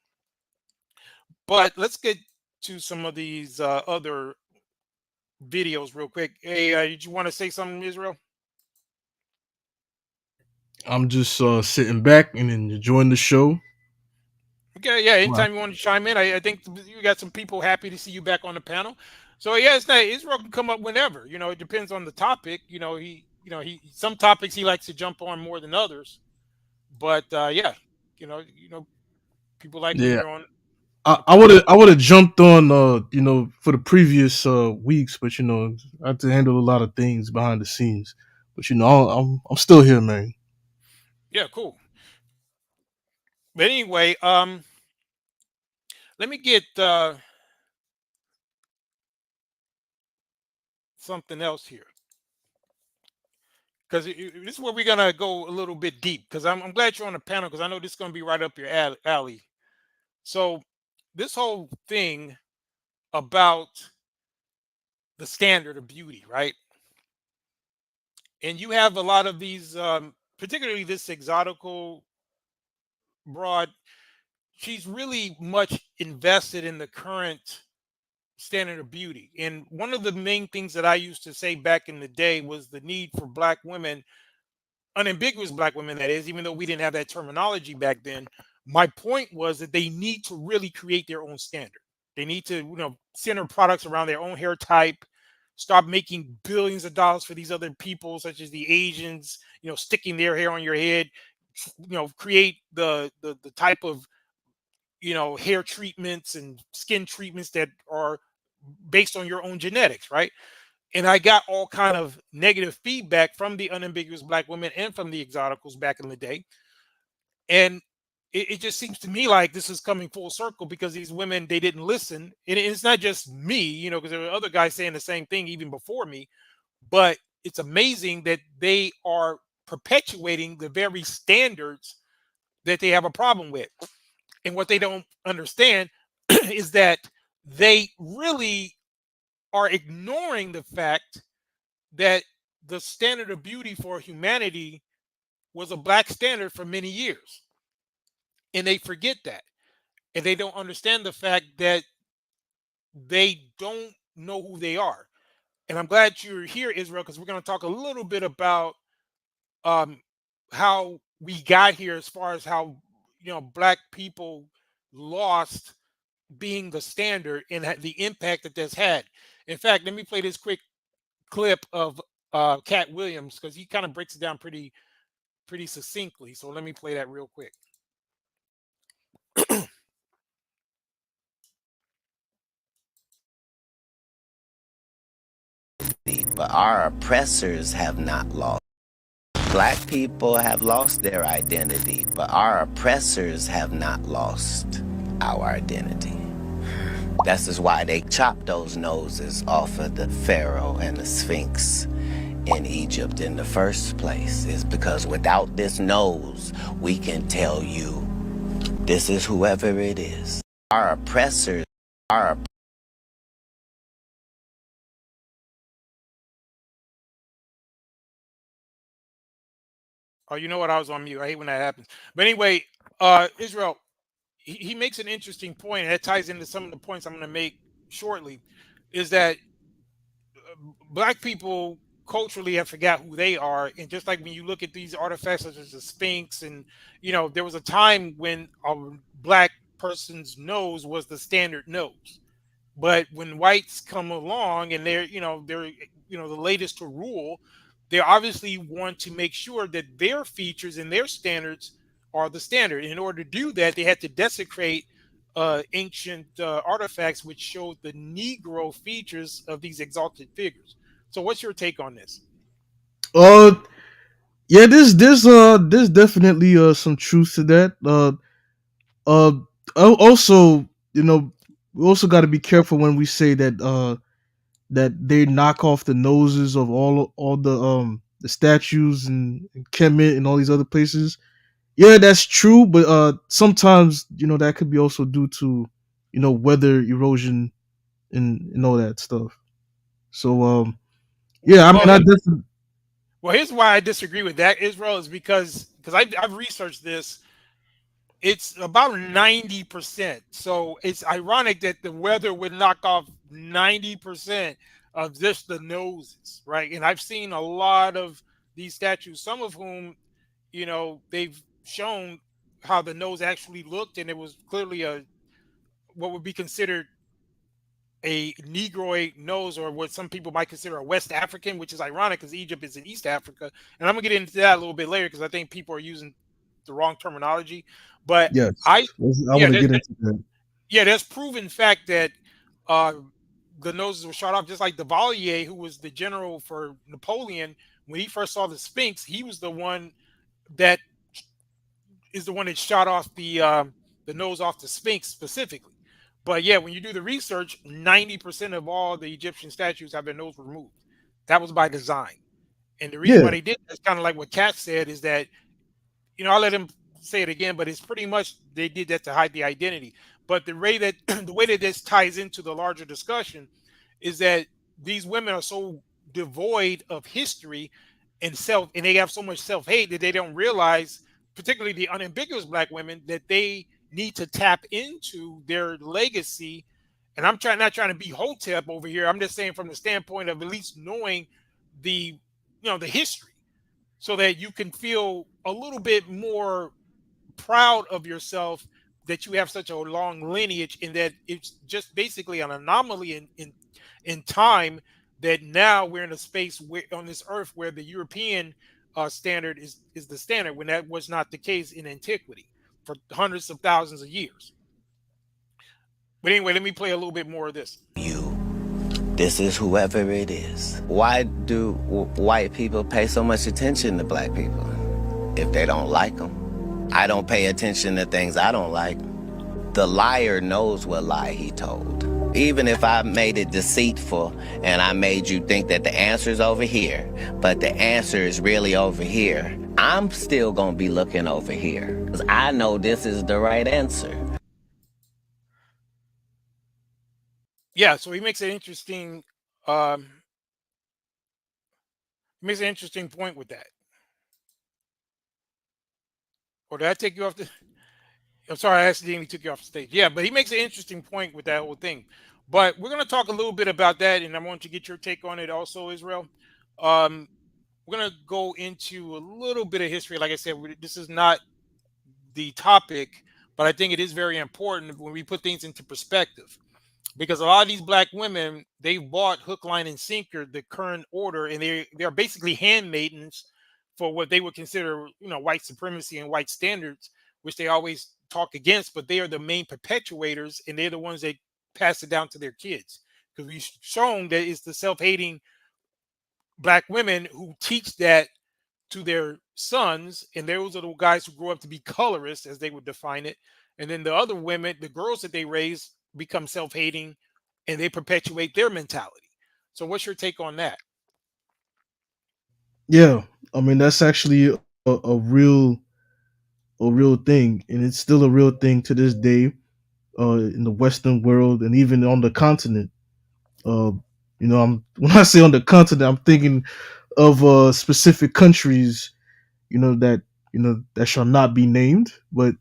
But let's get to some of these other videos real quick. Hey, did you want to say something, Israel? I'm just sitting back and enjoying the show. Okay, yeah. Anytime you want to chime in, I think you got some people happy to see you back on the panel. So yeah, it's not, Israel can come up whenever. You know, it depends on the topic. You know, he some topics he likes to jump on more than others. But yeah, you know, people like when Yeah, you're on. I would have jumped on for the previous weeks, but I had to handle a lot of things behind the scenes. But I'm still here, man. Yeah, cool. But anyway, let me get something else here, because this is where we're gonna go a little bit deep. Because I'm glad you're on the panel, because I know this is gonna be right up your alley. So this whole thing about the standard of beauty, right? And you have a lot of these, particularly this exotical broad. She's really much invested in the current standard of beauty. And one of the main things that I used to say back in the day was the need for black women, unambiguous black women, that is, even though we didn't have that terminology back then. My point was that they need to really create their own standard. They need to, center products around their own hair type, stop making billions of dollars for these other people, such as the Asians, sticking their hair on your head, create the type of, hair treatments and skin treatments that are based on your own genetics, right? And I got all kind of negative feedback from the unambiguous black women and from the exoticals back in the day. And it just seems to me like this is coming full circle, because these women, they didn't listen. And it's not just me, because there were other guys saying the same thing even before me. But it's amazing that they are perpetuating the very standards that they have a problem with. And what they don't understand is that they really are ignoring the fact that the standard of beauty for humanity was a black standard for many years. And they forget that. And they don't understand the fact that they don't know who they are. And I'm glad you're here, Israel, because we're going to talk a little bit about how we got here, as far as how, black people lost being the standard and the impact that that's had. In fact, let me play this quick clip of Cat Williams, because he kind of breaks it down pretty succinctly. So let me play that real quick. but our oppressors have not lost. Black people have lost their identity, but our oppressors have not lost our identity. That's just why they chopped those noses off of the Pharaoh and the Sphinx in Egypt in the first place. Is because without this nose, we can tell you this is whoever it is. Our oppressors are. Oh, you know what? I was on mute. I hate when that happens. But anyway, Israel, he makes an interesting point, and that ties into some of the points I'm going to make shortly. Is that black people culturally have forgot who they are, and just like when you look at these artifacts such as the Sphinx, and there was a time when a black person's nose was the standard nose. But when whites come along and they're the latest to rule, they obviously want to make sure that their features and their standards are the standard. In order to do that, they had to desecrate ancient artifacts which showed the Negro features of these exalted figures. So, what's your take on this? Yeah, there's definitely some truth to that. Uh, also, we also got to be careful when we say that they knock off the noses of all the statues in Kemet and all these other places. Yeah, that's true, but sometimes that could be also due to weather erosion and all that stuff. So yeah, I mean, I definitely. Well, here's why I disagree with that, Israel, is because I've researched this. It's about 90%. So it's ironic that the weather would knock off 90% of just the noses, right? And I've seen a lot of these statues, some of whom, they've shown how the nose actually looked, and it was clearly what would be considered a Negroid nose, or what some people might consider a West African, which is ironic because Egypt is in East Africa. And I'm gonna get into that a little bit later because I think people are using the wrong terminology. But Yes, I I yeah, want to get into that. yeah, there's proven fact that uh, the noses were shot off, just like Duvalier, who was the general for Napoleon. When he first saw the Sphinx, he was that the one that shot off the nose off the Sphinx specifically. But yeah, when you do the research, 90% of all the Egyptian statues have their nose removed. That was by design. And the reason why Yeah, they did that's kind of like what Kat said, is that I'll let him say it again, but it's pretty much they did that to hide the identity. But the way that the way that this ties into the larger discussion is that these women are so devoid of history and they have so much self-hate that they don't realize, particularly the unambiguous black women, that they need to tap into their legacy. And I'm not trying to be hotep over here. I'm just saying from the standpoint of at least knowing the history, so that you can feel a little bit more proud of yourself, that you have such a long lineage, and that it's just basically an anomaly in time, that now we're in a space on this earth where the European standard is the standard, when that was not the case in antiquity for hundreds of thousands of years. But anyway, let me play a little bit more of this. This is whoever it is. Why do white people pay so much attention to black people if they don't like them? I don't pay attention to things I don't like. The liar knows what lie he told. Even if I made it deceitful and I made you think that the answer is over here, but the answer is really over here, I'm still gonna be looking over here because I know this is the right answer. Yeah, so he makes an interesting point with that. Or did I take you off the? I'm sorry, I accidentally took you off the stage. Yeah, but he makes an interesting point with that whole thing. But we're going to talk a little bit about that, and I want to get your take on it also, Israel. We're going to go into a little bit of history. Like I said, this is not the topic, but I think it is very important when we put things into perspective. Because a lot of these black women, they bought hook, line, and sinker the current order, and they're basically handmaidens for what they would consider, white supremacy and white standards, which they always talk against. But they are the main perpetuators, and they're the ones that pass it down to their kids. Because we've shown that it's the self-hating black women who teach that to their sons, and those are the guys who grow up to be colorists, as they would define it. And then the other women, the girls that they raise, become self-hating, and they perpetuate their mentality. So, what's your take on that? Yeah, I mean that's actually a real thing, and it's still a real thing to this day in the Western world and even on the continent. Uh, I'm when I say on the continent, I'm thinking of specific countries, that that shall not be named, but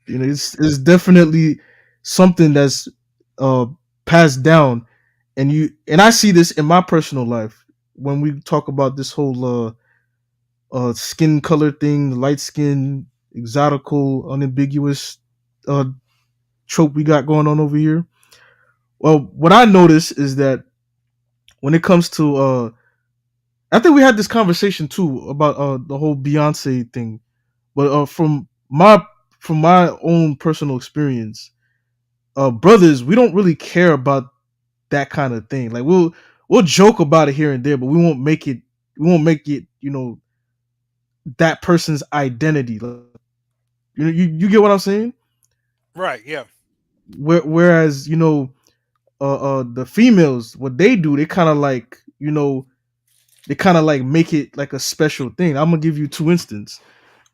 it's definitely something that's uh passed down, and I see this in my personal life when we talk about this whole skin color thing, the light skin, exotical, unambiguous uh trope we got going on over here. Well, what I notice is that when it comes to I think we had this conversation too about the whole Beyonce thing, but from my own personal experience, brothers, we don't really care about that kind of thing. Like we'll joke about it here and there, but we won't make it that person's identity. Like, you get what I'm saying? Right? Yeah. Whereas the females, what they do, they kind of like make it like a special thing. I'm gonna give you two instances.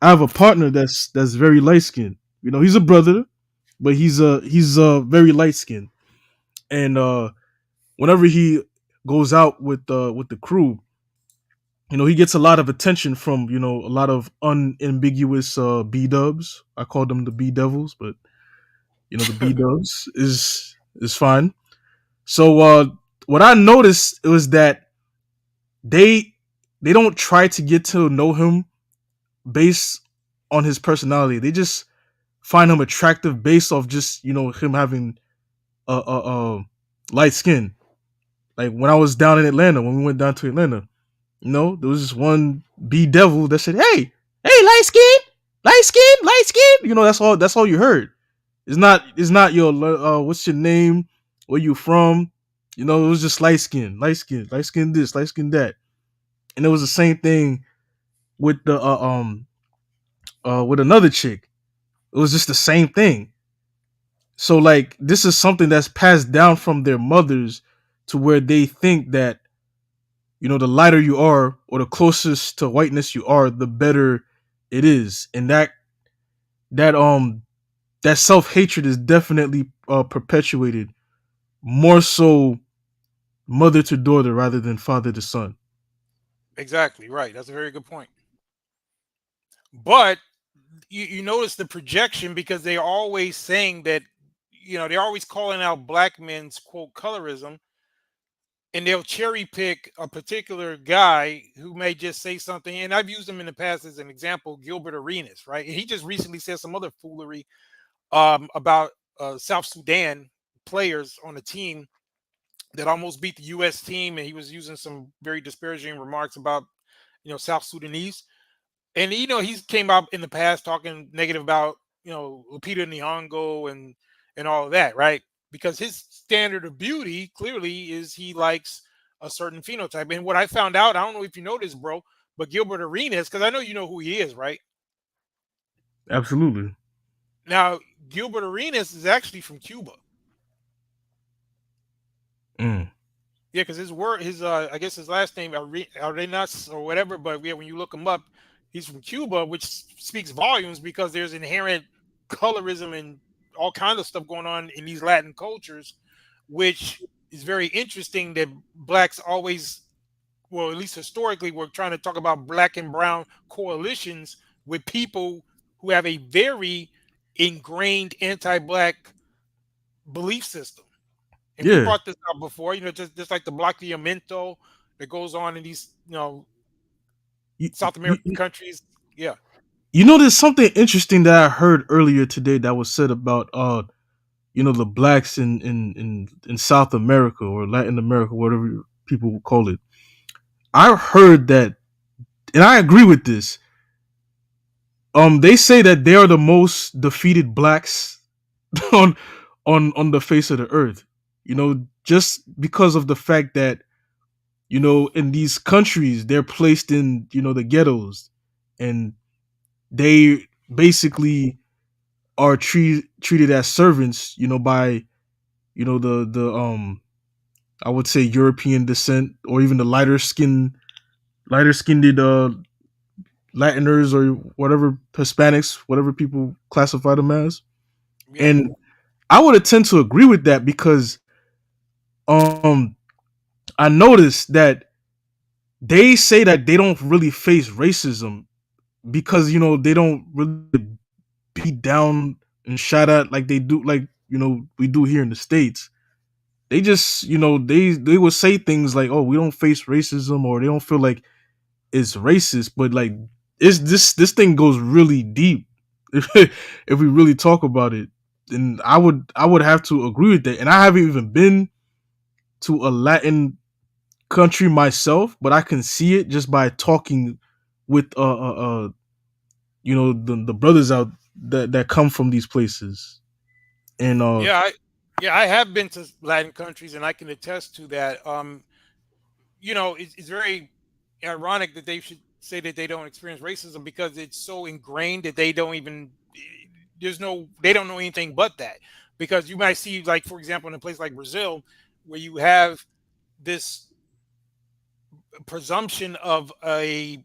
I have a partner that's very light skinned. He's a brother, but he's very light skinned, and whenever he goes out with the crew, he gets a lot of attention from a lot of unambiguous B dubs. I call them the B devils, but the B dubs is fine. So what I noticed was that they they don't try to get to know him based on his personality. They just find him attractive based off just him having a light skin. Like when I was down in Atlanta, when we went down to Atlanta, there was this one B devil that said, hey, light skin, light skin, light skin." That's all you heard. It's not your what's your name, where you from. It was just light skin, light skin, light skin this, light skin that. And it was the same thing with the with another chick. It was just the same thing. So like this is something that's passed down from their mothers, to where they think that the lighter you are, or the closest to whiteness you are, the better it is. And that that self-hatred is definitely perpetuated more so mother to daughter rather than father to son. Exactly. Right. That's a very good point. But you notice the projection, because they're always saying that, they're always calling out black men's quote colorism, and they'll cherry pick a particular guy who may just say something. And I've used him in the past as an example, Gilbert Arenas, right? And he just recently said some other foolery about South Sudan players on the team that almost beat the U.S. team, and he was using some very disparaging remarks about South Sudanese. And he's came out in the past talking negative about Lupita Nyong'o and all of that, right? Because his standard of beauty clearly is he likes a certain phenotype. And what I found out, I don't know if you know this, bro, but Gilbert Arenas, because I know you know who he is, right? Absolutely. Now, Gilbert Arenas is actually from Cuba. Mm. Yeah, because his I guess his last name Arenas or whatever. But yeah, when you look him up, he's from Cuba, which speaks volumes, because there's inherent colorism and all kinds of stuff going on in these Latin cultures, which is very interesting. That blacks always, well, at least historically, we're trying to talk about black and brown coalitions with people who have a very ingrained anti-black belief system. And we Yeah. brought this up before, just like the bloqueamiento that goes on in these, You, South you, American countries. Yeah. there's something interesting that I heard earlier today that was said about the blacks in South America or Latin America, whatever people will call it. I heard that, and I agree with this. They say that they are the most defeated blacks on on the face of the earth. Just because of the fact that in these countries, they're placed in, the ghettos, and they basically are treated as servants, by, the I would say European descent, or even the lighter skinned Latiners, or whatever, Hispanics, whatever people classify them as. Yeah. And I would tend to agree with that, because um I noticed that they say that they don't really face racism, because they don't really beat down and shot at like they do, like we do here in the States. They just, they would say things like, "Oh, we don't face racism," or they don't feel like it's racist. But like, it's this thing goes really deep if we really talk about it. And I would have to agree with that. And I haven't even been to a Latin country myself, but I can see it just by talking with the brothers out that come from these places. And I have been to Latin countries, and I can attest to that. It's very ironic that they should say that they don't experience racism, because it's so ingrained that they don't even they don't know anything but that. Because you might see, like, for example, in a place like Brazil, where you have this presumption of a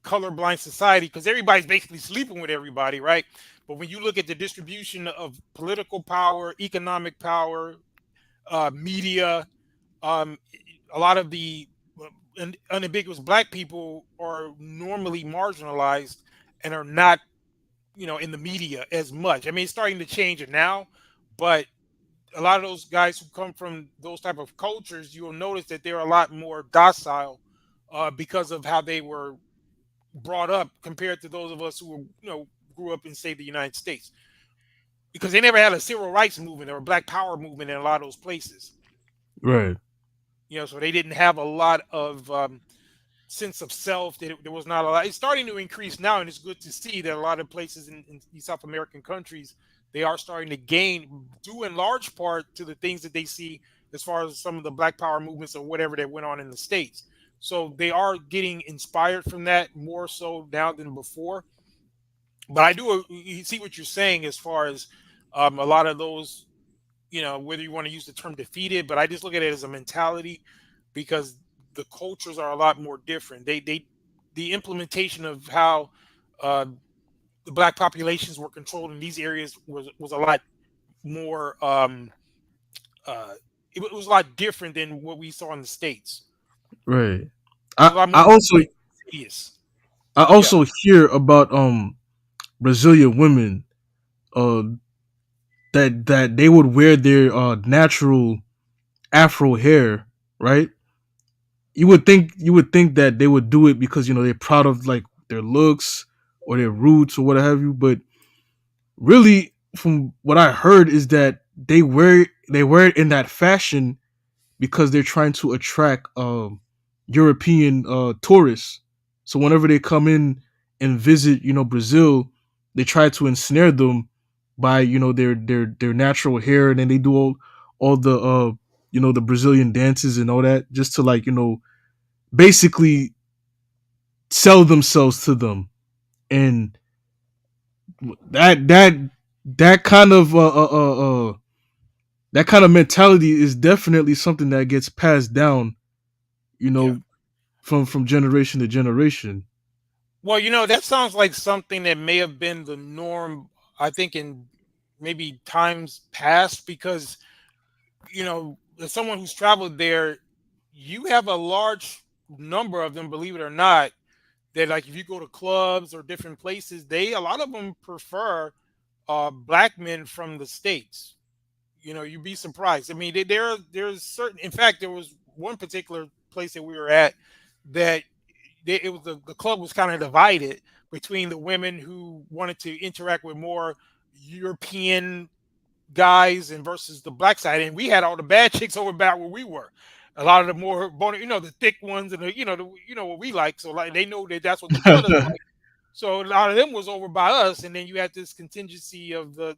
colorblind society, because everybody's basically sleeping with everybody, right? But when you look at the distribution of political power, economic power, media, um, a lot of the unambiguous black people are normally marginalized and are not, in the media as much. I mean, it's starting to change it now, but a lot of those guys who come from those type of cultures, you'll notice that they're a lot more docile, because of how they were brought up, compared to those of us who were, grew up in, say, the United States, because they never had a civil rights movement or a black power movement in a lot of those places. right, So they didn't have a lot of sense of self. There was not a lot. It's starting to increase now, and it's good to see that a lot of places in these South American countries, they are starting to gain, due in large part to the things that they see as far as some of the black power movements or whatever that went on in the States. So they are getting inspired from that more so now than before. But I do you see what you're saying as far as a lot of those, whether you want to use the term defeated, but I just look at it as a mentality, because the cultures are a lot more different. The implementation of how uh, the black populations were controlled in these areas was a lot more. Uh, it was a lot different than what we saw in the States. right. It was a I lot I more also insidious. I Yeah. also hear about Brazilian women, uh that they would wear their natural afro hair, right? You would think that they would do it because they're proud of like their looks or their roots or what have you, but really, from what I heard, is that they wear it in that fashion because they're trying to attract European tourists. So whenever they come in and visit, Brazil, they try to ensnare them by their natural hair, and then they do all the the Brazilian dances and all that, just to like basically sell themselves to them. And that that that kind of that kind of mentality is definitely something that gets passed down, you Yeah. know, from generation to generation. Well, that sounds like something that may have been the norm, I think, in maybe times past, because, as someone who's traveled there, you have a large number of them, believe it or not, that, like, if you go to clubs or different places, a lot of them prefer black men from the States. You'd be surprised. I mean, there's certain, in fact, there was one particular place that we were at that it was the club was kind of divided between the women who wanted to interact with more European guys and versus the black side, and we had all the bad chicks over back where we were. A lot of the more bony, the thick ones, and what we like. So like they know that that's what the brothers like. So a lot of them was over by us, and then you had this contingency of the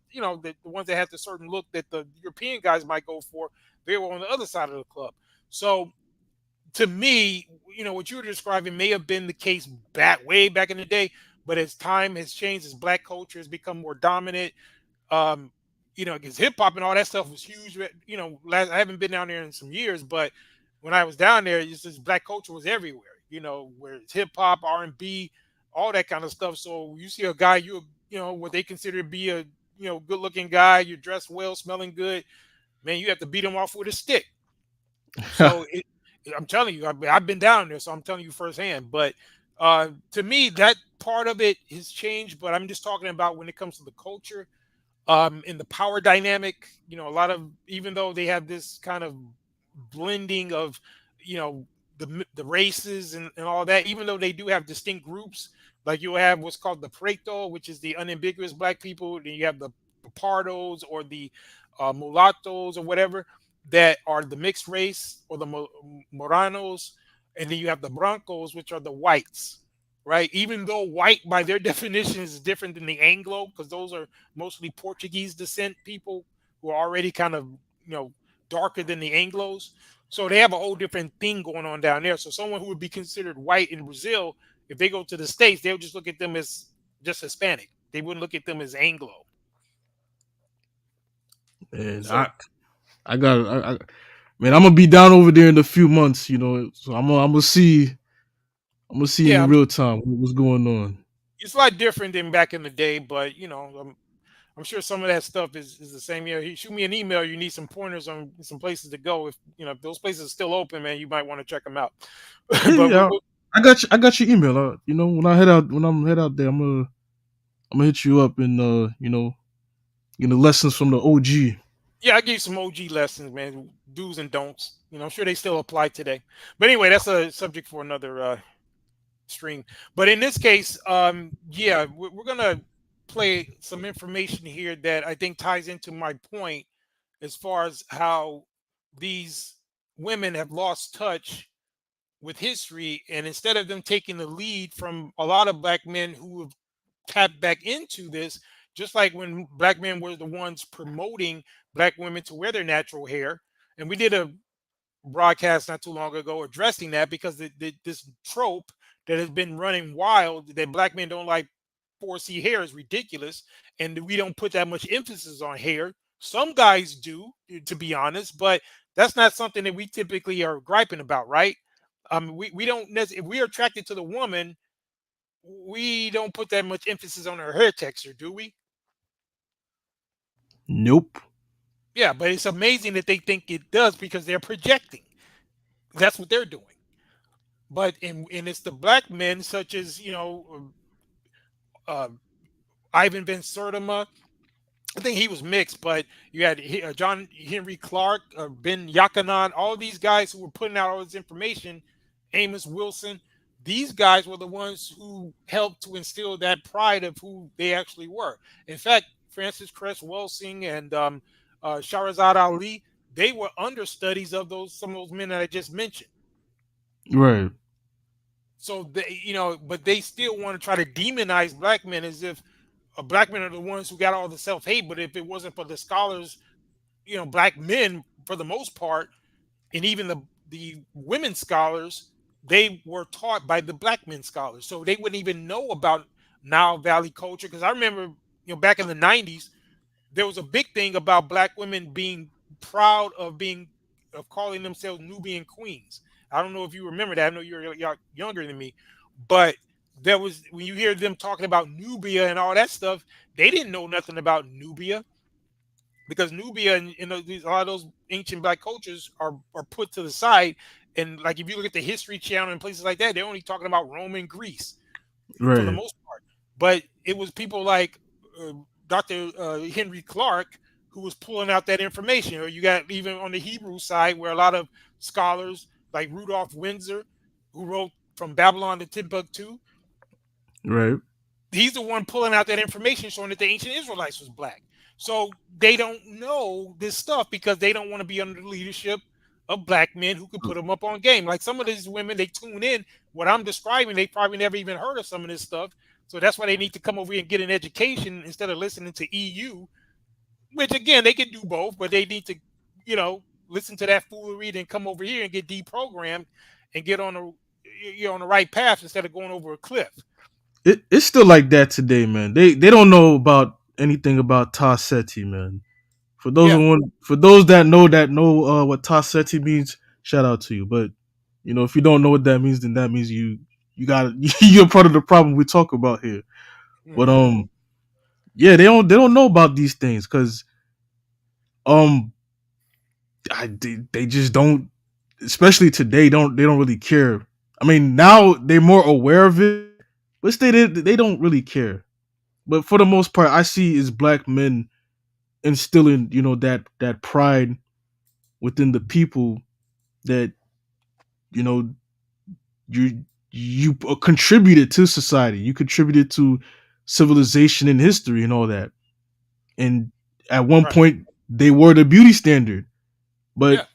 ones that had the certain look that the European guys might go for. They were on the other side of the club. So to me, what you were describing may have been the case way back in the day, but as time has changed, as black culture has become more dominant, um, because hip hop and all that stuff was huge. I haven't been down there in some years, but when I was down there, it's just black culture was everywhere. Where it's hip hop, R&B, all that kind of stuff. So you see a guy, what they consider to be a good looking guy, you're dressed well, smelling good, man, you have to beat him off with a stick. So I'm telling you, I've been down there, so I'm telling you firsthand. But to me, that part of it has changed. But I'm just talking about when it comes to the culture, in the power dynamic. A lot of, even though they have this kind of blending of, the races and all that, even though they do have distinct groups, like you'll have what's called the Preto, which is the unambiguous black people. Then you have the Pardos or the mulattoes or whatever that are the mixed race, or the Moranos, and then you have the Brancos, which are the whites, right? Even though white by their definition is different than the Anglo, because those are mostly Portuguese descent people who are already kind of, darker than the Anglos. So they have a whole different thing going on down there. So someone who would be considered white in Brazil, if they go to the States, they'll just look at them as just Hispanic. They wouldn't look at them as Anglo. And so, man, I'm gonna be down over there in a few months, so I'm gonna see in real time what's going on. It's a lot different than back in the day, but I'm sure some of that stuff is the same. Shoot me an email. You need some pointers on some places to go. If those places are still open, man, you might want to check them out. I got your email. When I'm head out there, I'm gonna hit you up and get the lessons from the OG. Yeah, I gave you some OG lessons, man, do's and don'ts. I'm sure they still apply today. But anyway, that's a subject for another stream. But in this case, yeah, we're gonna play some information here that I think ties into my point as far as how these women have lost touch with history, and instead of them taking the lead from a lot of black men who have tapped back into this, just like when black men were the ones promoting black women to wear their natural hair. And we did a broadcast not too long ago addressing that, because this trope that has been running wild, that black men don't like 4C hair, is ridiculous, and we don't put that much emphasis on hair. Some guys do, to be honest, but that's not something that we typically are griping about, right? We don't necessarily, if we are attracted to the woman, we don't put that much emphasis on her hair texture, do we? Nope. Yeah, but it's amazing that they think it does, because they're projecting. That's what they're doing. But and it's the black men, such as Ivan Van Sertima. I think he was mixed, but you had John Henry Clark, Ben Yakanan, all these guys who were putting out all this information. Amos Wilson. These guys were the ones who helped to instill that pride of who they actually were. In fact, Francis Cress Welsing and Shahrazad Ali, they were understudies of some of those men that I just mentioned. Right. So but they still want to try to demonize black men as if black men are the ones who got all the self-hate. But if it wasn't for the scholars, black men for the most part, and even the women scholars, they were taught by the black men scholars, so they wouldn't even know about Nile Valley culture. Because I remember, back in the 90s, there was a big thing about black women being proud of calling themselves Nubian queens. I don't know if you remember that. I know you're younger than me, but there was, when you hear them talking about Nubia and all that stuff, they didn't know nothing about Nubia, because Nubia and a lot of those ancient black cultures are put to the side. And like, if you look at the History Channel and places like that, they're only talking about Rome and Greece for the most part. But it was people like Dr. Henry Clark who was pulling out that information. Or you got even on the Hebrew side, where a lot of scholars like Rudolph Windsor, who wrote From Babylon to Timbuktu, right, he's the one pulling out that information showing that the ancient Israelites was black. So they don't know this stuff because they don't want to be under the leadership of black men who could put them up on game. Like some of these women, they tune in. What I'm describing, they probably never even heard of some of this stuff. So that's why they need to come over here and get an education instead of listening to EU, which again, they can do both, but they need to, listen to that foolery and come over here and get deprogrammed and get on the you're on the right path instead of going over a cliff. It's still like that today, man. They don't know about anything about Tassetti, man. Yeah. For those that know what Tassetti means, shout out to you. But if you don't know what that means, then that means you got you're part of the problem we talk about here. But Mhm. yeah, they don't know about these things because um they just don't, especially today, they don't really care. I mean, now they're more aware of it, but they don't really care. But for the most part, I see is black men instilling that pride within the people that you know you contributed to society, you contributed to civilization and history and all that. And at one Right. point, they were the beauty standard, but Yeah.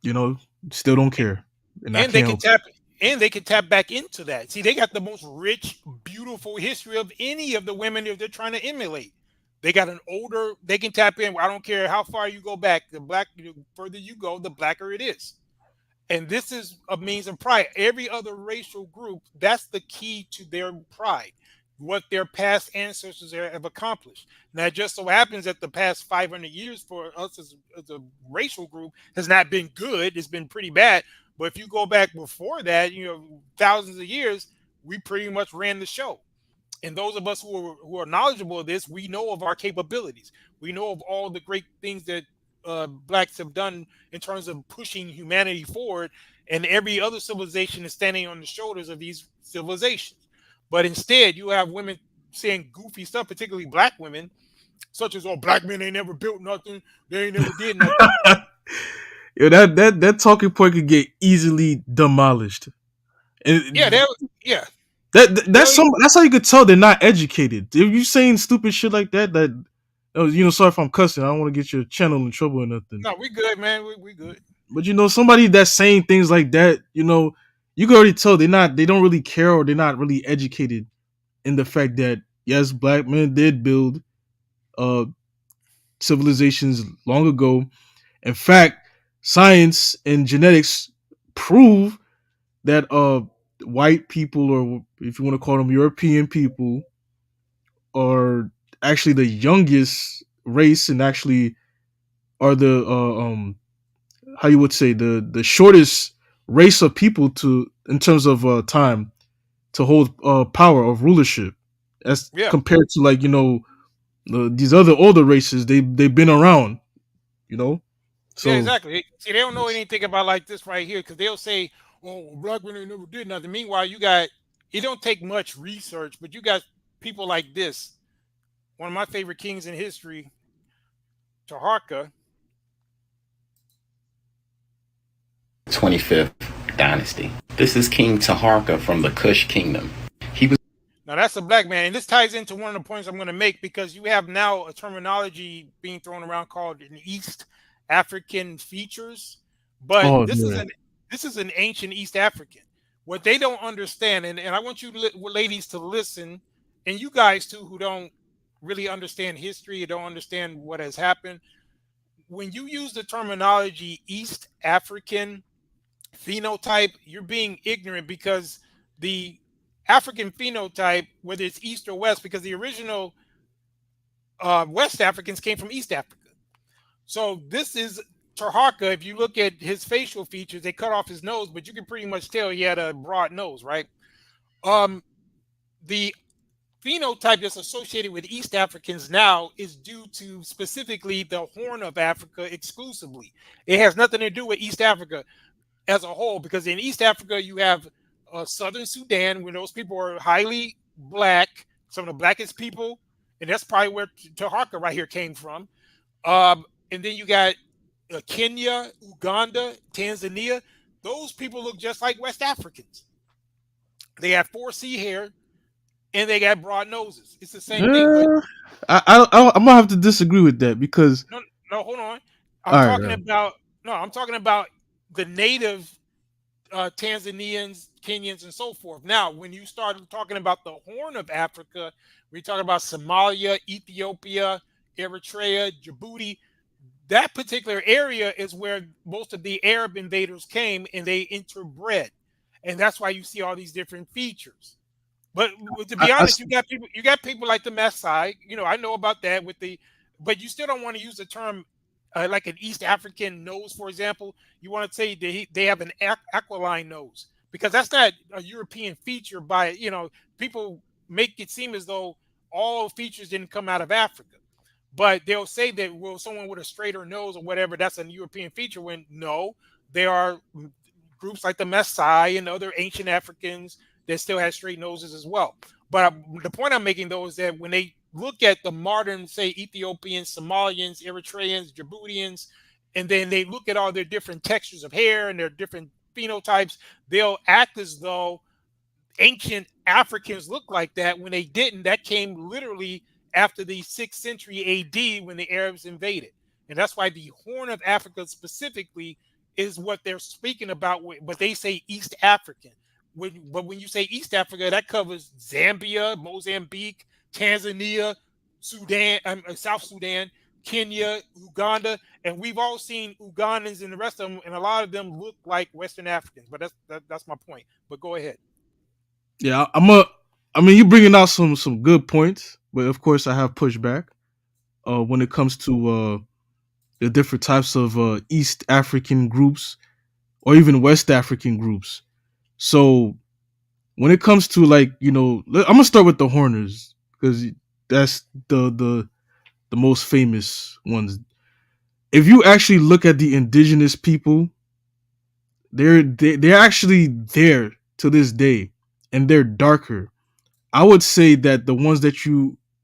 you know, still don't care, and I And they can't can help. tap and they can tap back into that. See, they got the most rich, beautiful history of any of the women that they're trying to emulate. They got an older. They can tap in. I don't care how far you go back. The further you go, the blacker it is. And this is a means of pride. Every other racial group, that's the key to their pride, what their past ancestors have accomplished. Now, it just so happens that the past 500 years for us as a racial group has not been good. It's been pretty bad. But if you go back before that, thousands of years, we pretty much ran the show. And those of us who are knowledgeable of this, we know of our capabilities. We know of all the great things that blacks have done in terms of pushing humanity forward, and every other civilization is standing on the shoulders of these civilizations. But instead, you have women saying goofy stuff, particularly black women, such as, "Oh, black men ain't never built nothing. They ain't never did nothing." Yo, that talking point could get easily demolished. Yeah, And yeah. that's how you could tell they're not educated. If you saying stupid shit like that, sorry if I'm cussing. I don't want to get your channel in trouble or nothing. No, we good, man. We good. But somebody that's saying things like that, you can already tell they don't really care, or they're not really educated in the fact that yes, black men did build uh civilizations long ago. In fact, science and genetics prove that white people, or if you want to call them European people, are actually the youngest race, and actually are the how you would say the shortest race of people to in terms of time to hold power of rulership, as Yeah. compared to these other older races. They've been around, you know. Yeah, So exactly. See, they don't know anything about like this right here because they'll say, "Oh, black women never did nothing." Meanwhile, it don't take much research, but you got people like this. One of my favorite kings in history, Taharka. 25th dynasty. This is King Taharka from the Kush Kingdom. He was Now that's a black man, and this ties into one of the points I'm going to make because you have now a terminology being thrown around called an East African features, but oh this is man, an ancient East African. What they don't understand, and I want you ladies to listen, and you guys too who don't really understand history, or don't understand what has happened. When you use the terminology East African phenotype, you're being ignorant because the African phenotype, whether it's East or West, because the original West Africans came from East Africa. So this is Taharka. If you look at his facial features, they cut off his nose, but you can pretty much tell he had a broad nose, right? The phenotype that's associated with East Africans now is due to specifically the Horn of Africa exclusively. It has nothing to do with East Africa as a whole, because in East Africa you have Southern Sudan, where those people are highly black, some of the blackest people, and that's probably where Taharka right here came from. And then you got Kenya, Uganda, Tanzania. Those people look just like West Africans. They have 4C hair and they got broad noses. It's the same thing. But I'm gonna have to disagree with that because no, no, hold on. I'm all right, talking about no, I'm talking about the native Tanzanians, Kenyans, and so forth. Now, when you start talking about the Horn of Africa, we talk about Somalia, Ethiopia, Eritrea, Djibouti. That particular area is where most of the Arab invaders came, and they interbred. and that's why you see all these different features. But to I, be I honest, s- you got people like the Maasai. I know about that with the, but you still don't want to use the term like an East African nose, for example. You want to say they have an aquiline nose because that's not a European feature. People make it seem as though all features didn't come out of Africa, but they'll say that, well, someone with a straighter nose or whatever, that's a European feature. When no, there are groups like the Maasai and other ancient Africans that still have straight noses as well. But the point I'm making though is that when they look at the modern, say, Ethiopians, Somalians, Eritreans, Djiboutians, and then they look at all their different textures of hair and their different phenotypes, they'll act as though ancient Africans looked like that when they didn't. That came literally after the 6th century AD when the Arabs invaded. And that's why the Horn of Africa specifically is what they're speaking about, but they say East African. But when you say East Africa, that covers Zambia, Mozambique, Tanzania, South Sudan, Kenya, Uganda, and we've all seen Ugandans and the rest of them, and a lot of them look like Western Africans. But that's my point. But go ahead. yeah, I mean, you bringing out some good points, but of course, I have pushback. When it comes to the different types of East African groups or even West African groups. So when it comes to like I'm gonna start with the Horners because that's the most famous ones. If you actually look at the indigenous people, they're actually there to this day, and they're darker. I would say that the ones that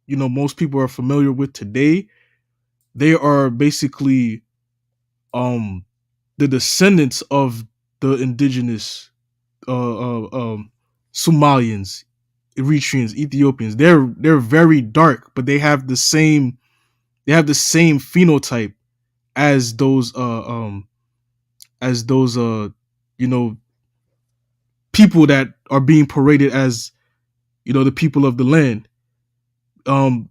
most people are familiar with today, they are basically um the descendants of the indigenous Somalians, Eritreans, Ethiopians. They're very dark, but they have the same phenotype as those you know people that are being paraded as the people of the land. Um,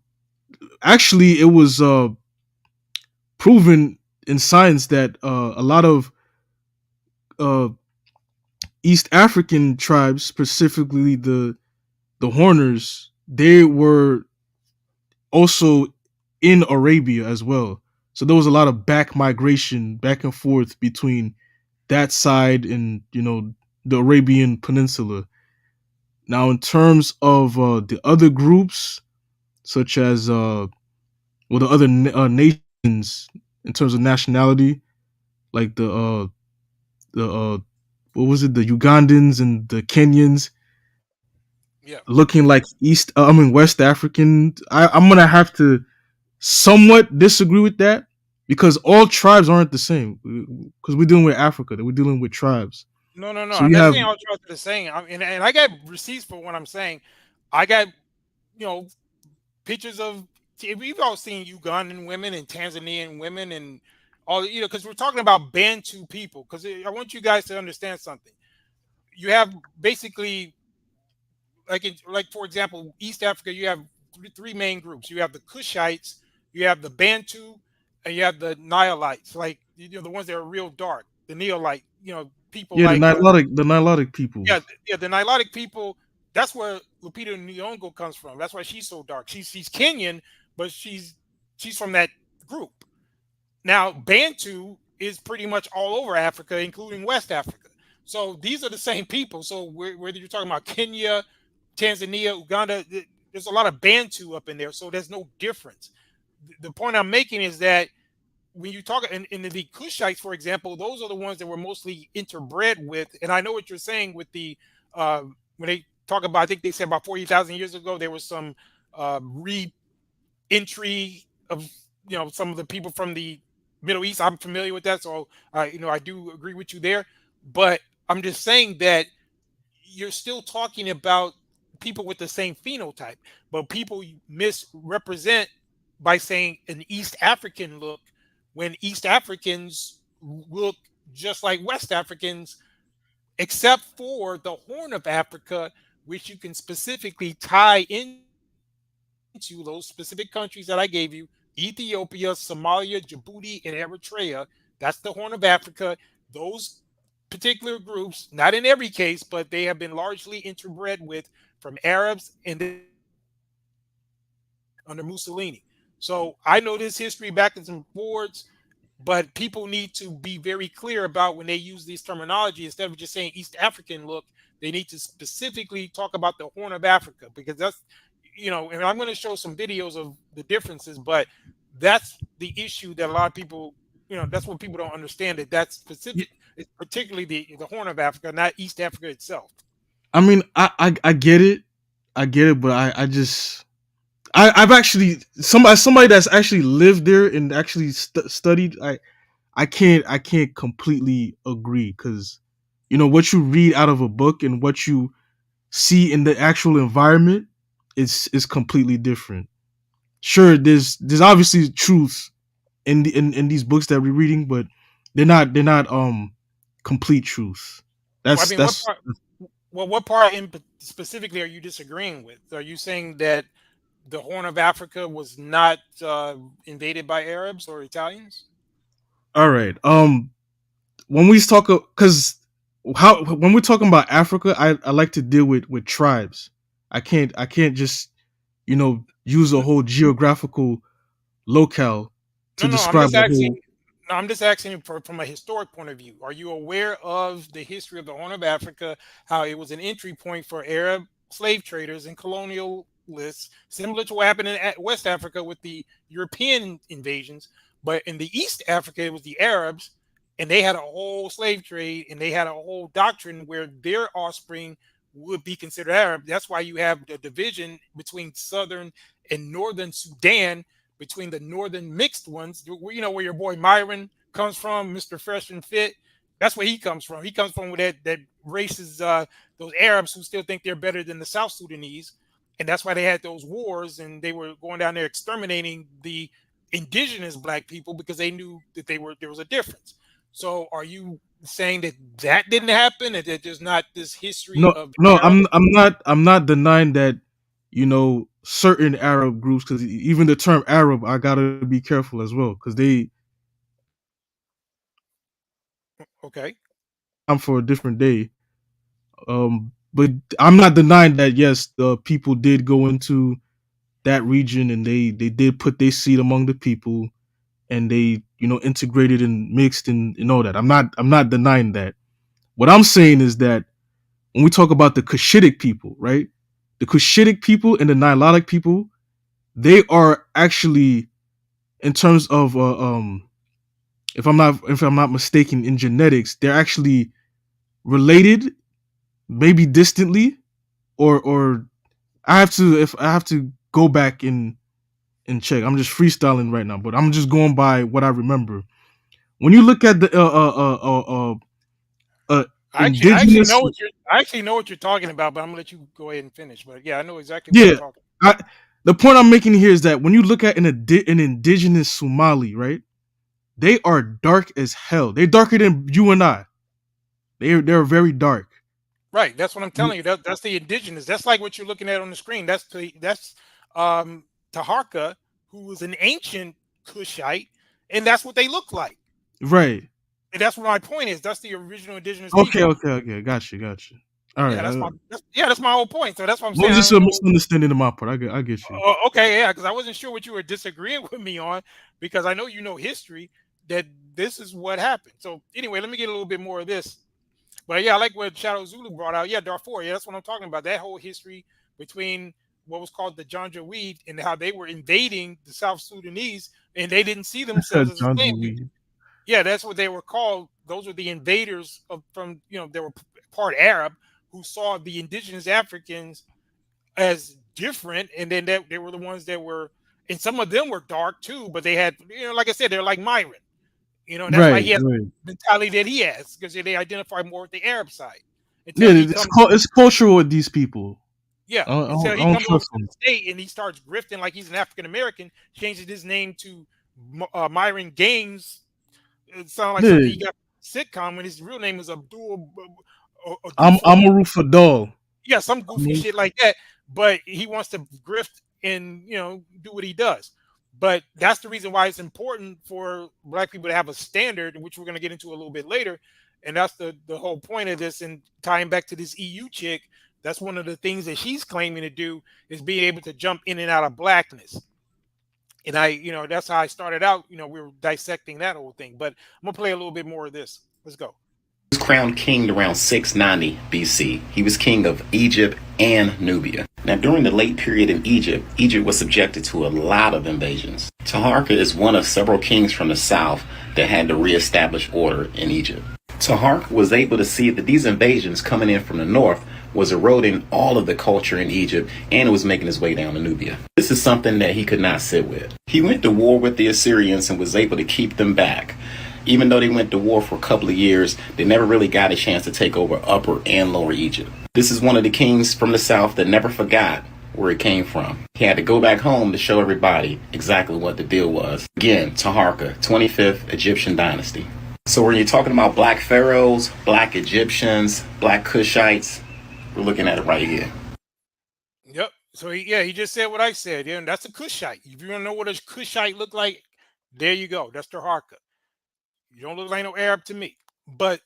Actually, it was proven in science that a lot of uh, East African tribes, specifically the Horners, they were also in Arabia as well. So there was a lot of back migration back and forth between that side and the Arabian Peninsula. Now, in terms of the other groups, such as the other nations in terms of nationality, like the what was it, the Ugandans and the Kenyans, Yeah. looking like West African. I'm gonna have to somewhat disagree with that because all tribes aren't the same. Because we're dealing with Africa, we're dealing with tribes. No, no, no. So I'm you not have saying all tribes are the same. And I got receipts for what I'm saying. I got, you know, pictures of. We've all seen Ugandan women and Tanzanian women and all. Because we're talking about Bantu people. Because I want you guys to understand something. You have basically, like for example, East Africa. You have three main groups. You have the Kushites, you have the Bantu, and you have the Nilotites. Like the ones that are real dark. The Neolite. People yeah, the like Nilotic people. yeah, the Nilotic people. That's where Lupita Nyong'o comes from. That's why she's so dark. She's Kenyan, but she's from that group. Now Bantu is pretty much all over Africa, including West Africa. So these are the same people. So whether you're talking about Kenya, Tanzania, Uganda, there's a lot of Bantu up in there. So there's no difference. The point I'm making is that when you talk in the Kushites, for example, those are the ones that were mostly interbred with. And I know what you're saying with the when they talk about, I think they said about 40,000 years ago, there was some re-entry of some of the people from the Middle East. I'm familiar with that, so I do agree with you there. But I'm just saying that you're still talking about people with the same phenotype, but people misrepresent by saying an East African look when East Africans look just like West Africans, except for the Horn of Africa, which you can specifically tie into those specific countries that I gave you: Ethiopia, Somalia, Djibouti, and Eritrea. That's the Horn of Africa. Those particular groups, not in every case, but they have been largely interbred with from Arabs and under Mussolini. So I know this history backwards and forwards, but people need to be very clear about when they use these terminology instead of just saying East African look, they need to specifically talk about the Horn of Africa because that's, and I'm going to show some videos of the differences, but that's the issue that a lot of people, that's what people don't understand, that that's specific, it's particularly the Horn of Africa, not East Africa itself. I mean, I get it, but I've actually somebody that's actually lived there and actually studied. I can't completely agree because what you read out of a book and what you see in the actual environment is completely different. Sure, there's obviously truths in these books that we're reading, but they're not complete truths. Well, I That's mean, what that's part? Well, what part specifically are you disagreeing with? Are you saying that the Horn of Africa was not invaded by Arabs or Italians? all right. When we talk, because how when we're talking about Africa, I like to deal with tribes. I can't just use a whole geographical locale to No, no, I'm describe just a asking. whole. No, I'm just asking you from a historic point of view. Are you aware of the history of the Horn of Africa? How it was an entry point for Arab slave traders and colonialists, similar to what happened in West Africa with the European invasions. But in the East Africa, it was the Arabs, and they had a whole slave trade, and they had a whole doctrine where their offspring would be considered Arab. That's why you have the division between Southern and Northern Sudan, between the northern mixed ones, where your boy Myron comes from, Mr. Fresh and Fit. That's where he comes from. He comes from that races, those Arabs who still think they're better than the South Sudanese, and that's why they had those wars, and they were going down there exterminating the indigenous black people because they knew that there was a difference. So, are you saying that didn't happen, and that there's not this history No, of no, Arab? I'm not denying that certain Arab groups, because even the term Arab, I gotta be careful as well because they Okay. I'm for a different day. But I'm not denying that yes, the people did go into that region and they did put their seed among the people and they integrated and mixed and all that. I'm not denying that. What I'm saying is that when we talk about the Cushitic people, right? The Cushitic people and the Nilotic people, they are actually, in terms of if I'm not mistaken, in genetics, they're actually related, maybe distantly, or I have to go back and check. I'm just freestyling right now, but I'm just going by what I remember. When you look at the indigenous, I actually know what you're talking about, but I'm gonna let you go ahead and finish. But yeah, I know exactly what you're yeah, talking. the point I'm making here is that when you look at an indigenous Somali, right, they are dark as hell. They're darker than you and I. They're very dark. Right, that's what I'm telling you. That's the indigenous. That's like what you're looking at on the screen. That's Taharka, who was an ancient Kushite, and that's what they look like. Right. And that's what my point is. That's the original indigenous Okay. people. Okay. Got you. All right. Yeah, that's my whole point. So that's what I'm What saying. was I just don't a know. misunderstanding on my part? I get you. Okay, yeah, because I wasn't sure what you were disagreeing with me on, because I know you know history, that this is what happened. So anyway, let me get a little bit more of this. But yeah, I like what Shadow Zulu brought out. Yeah, Darfur. Yeah, that's what I'm talking about. That whole history between what was called the Janjaweed and how they were invading the South Sudanese, and they didn't see themselves as the John same. Dewey. Yeah, that's what they were called. Those were the invaders from they were part Arab, who saw the indigenous Africans as different, and then they were the ones that were, and some of them were dark too, but they had, like I said, they're like Myron, and that's why Right. he has Right. the mentality that he has, because they identify more with the Arab side Yeah. until he It's comes. it's cultural with these people. Yeah, until I he don't comes over trust to the them. state and he starts grifting like he's an African American, changes his name to Myron Gaines. It sounds like something he Yeah. got from a sitcom when his real name is Abdul I'm Dufal. a Rufadol. Yeah, some goofy shit like that. But he wants to grift and do what he does. But that's the reason why it's important for black people to have a standard, which we're going to get into a little bit later, And that's the whole point of this. And tying back to this EU chick, that's one of the things that she's claiming to do is being able to jump in and out of blackness. And that's how I started out. We were dissecting that whole thing. But I'm gonna play a little bit more of this. Let's go. He was crowned king around 690 BC. He was king of Egypt and Nubia. Now, during the late period in Egypt, Egypt was subjected to a lot of invasions. Taharka is one of several kings from the south that had to reestablish order in Egypt. Taharka was able to see that these invasions coming in from the north was eroding all of the culture in Egypt, and it was making its way down to Nubia. This is something that he could not sit with. He went to war with the Assyrians and was able to keep them back. Even though they went to war for a couple of years, they never really got a chance to take over Upper and Lower Egypt. This is one of the kings from the south that never forgot where he came from. He had to go back home to show everybody exactly what the deal was. Again, Taharka, 25th Egyptian dynasty. So when you're talking about black pharaohs, black Egyptians, black Cushites, we're looking at it right here. Yep. So he just said what I said. Yeah, and that's a Cushite. If you don't know what a Cushite look like, there you go. That's Taharka. You don't look like no Arab to me. But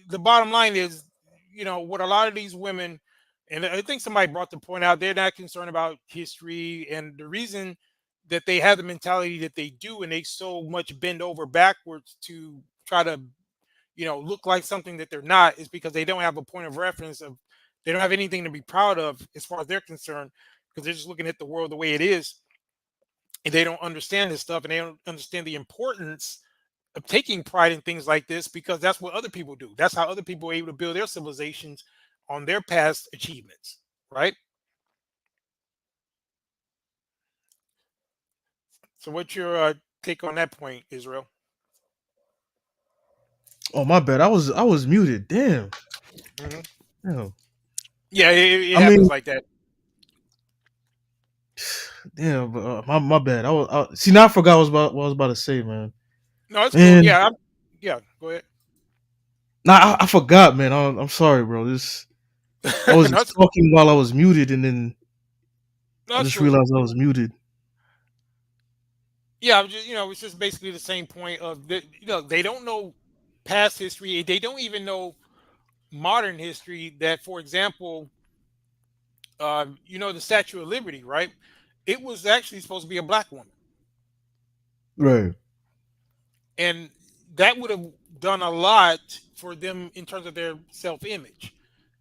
the bottom line is, what a lot of these women, and I think somebody brought the point out, they're not concerned about history. And the reason that they have the mentality that they do, and they so much bend over backwards to try to, look like something that they're not, is because they don't have a point of reference of, they don't have anything to be proud of as far as they're concerned, because they're just looking at the world the way it is. And they don't understand this stuff, and they don't understand the importance of taking pride in things like this, because that's what other people do. That's how other people are able to build their civilizations on their past achievements, right? So what's your take on that point, Israel? Oh, my bad. I was muted. Damn. Damn. Yeah, it happens like that. Damn, but my bad. See, now I forgot what I was about to say, man. No, it's cool. Yeah, go ahead. Nah, I forgot, man. I'm sorry, bro. I was just talking while I was muted, and then I just realized I was muted. Yeah, I'm just, it's just basically the same point of they don't know past history. They don't even know modern history. That, for example, the Statue of Liberty, right? It was actually supposed to be a black woman. Right. And that would have done a lot for them in terms of their self-image.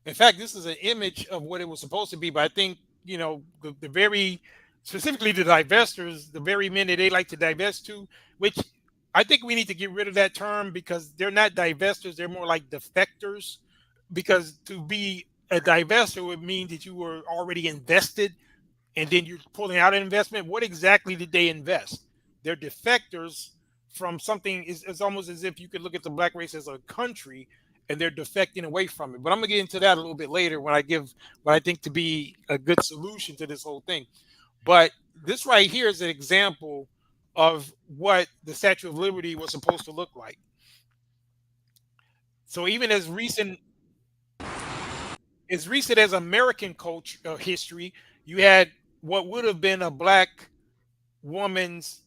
In fact, this is an image of what it was supposed to be, but I think, the very, specifically the divestors, the very men that they like to divest to, which I think we need to get rid of that term, because they're not divestors, they're more like defectors, because to be a divestor would mean that you were already invested and then you're pulling out an investment. What exactly did they invest? They're defectors from something. It's almost as if you could look at the black race as a country and they're defecting away from it. But I'm gonna get into that a little bit later when I give what I think to be a good solution to this whole thing. But this right here is an example of what the Statue of Liberty was supposed to look like. So even as recent as American culture history, you had what would have been a black woman's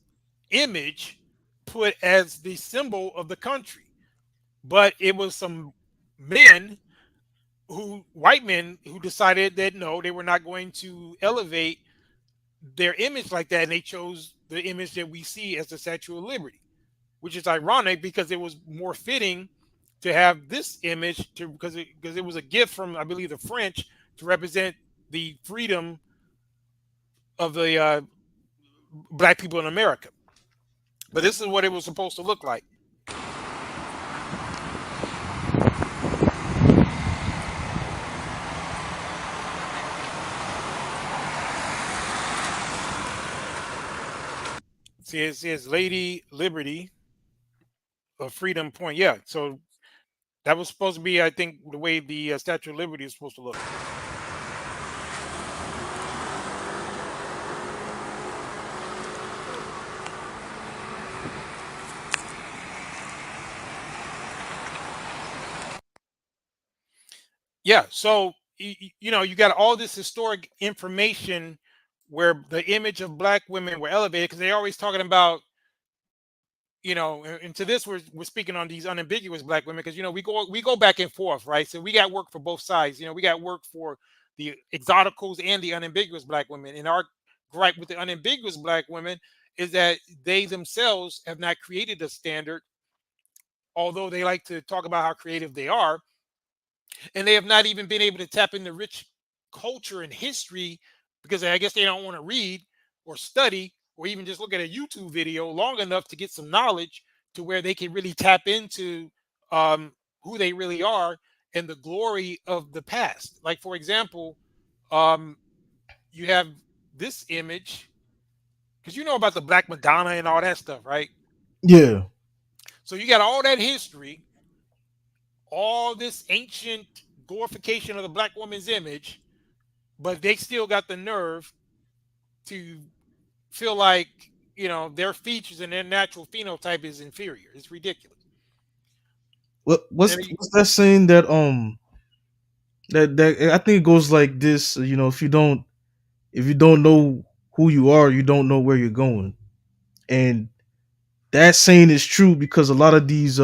image put as the symbol of the country. But it was some white men who decided that no, they were not going to elevate their image like that. And they chose the image that we see as the Statue of Liberty, which is ironic because it was more fitting to have this image because it was a gift from, I believe, the French to represent the freedom of the black people in America. But this is what it was supposed to look like. See, it says Lady Liberty of Freedom Point. Yeah, so that was supposed to be, I think, the way the Statue of Liberty is supposed to look. Yeah, so you got all this historic information where the image of black women were elevated, because they're always talking about, and to this we're speaking on these unambiguous black women because we go back and forth, right? So we got work for both sides. We got work for the exoticals and the unambiguous black women. And our gripe with the unambiguous black women is that they themselves have not created a standard, although they like to talk about how creative they are, and they have not even been able to tap into rich culture and history because I guess they don't want to read or study or even just look at a YouTube video long enough to get some knowledge to where they can really tap into um, who they really are and the glory of the past. Like, for example, um, you have this image because you know about the Black Madonna and all that stuff, right? Yeah. So you got all that history, all this ancient glorification of the black woman's image, but they still got the nerve to feel like their features and their natural phenotype is inferior. It's ridiculous. What's And what's that saying that I think it goes like this, if you don't know who you are, you don't know where you're going. And that saying is true because a lot of these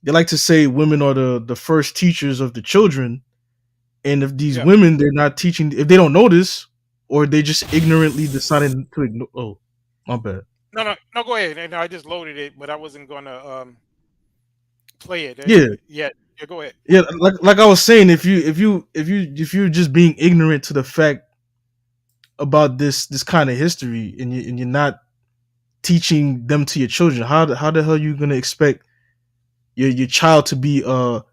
they like to say women are the first teachers of the children. And if these yeah, women they're not teaching, if they don't know this, or they just ignorantly decided to ignore. Oh, my bad. no, no, no. Go ahead. And I just loaded it, but I wasn't gonna play it Yeah, yet. Yeah, go ahead. yeah. Like I was saying, if you're just being ignorant to the fact about this kind of history, and you're not teaching them to your children, how the hell are you gonna expect your child to be what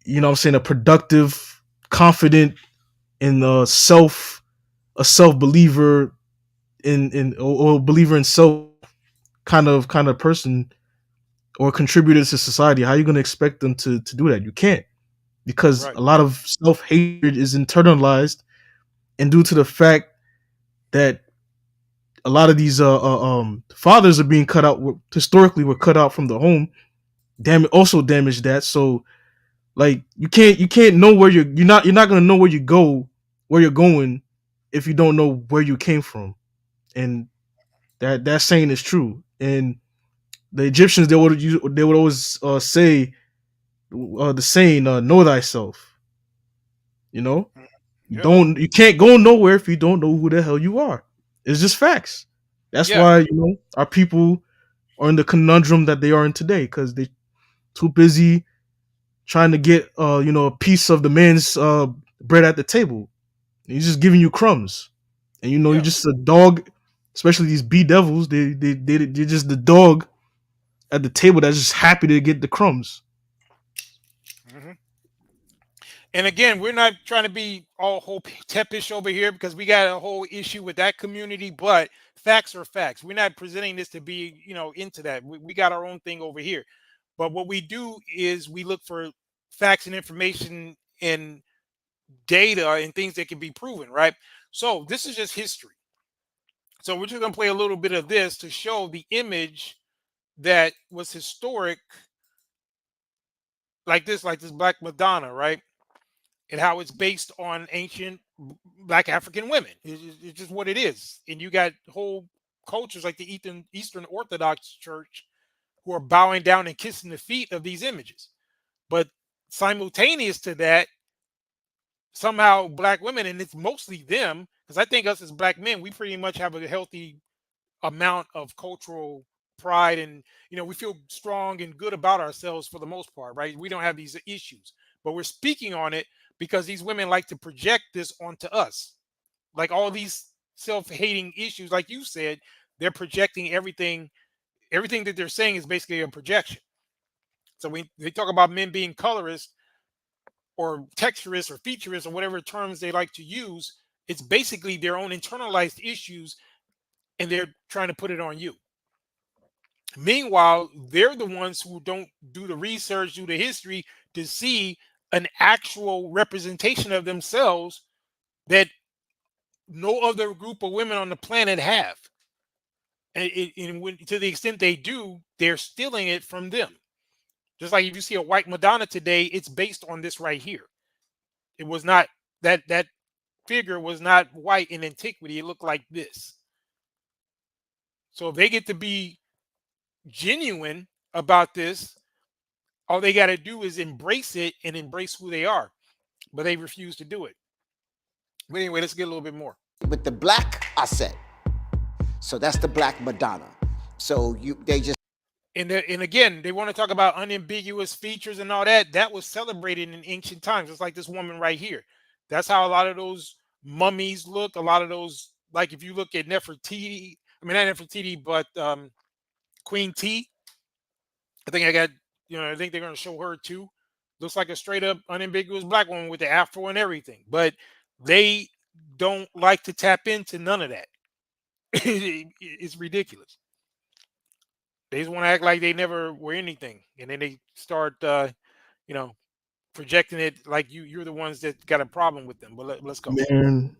I'm saying, a productive, confident, and a self believer or believer in self kind of person or contributor to society? How are you going to expect them to do that? You can't, because Right. a lot of self hatred is internalized, and due to the fact that a lot of these fathers are being cut out, historically were cut out from the home, also damage that. So like you can't know where you're not going to know where you're going if you don't know where you came from. And that saying is true. And the Egyptians, they would always say the saying, know thyself. You know, Yeah. you can't go nowhere if you don't know who the hell you are. It's just facts. That's Yeah. why our people are in the conundrum that they are in today, because they too busy trying to get a piece of the man's bread at the table. He's just giving you crumbs, and you're Yeah. just a dog. Especially these B devils, they're just the dog at the table that's just happy to get the crumbs. hmm And again, we're not trying to be all whole tepish over here because we got a whole issue with that community, but facts are facts. We're not presenting this to be, into that. We got our own thing over here. But what we do is we look for facts and information and data and things that can be proven, right? So this is just history. So we're just going to play a little bit of this to show the image that was historic, like this Black Madonna, right? And how it's based on ancient Black African women. It's just what it is. And you got whole cultures like the Eastern Orthodox Church who are bowing down and kissing the feet of these images. But simultaneous to that, somehow Black women, and it's mostly them, because I think us as Black men, we pretty much have a healthy amount of cultural pride, and we feel strong and good about ourselves for the most part, right? We don't have these issues, but we're speaking on it because these women like to project this onto us, like all these self-hating issues, like you said. They're projecting everything that they're saying is basically a projection. So they talk about men being colorist or texturist or featurist or whatever terms they like to use. It's basically their own internalized issues, and they're trying to put it on you. Meanwhile, they're the ones who don't do the research, do the history to see an actual representation of themselves that no other group of women on the planet have. To the extent they do, they're stealing it from them. Just like if you see a white Madonna today, it's based on this right here. It was not that figure was not white in antiquity. It looked like this. So if they get to be genuine about this, all they got to do is embrace it and embrace who they are, but they refuse to do it. But anyway, let's get a little bit more. With the black Aset. So that's the black Madonna. So they just And again, they want to talk about unambiguous features and all that. That was celebrated in ancient times. It's like this woman right here. That's how a lot of those mummies look. A lot of those, like if you look at Nefertiti, I mean not Nefertiti, but Queen T. I think I think they're going to show her too. Looks like a straight up unambiguous black woman with the afro and everything. But they don't like to tap into none of that. It's ridiculous. They just want to act like they never were anything, and then they start, projecting it like you're the ones that got a problem with them. But let's go. Man,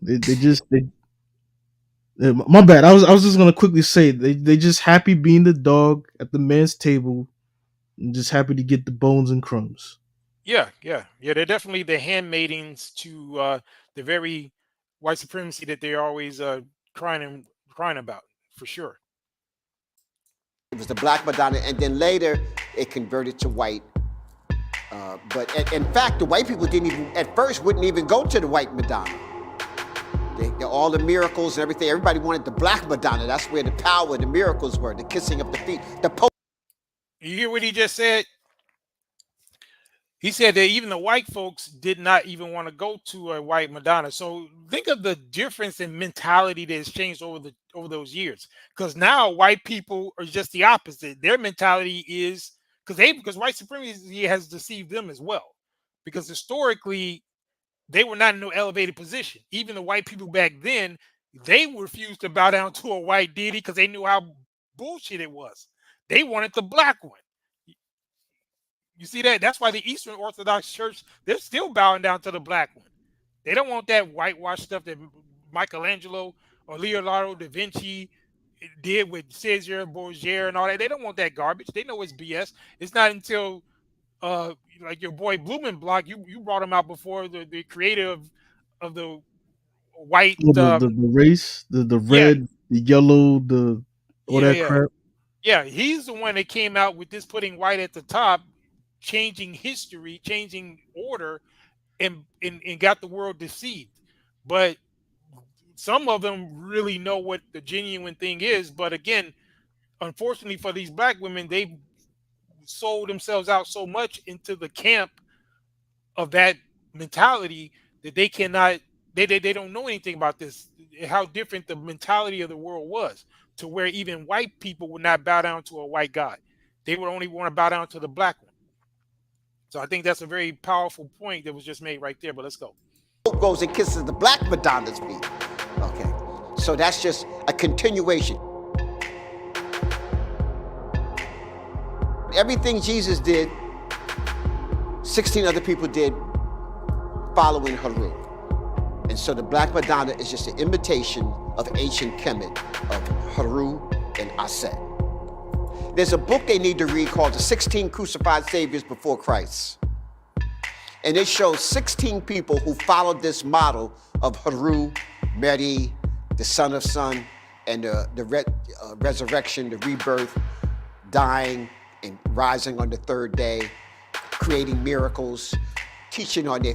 my bad. I was just gonna quickly say they just happy being the dog at the man's table, and just happy to get the bones and crumbs. Yeah. They're definitely the handmaidens to the very white supremacy that they're always crying about, for sure. it was the black Madonna, and then later it converted to white. But in fact, the white people wouldn't even go to the white Madonna. All the miracles and everything, everybody wanted the black Madonna. That's where the power, the miracles were, the kissing of the feet. You hear what he just said? He said that even the white folks did not even want to go to a white Madonna. So think of the difference in mentality that has changed over those years. Because now white people are just the opposite. Their mentality is because white supremacy has deceived them as well. Because historically, they were not in no elevated position. Even the white people back then, they refused to bow down to a white deity because they knew how bullshit it was. They wanted the black one. You see that? That's why the Eastern Orthodox Church, they're still bowing down to the black one. They don't want that whitewash stuff that Michelangelo or Leonardo da Vinci did with Caesar Borgia and all that. They don't want that garbage. They know it's BS. It's not until like your boy Blumenbach, you brought him out before, the creator of the white The race, the red, the yellow, all that crap. Yeah, he's the one that came out with this, putting white at the top, changing history, changing order, and got the world deceived. But some of them really know what the genuine thing is. But again, unfortunately for these black women, they've sold themselves out so much into the camp of that mentality that they cannot, they don't know anything about this, how different the mentality of the world was, to where even white people would not bow down to a white god. They would only want to bow down to the black one. So I think that's a very powerful point that was just made right there. But let's go. Goes and kisses the black Madonna's feet. Okay, so that's just a continuation. Everything Jesus did, 16 other people did following Haru. And so the black Madonna is just an imitation of ancient Kemet, of Haru and Aset. There's a book they need to read called The 16 Crucified Saviors Before Christ. And it shows 16 people who followed this model of Haru, Mary, the Son of Sun, and the resurrection, the rebirth, dying and rising on the third day, creating miracles, teaching on their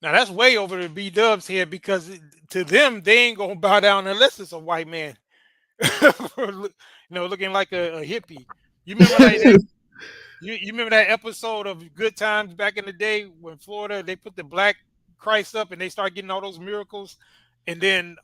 Now that's way over the B-Dubs here, because to them, they ain't gonna bow down unless it's a white man. Looking like a hippie. You remember that? You remember that episode of Good Times back in the day when Florida, they put the black Christ up and they started getting all those miracles, and then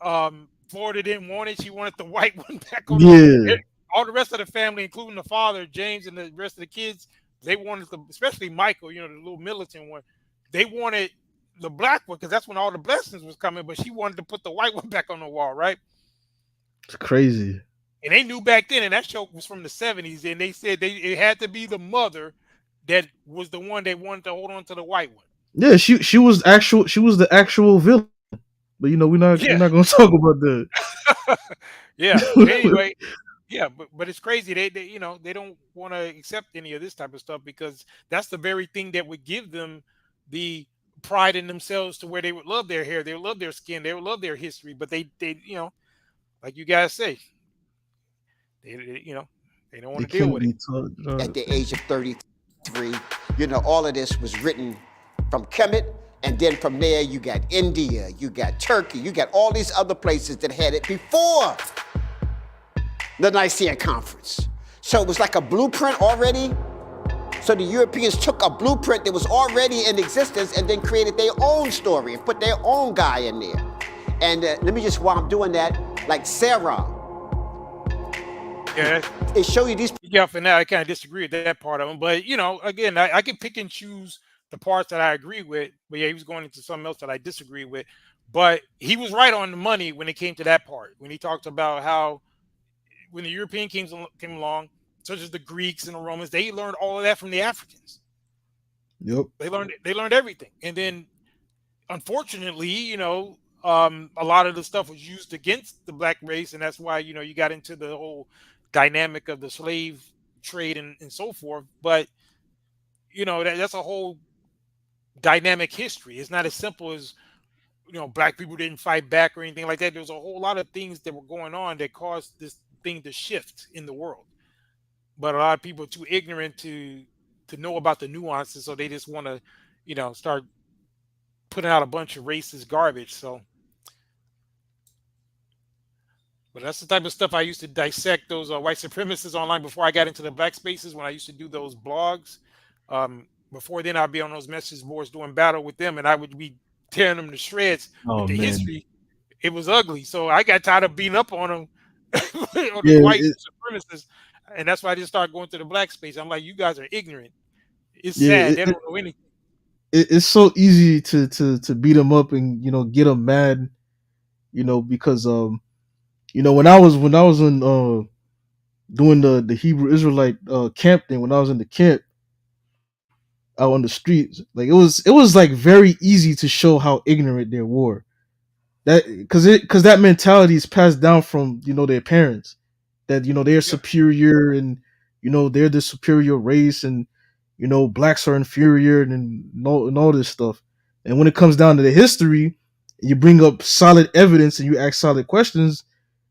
Florida didn't want it. She wanted the white one back on. Yeah. All the rest of the family, including the father, James, and the rest of the kids, they wanted especially Michael, the little militant one. They wanted the black one because that's when all the blessings was coming, but she wanted to put the white one back on the wall, right? It's crazy. And they knew back then, and that show was from the 70s, and they said it had to be the mother that was the one they wanted to hold on to the white one. Yeah, she was the actual villain. But we're not gonna talk about that. Yeah. Anyway, yeah, but it's crazy. They don't want to accept any of this type of stuff, because that's the very thing that would give them the pride in themselves, to where they would love their hair, they would love their skin, they would love their history. But they like you guys say, they They don't want They to deal can't with it. be taught. At the age of 33, you know, all of this was written from Kemet, and then from there you got India, you got Turkey, you got all these other places that had it before the Nicene Conference. So it was like a blueprint already. So the Europeans took a blueprint that was already in existence and then created their own story and put their own guy in there. And let me just, while I'm doing that, like Sarah. Yeah, it show you these. Yeah, for now, I kind of disagree with that part of him. But you know, again, I can pick and choose the parts that I agree with. But yeah, he was going into something else that I disagree with. But he was right on the money when it came to that part. When he talked about how when the European came along, such as the Greeks and the Romans, they learned all of that from the Africans. Yep. They learned everything, and then unfortunately, you know, a lot of the stuff was used against the black race, and that's why, you know, you got into the whole dynamic of the slave trade and so forth. But you know, that's a whole dynamic history. It's not as simple as, you know, black people didn't fight back or anything like that. There's a whole lot of things that were going on that caused this thing to shift in the world. But a lot of people are too ignorant to know about the nuances, so they just want to, you know, start putting out a bunch of racist garbage. So, but that's the type of stuff I used to dissect those white supremacists online before I got into the black spaces. When I used to do those blogs, before then I'd be on those message boards doing battle with them, and I would be tearing them to shreds with Oh the man. history. It was ugly, so I got tired of beating up on them, on the Yeah. white supremacists, and that's why I just started going to the black space. I'm like, you guys are ignorant. It's sad. They don't know anything. It's so easy to beat them up and, you know, get them mad, you know, because you know, when I was in doing the Hebrew Israelite camp thing, when I was in the camp out on the streets, like it was like very easy to show how ignorant they were. That because that mentality is passed down from, you know, their parents, that, you know, they're superior, and, you know, they're the superior race, and, you know, blacks are inferior, and all this stuff. And when it comes down to the history, you bring up solid evidence and you ask solid questions,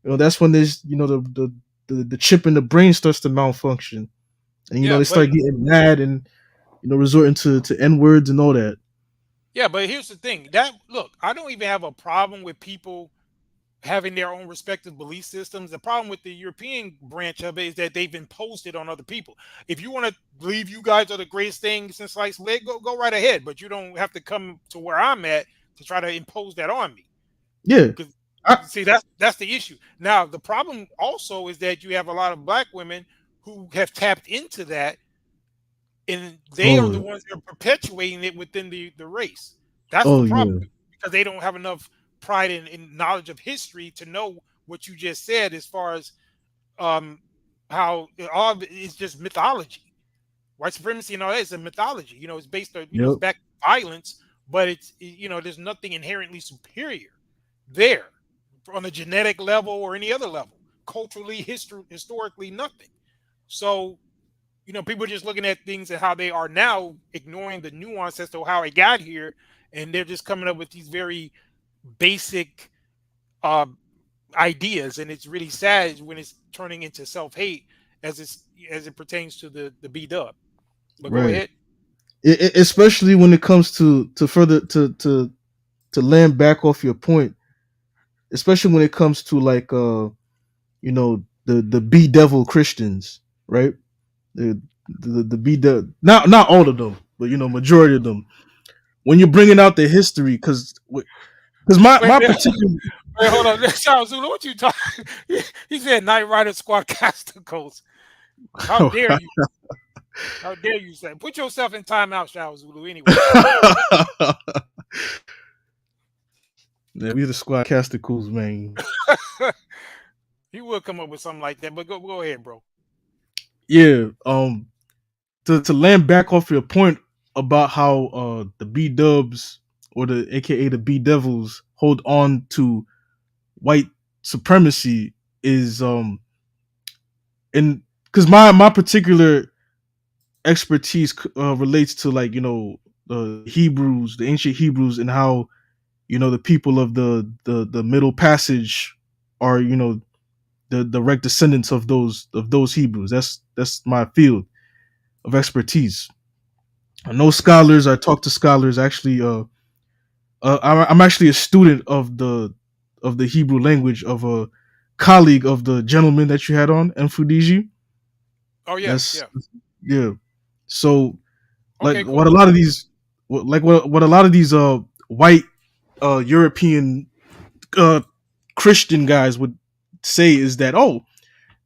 you know, that's when there's, you know, the chip in the brain starts to malfunction, and, you know, Yeah, they but start getting mad and, you know, resorting to n words and all that. yeah, but here's the thing. That look, I don't even have a problem with people having their own respective belief systems. The problem with the European branch of it is that they've imposed it on other people. If you want to believe you guys are the greatest thing since sliced bread, go right ahead. But you don't have to come to where I'm at to try to impose that on me. Yeah. See, that's the issue. Now, the problem also is that you have a lot of black women who have tapped into that, and they are the Oh, ones that are perpetuating it within the race. That's the oh yeah. problem, because they don't have enough pride and knowledge of history to know what you just said, as far as how all of it is just mythology. White supremacy and all that is a mythology. You know, it's based on, you know, it's Yep. back to violence, but it's, you know, there's nothing inherently superior there on a genetic level or any other level. Culturally, historically, nothing. So, you know, people are just looking at things and how they are now, ignoring the nuance as to how it got here, and they're just coming up with these very basic uh, ideas, and it's really sad when it's turning into self-hate as it pertains to the B Dub. But go Right. ahead. Especially when it comes to further to land back off your point, especially when it comes to, like, you know, the B devil Christians, right? The B devil, not all of them, but, you know, majority of them. When you're bringing out the history, because Wait, my wait, particular wait, hold on. Charles Zulu, what you talking? He said Night Rider Squadcasticals. How dare you? How dare you say? Put yourself in timeout, Charles Zulu. Anyway, yeah, we the squad casticles, man. he will come up with something like that. But go ahead, bro. Yeah. To land back off your point about how the B dubs, or the AKA the B devils, hold on to white supremacy, is and because my particular expertise relates to, like, you know, the Hebrews, the ancient Hebrews, and how, you know, the people of the Middle Passage are, you know, the direct descendants of those Hebrews. That's my field of expertise. I know scholars. I talk to scholars. Actually, I'm actually a student of the Hebrew language of a colleague of the gentleman that you had on, Mfudiji. Oh yeah, That's yeah. yeah. So like Okay, what a cool. lot of these what a lot of these white European uh Christian guys would say is that, oh,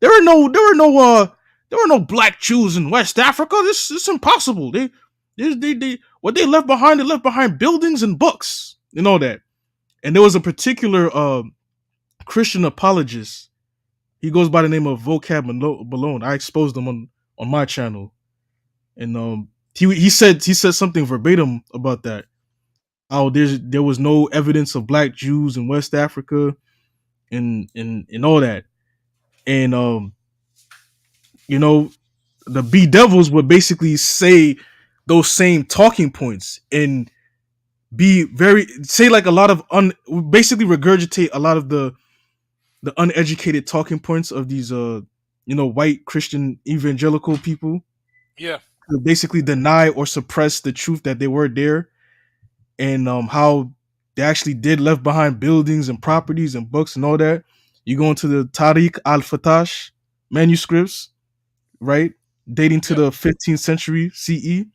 there were no black Jews in West Africa. This is impossible. They what they left behind buildings and books and all that. And there was a particular Christian apologist. He goes by the name of Malone. I exposed him on my channel, and he said something verbatim about that. Oh, there was no evidence of black Jews in West Africa, and all that. And you know, the B Devils would basically say those same talking points and be very say like a lot of basically regurgitate a lot of the uneducated talking points of these white Christian evangelical people, Yeah. to basically deny or suppress the truth that they were there, and how they actually did left behind buildings and properties and books and all that. You go into the Tariq al-Fatash manuscripts, right, dating to Yeah. the 15th century CE,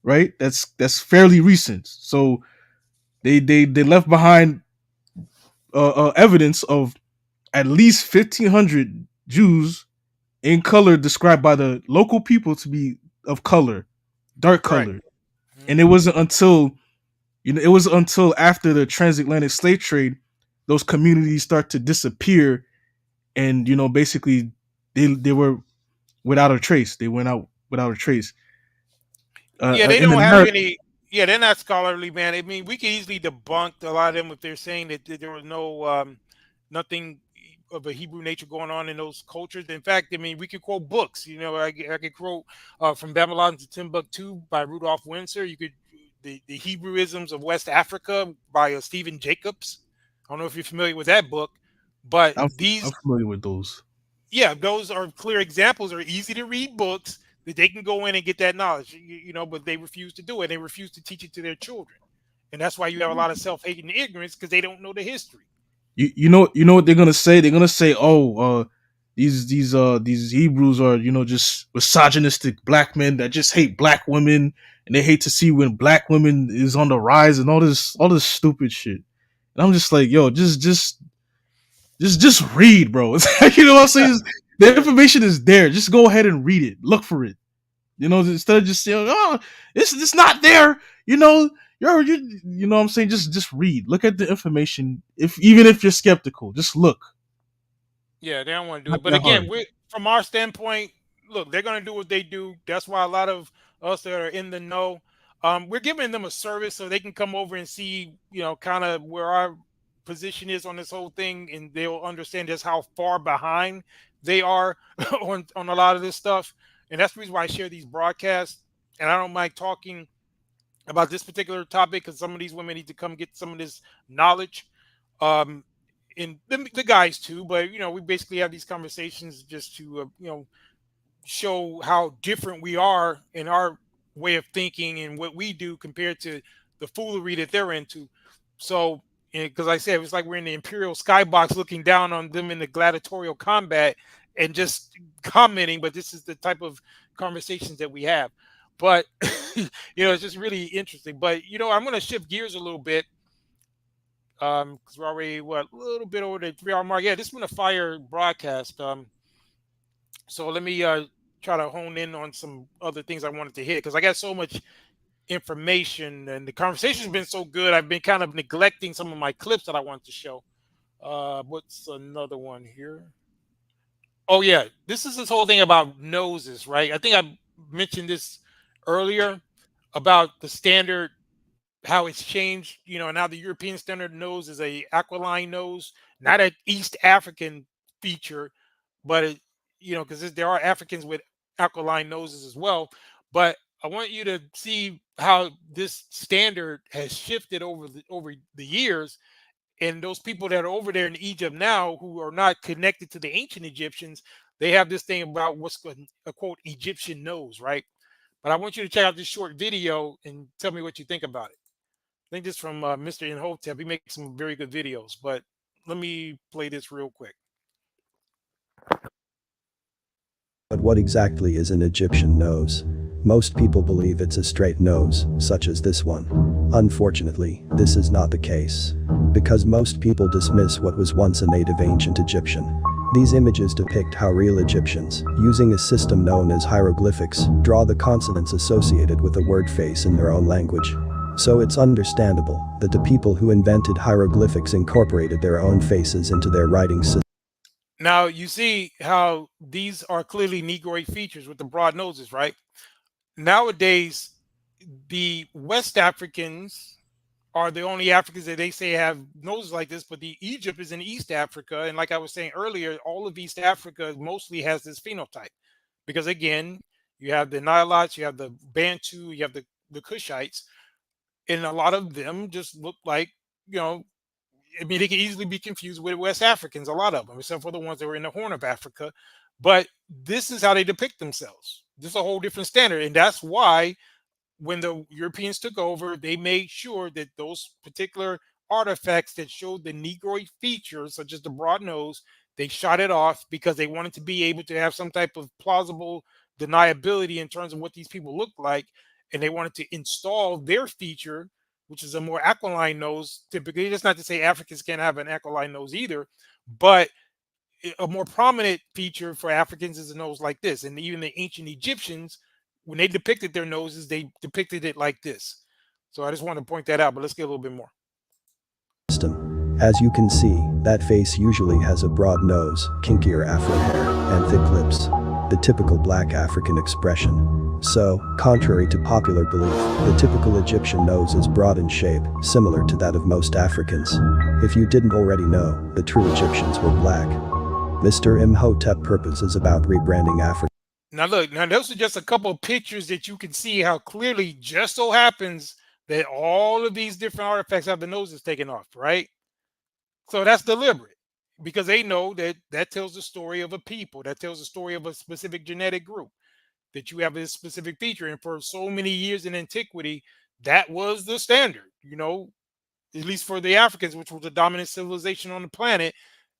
right? That's fairly recent. So they left behind evidence of at least 1,500 Jews in color described by the local people to be of color, dark Right. color. And it wasn't until it was until after the transatlantic slave trade those communities start to disappear, and basically they were without a trace. They went out without a trace. Yeah, they In the don't have narrative, any. Yeah, they're not scholarly, man. I mean, we could easily debunk a lot of them if they're saying that there was no nothing of a Hebrew nature going on in those cultures. In fact, I mean, we could quote books. I could quote From Babylon to Timbuktu by Rudolph Windsor. You could the Hebrewisms of West Africa by Stephen Jacobs. I don't know if you're familiar with that book, but I'm familiar with those. yeah, those are clear examples. Are easy to read books that they can go in and get that knowledge. But they refuse to do it. They refuse to teach it to their children, and that's why you have a lot of self-hate and ignorance because they don't know the history. You know what they're gonna say? They're gonna say, oh, these Hebrews are just misogynistic black men that just hate black women, and they hate to see when black women is on the rise and all this stupid shit. And I'm just like, yo, just read, bro. It's like, you know what I'm saying? The information is there. Just go ahead and read it. Look for it. Instead of just saying, oh, it's not there. You know what I'm saying? Just read. Look at the information. Even if you're skeptical, just look. Yeah, they don't want to do Not it. But that again, hard. from our standpoint, look, they're going to do what they do. That's why a lot of us that are in the know, we're giving them a service so they can come over and see, kind of where our position is on this whole thing, and they'll understand just how far behind they are on a lot of this stuff. And that's the reason why I share these broadcasts. And I don't mind talking about this particular topic because some of these women need to come get some of this knowledge. Um, and the guys too, but we basically have these conversations just to show how different we are in our way of thinking and what we do compared to the foolery that they're into. So, because I said it's like we're in the Imperial skybox looking down on them in the gladiatorial combat and just commenting, but this is the type of conversations that we have. But it's just really interesting. But I'm going to shift gears a little bit because we're already a little bit over the 3 hour mark. Yeah, this has been a fire broadcast. So let me try to hone in on some other things I wanted to hit because I got so much information and the conversation's been so good. I've been kind of neglecting some of my clips that I wanted to show. What's another one here? Oh yeah, this is this whole thing about noses, right? I think I mentioned this earlier about the standard, how it's changed. Now the European standard nose is a aquiline nose, not an East African feature, but because there are Africans with aquiline noses as well. But I want you to see how this standard has shifted over the years, And those people that are over there in Egypt now who are not connected to the ancient Egyptians, they have this thing about what's a quote Egyptian nose, right? But I want you to check out this short video and tell me what you think about it. I think this is from Mr. Inhotep. He makes some very good videos, but let me play this real quick. But what exactly is an Egyptian nose? Most people believe it's a straight nose, such as this one. Unfortunately, this is not the case. Because most people dismiss what was once a native ancient Egyptian. These images depict how real Egyptians, using a system known as hieroglyphics, draw the consonants associated with a word face in their own language. So it's understandable that the people who invented hieroglyphics incorporated their own faces into their writing system. Now, you see how these are clearly Negroid features with the broad noses, right? Nowadays, the West Africans are the only Africans that they say have noses like this, but the Egypt is in East Africa. And like I was saying earlier, all of East Africa mostly has this phenotype. Because again, you have the Nilotes, you have the Bantu, you have the Kushites, and a lot of them just look like, you know, I mean, they can easily be confused with West Africans, a lot of them, except for the ones that were in the Horn of Africa. But this is how they depict themselves. This is a whole different standard. And that's why when the Europeans took over, they made sure that those particular artifacts that showed the Negroid features, such as the broad nose, they shot it off because they wanted to be able to have some type of plausible deniability in terms of what these people look like. And they wanted to install their feature, which is a more aquiline nose. Typically, that's not to say Africans can't have an aquiline nose either, but a more prominent feature for Africans is a nose like this. And even the ancient Egyptians, when they depicted their noses, they depicted it like this. So I just want to point that out, but let's get a little bit more. As you can see, that face usually has a broad nose, kinkier afro hair, and thick lips. The typical black African expression. So, contrary to popular belief, the typical Egyptian nose is broad in shape, similar to that of most Africans. If you didn't already know, the true Egyptians were black. Mr. Imhotep purpose is about rebranding Africa. Now look, now those are just a couple of pictures that you can see how clearly just so happens that all of these different artifacts have the noses taken off, right? So that's deliberate because they know that that tells the story of a people, that tells the story of a specific genetic group, that you have this specific feature. And for so many years in antiquity, that was the standard, you know, at least for the Africans, which was the dominant civilization on the planet,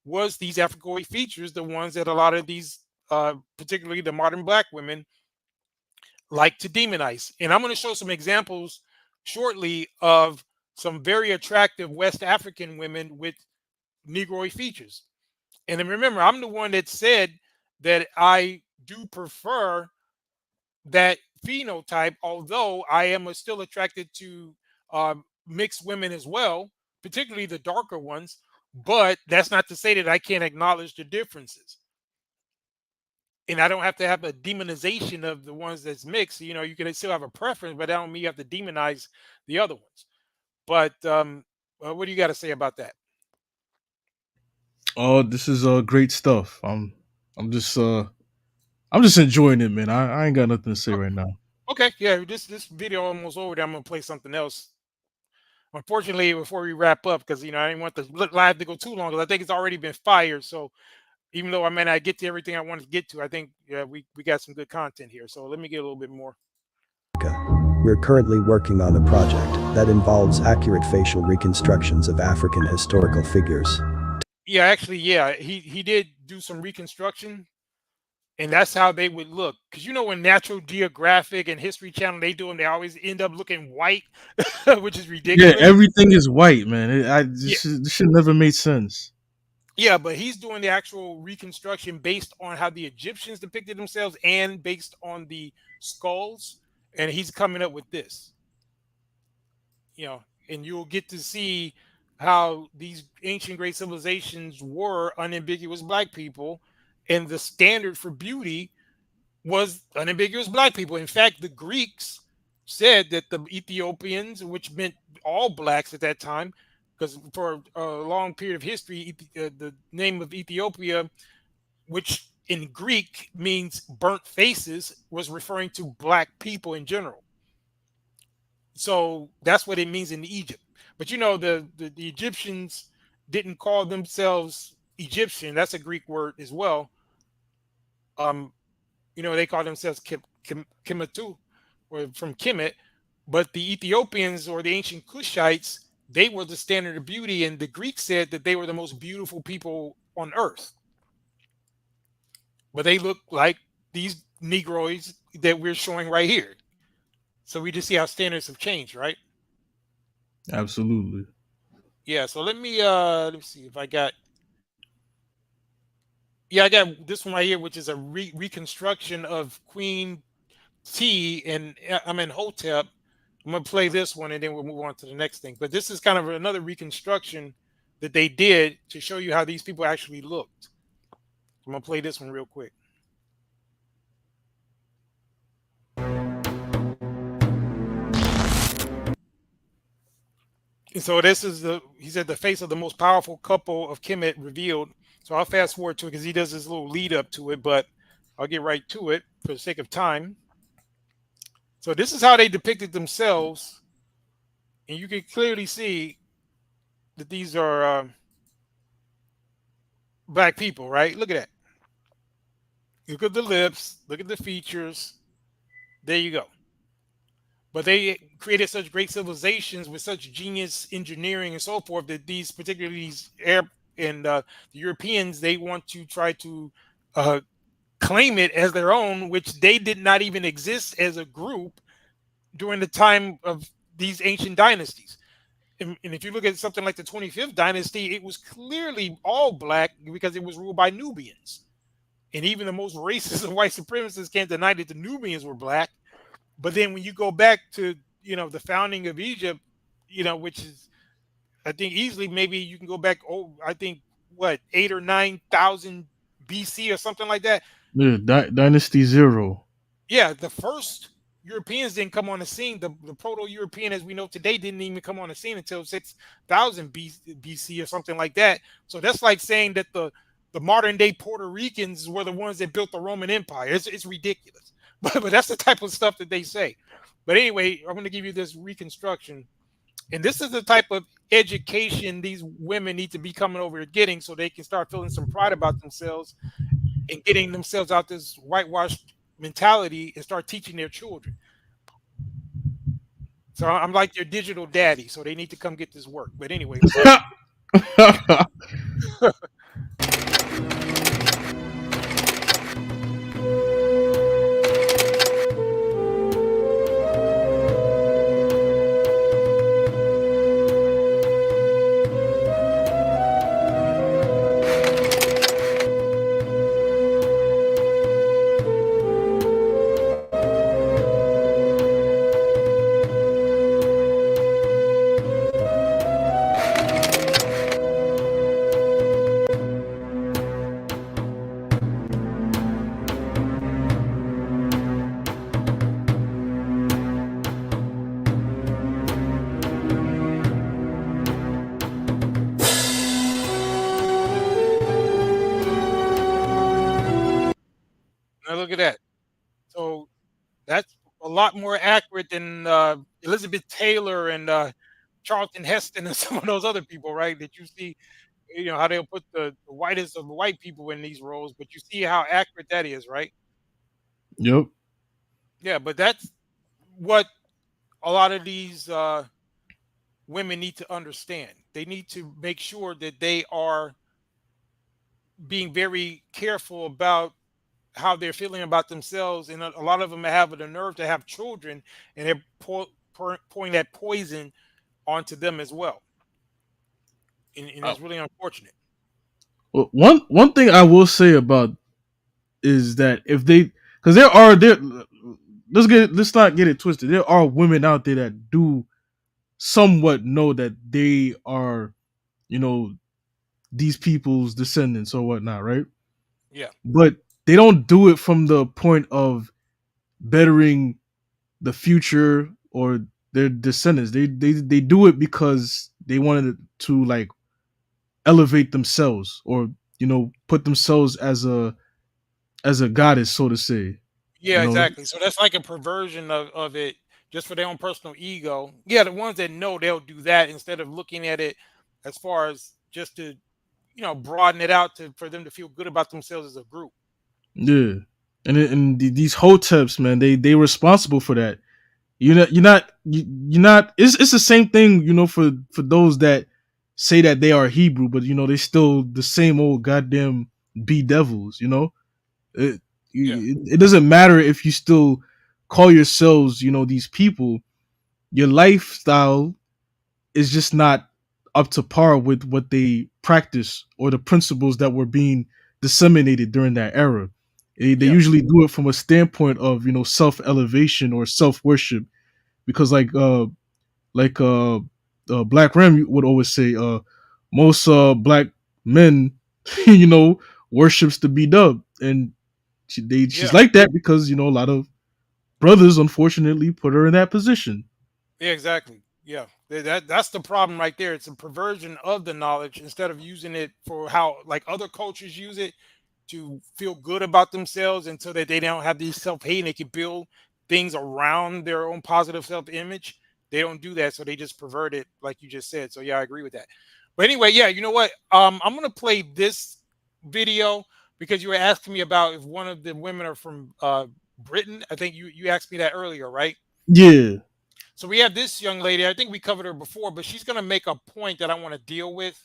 was these Africoid features, the ones that a lot of these, particularly the modern black women, like to demonize. And I'm going to show some examples shortly of some very attractive West African women with Negroid features. And then remember, I'm the one that said that I do prefer that phenotype, although I am still attracted to mixed women as well, particularly the darker ones. But that's not to say that I can't acknowledge the differences. And I don't have to have a demonization of the ones that's mixed. You know, you can still have a preference, but that don't mean you have to demonize the other ones. But what do you got to say about that? Oh, this is great stuff. I'm just enjoying it, man. I ain't got nothing to say right now. Okay, yeah, this video almost over. I'm gonna play something else. Unfortunately, before we wrap up, because you know I didn't want the live to go too long, because I think it's already been fired. So even though I may not get to everything I wanted to get to, I think we got some good content here. So let me get a little bit more. We're currently working on a project that involves accurate facial reconstructions of African historical figures. Yeah, actually, yeah, he did do some reconstruction, and that's how they would look. Because you know when Natural Geographic and History Channel they do them, they always end up looking white, which is ridiculous. Yeah, everything is white, man. This shit never made sense. Yeah, but he's doing the actual reconstruction based on how the Egyptians depicted themselves and based on the skulls, and he's coming up with this. You know, and you'll get to see how these ancient great civilizations were unambiguous black people, and the standard for beauty was unambiguous black people. In fact, the Greeks said that the Ethiopians, which meant all blacks at that time, because for a long period of history, the name of Ethiopia, which in Greek means burnt faces, was referring to black people in general. So that's what it means in Egypt. But you know, the Egyptians, didn't call themselves Egyptian. That's a Greek word as well. Um, they call themselves Kemetu, or from Kemet. But the Ethiopians or the ancient Cushites, they were the standard of beauty, and the Greeks said that they were the most beautiful people on earth. But they look like these Negroids that we're showing right here. So we just see how standards have changed, right? Absolutely. Yeah. So let me see if I got. Yeah, I got this one right here, which is a reconstruction of Queen T and I'm in Hotep. I'm gonna play this one and then we'll move on to the next thing. But this is kind of another reconstruction that they did to show you how these people actually looked. I'm gonna play this one real quick. And so this is he said the face of the most powerful couple of Kemet revealed. So I'll fast forward to it because he does this little lead up to it, but I'll get right to it for the sake of time. So this is how they depicted themselves, and you can clearly see that these are black people, right? Look at that. Look at the lips. Look at the features. There you go. But they created such great civilizations with such genius engineering and so forth that these, particularly these Arab and the Europeans, they want to try to uh, claim it as their own, which they did not even exist as a group during the time of these ancient dynasties. And if you look at something like the 25th dynasty, it was clearly all black because it was ruled by Nubians. And even the most racist and white supremacists can't deny that the Nubians were black. But then when you go back to, the founding of Egypt, which is, I think easily maybe you can go back, I think, what, 8 or 9,000 BC or something like that. Yeah, Dynasty Zero. Yeah, the first Europeans didn't come on the scene. The Proto-European, as we know today, didn't even come on the scene until 6,000 BC or something like that. So that's like saying that the modern day Puerto Ricans were the ones that built the Roman Empire. It's ridiculous. But that's the type of stuff that they say. But anyway, I'm going to give you this reconstruction. And this is the type of education these women need to be coming over and getting so they can start feeling some pride about themselves and getting themselves out this whitewashed mentality and start teaching their children. So I'm like their digital daddy, so they need to come get this work. But anyway. Now look at that. So that's a lot more accurate than Elizabeth Taylor and Charlton Heston and some of those other people, right? That you see, how they'll put the whitest of the white people in these roles, but you see how accurate that is, right? Yep. Yeah, but that's what a lot of these women need to understand. They need to make sure that they are being very careful about how they're feeling about themselves, and a lot of them have the nerve to have children, and they're pouring that poison onto them as well, and it's really unfortunate. Well, one thing I will say about is that if they, because there, let's not get it twisted. There are women out there that do somewhat know that they are, these people's descendants or whatnot, right? Yeah. But they don't do it from the point of bettering the future or their descendants. They do it because they wanted to like elevate themselves or put themselves as a goddess, so to say. Yeah, exactly. So that's like a perversion of it just for their own personal ego. Yeah, the ones that know, they'll do that instead of looking at it as far as just to, broaden it out for them to feel good about themselves as a group. Yeah, these hoteps, man, they responsible for that. You're not. It's the same thing, for those that say that they are Hebrew, but they still the same old goddamn be devils. It, it doesn't matter if you still call yourselves, these people. Your lifestyle is just not up to par with what they practice or the principles that were being disseminated during that era. They usually do it from a standpoint of self elevation or self worship, because Black Ram would always say, most black men, worships the B Dub, and she's like that because a lot of brothers unfortunately put her in that position. Yeah, exactly. Yeah, that's the problem right there. It's a perversion of the knowledge instead of using it for how like other cultures use it to feel good about themselves, and so that they don't have these self-hate and they can build things around their own positive self-image. They don't do that, so they just pervert it, like you just said. So yeah, I agree with that. But anyway, yeah, you know what? I'm gonna play this video because you were asking me about if one of the women are from Britain. I think you asked me that earlier, right? Yeah. So we have this young lady. I think we covered her before, but she's gonna make a point that I want to deal with.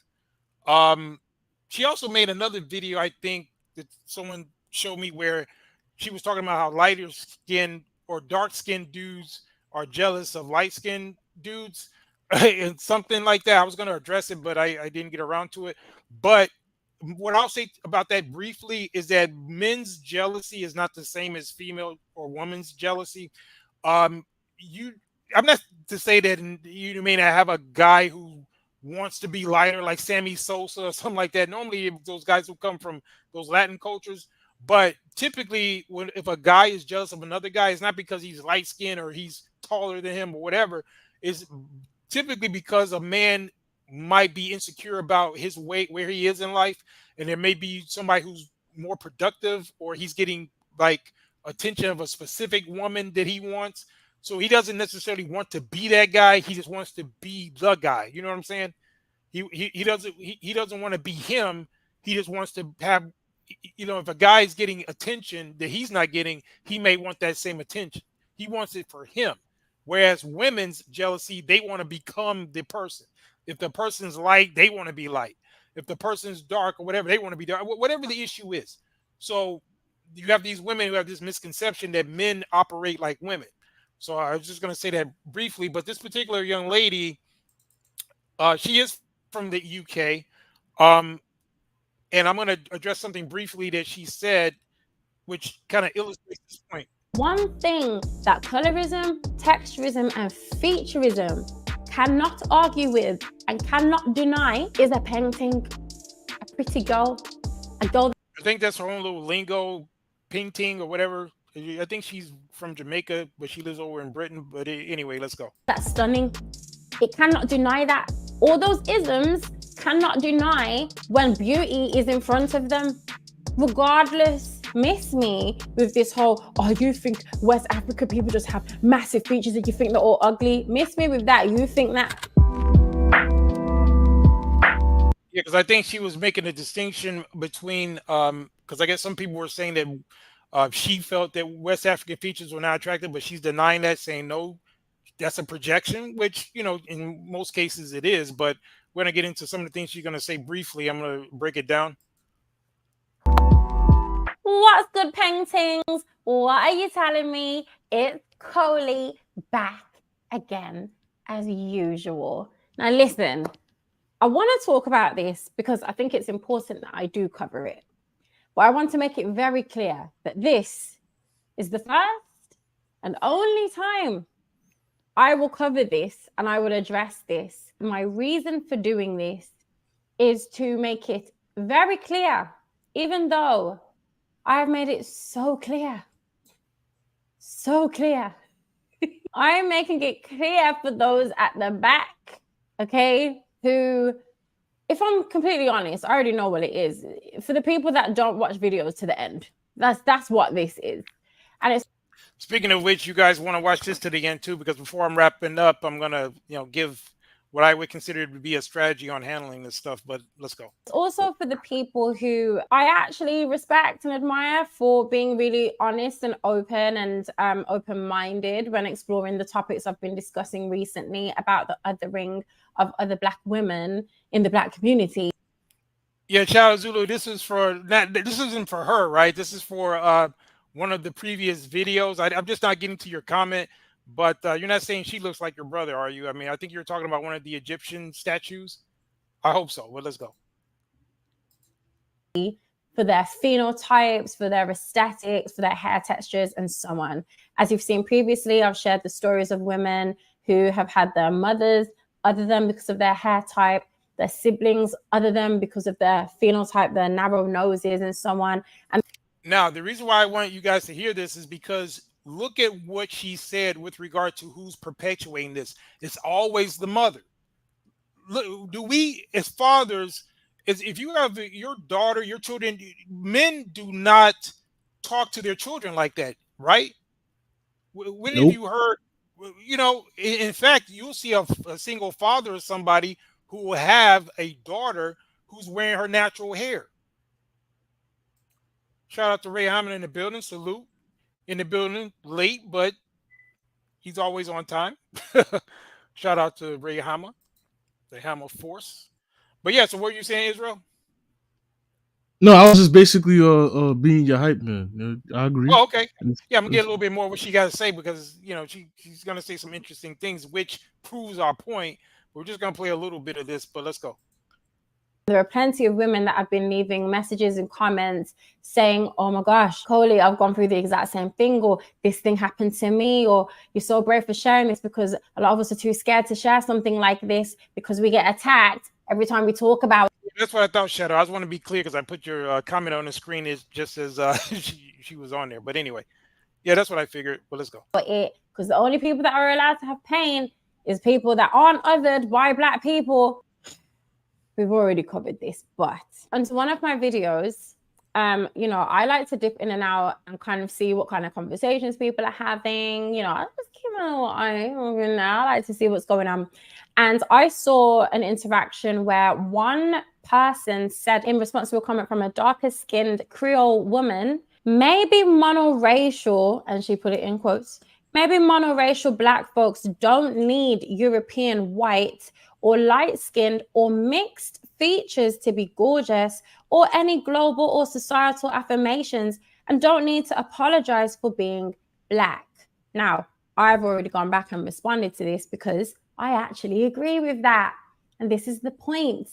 Um, she also made another video, I think, that someone showed me where she was talking about how lighter skinned or dark skinned dudes are jealous of light skinned dudes and something like that. I was going to address it, but I didn't get around to it. But what I'll say about that briefly is that men's jealousy is not the same as female or woman's jealousy. Um, I'm not to say that you may not have a guy who wants to be lighter like Sammy Sosa or something like that. Normally those guys who come from those Latin cultures, but typically if a guy is jealous of another guy, it's not because he's light skinned or he's taller than him or whatever. It's typically because a man might be insecure about his weight, where he is in life, and there may be somebody who's more productive or he's getting like attention of a specific woman that he wants. So he doesn't necessarily want to be that guy. He just wants to be the guy. You know what I'm saying? He doesn't want to be him. He just wants to have, if a guy is getting attention that he's not getting, he may want that same attention. He wants it for him. Whereas women's jealousy, they want to become the person. If the person's light, they want to be light. If the person's dark or whatever, they want to be dark. Whatever the issue is. So you have these women who have this misconception that men operate like women. So I was just going to say that briefly, but this particular young lady, she is from the UK, and I'm going to address something briefly that she said, which kind of illustrates this point. One thing that colorism, texturism, and featureism cannot argue with and cannot deny is a painting, a pretty girl, a girl. I think that's her own little lingo, painting or whatever. I think she's from Jamaica, but she lives over in Britain. But anyway, let's go. That's stunning. It cannot deny that. All those isms cannot deny when beauty is in front of them. Regardless, miss me with this whole, oh, you think West African people just have massive features and you think they're all ugly. Miss me with that. You think that. Yeah, because I think she was making a distinction between, because I guess some people were saying that she felt that West African features were not attractive, but she's denying that, saying no, that's a projection, which, in most cases it is. But we're going to get into some of the things she's going to say briefly. I'm going to break it down. What's good, paintings? What are you telling me? It's Coley back again, as usual. Now listen, I want to talk about this because I think it's important that I do cover it. But I want to make it very clear that this is the first and only time I will cover this and I will address this. My reason for doing this is to make it very clear, even though I've made it so clear. So clear. I'm making it clear for those at the back, okay, who, if I'm completely honest, I already know what it is. For the people that don't watch videos to the end, that's what this is. And it's speaking of which, you guys want to watch this to the end too, because before I'm wrapping up, I'm gonna give what I would consider to be a strategy on handling this stuff. But let's go. It's also for the people who I actually respect and admire for being really honest and open and open-minded when exploring the topics I've been discussing recently about the othering of other Black women in the Black community. Yeah, Chow Zulu, this isn't for her, right? This is for one of the previous videos. I'm just not getting to your comment, but you're not saying she looks like your brother, are you? I mean, I think you're talking about one of the Egyptian statues. I hope so. Well, let's go. For their phenotypes, for their aesthetics, for their hair textures, and so on. As you've seen previously, I've shared the stories of women who have had their mothers other than because of their hair type, their siblings other than because of their phenotype, their narrow noses, and so on. And now, the reason why I want you guys to hear this is because look at what she said with regard to who's perpetuating this. It's always the mother. Look, do we, as fathers, if you have your daughter, your children, men do not talk to their children like that, right? When have you heard, you know, in fact, you'll see a single father or somebody who will have a daughter who's wearing her natural hair. Shout out to Ray Hammond in the building. Salute. In the building, late, but he's always on time. Shout out to Ray Hammer, the Hammer Force. But yeah, so what are you saying, Israel? No, I was just basically being your hype man. I agree. Oh, okay. Yeah, I'm gonna get a little bit more of what she got to say because you know she's gonna say some interesting things, which proves our point. We're just gonna play a little bit of this, but let's go. there are plenty of women that have been leaving messages and comments saying, oh my gosh, Coley, I've gone through the exact same thing, or this thing happened to me, or you're so brave for sharing this, because a lot of us are too scared to share something like this because we get attacked every time we talk about it. That's what I thought, Shadow. I just want to be clear because I put your comment on the screen is just as she was on there. But anyway, yeah, that's what I figured. Well, let's go. Because the only people that are allowed to have pain is people that aren't othered by Black people. We've already covered this, but onto one of my videos, you know, I like to dip in and out and kind of see what kind of conversations people are having. You know, I just keep my little eye open now. I like to see what's going on. And I saw an interaction where one person said, in response to a comment from a darker skinned Creole woman, maybe monoracial, and she put it in quotes, maybe monoracial Black folks don't need European white or light-skinned or mixed features to be gorgeous, or any global or societal affirmations, and don't need to apologize for being Black. Now, I've already gone back and responded to this because I actually agree with that. And this is the point.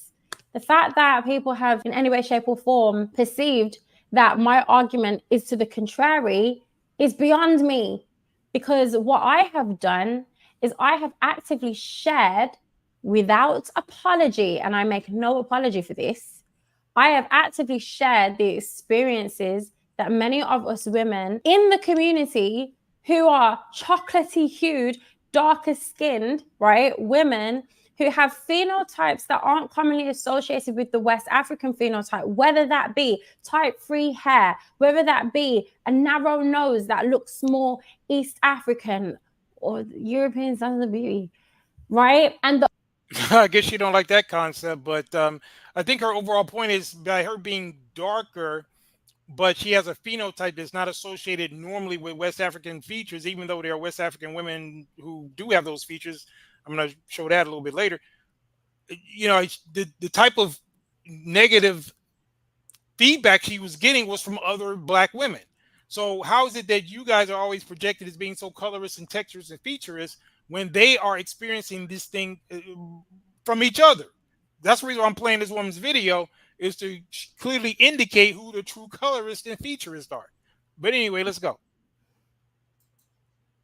The fact that people have in any way, shape, or form perceived that my argument is to the contrary is beyond me. Because what I have done is I have actively shared without apology, and I make no apology for this, I have actively shared the experiences that many of us women in the community who are chocolatey hued, darker skinned, right, women who have phenotypes that aren't commonly associated with the West African phenotype, whether that be type 3 hair, whether that be a narrow nose that looks more East African or European Sons of Beauty, right? And the I guess you don't like that concept, but I think her overall point is by her being darker, but she has a phenotype that's not associated normally with West African features, even though there are West African women who do have those features. I'm going to show that a little bit later. You know, the type of negative feedback she was getting was from other Black women. So how is it that you guys are always projected as being so colorist and texturous and featureless when they are experiencing this thing from each other? That's the reason why I'm playing this woman's video, is to clearly indicate who the true colorists and featurists are. But anyway, let's go.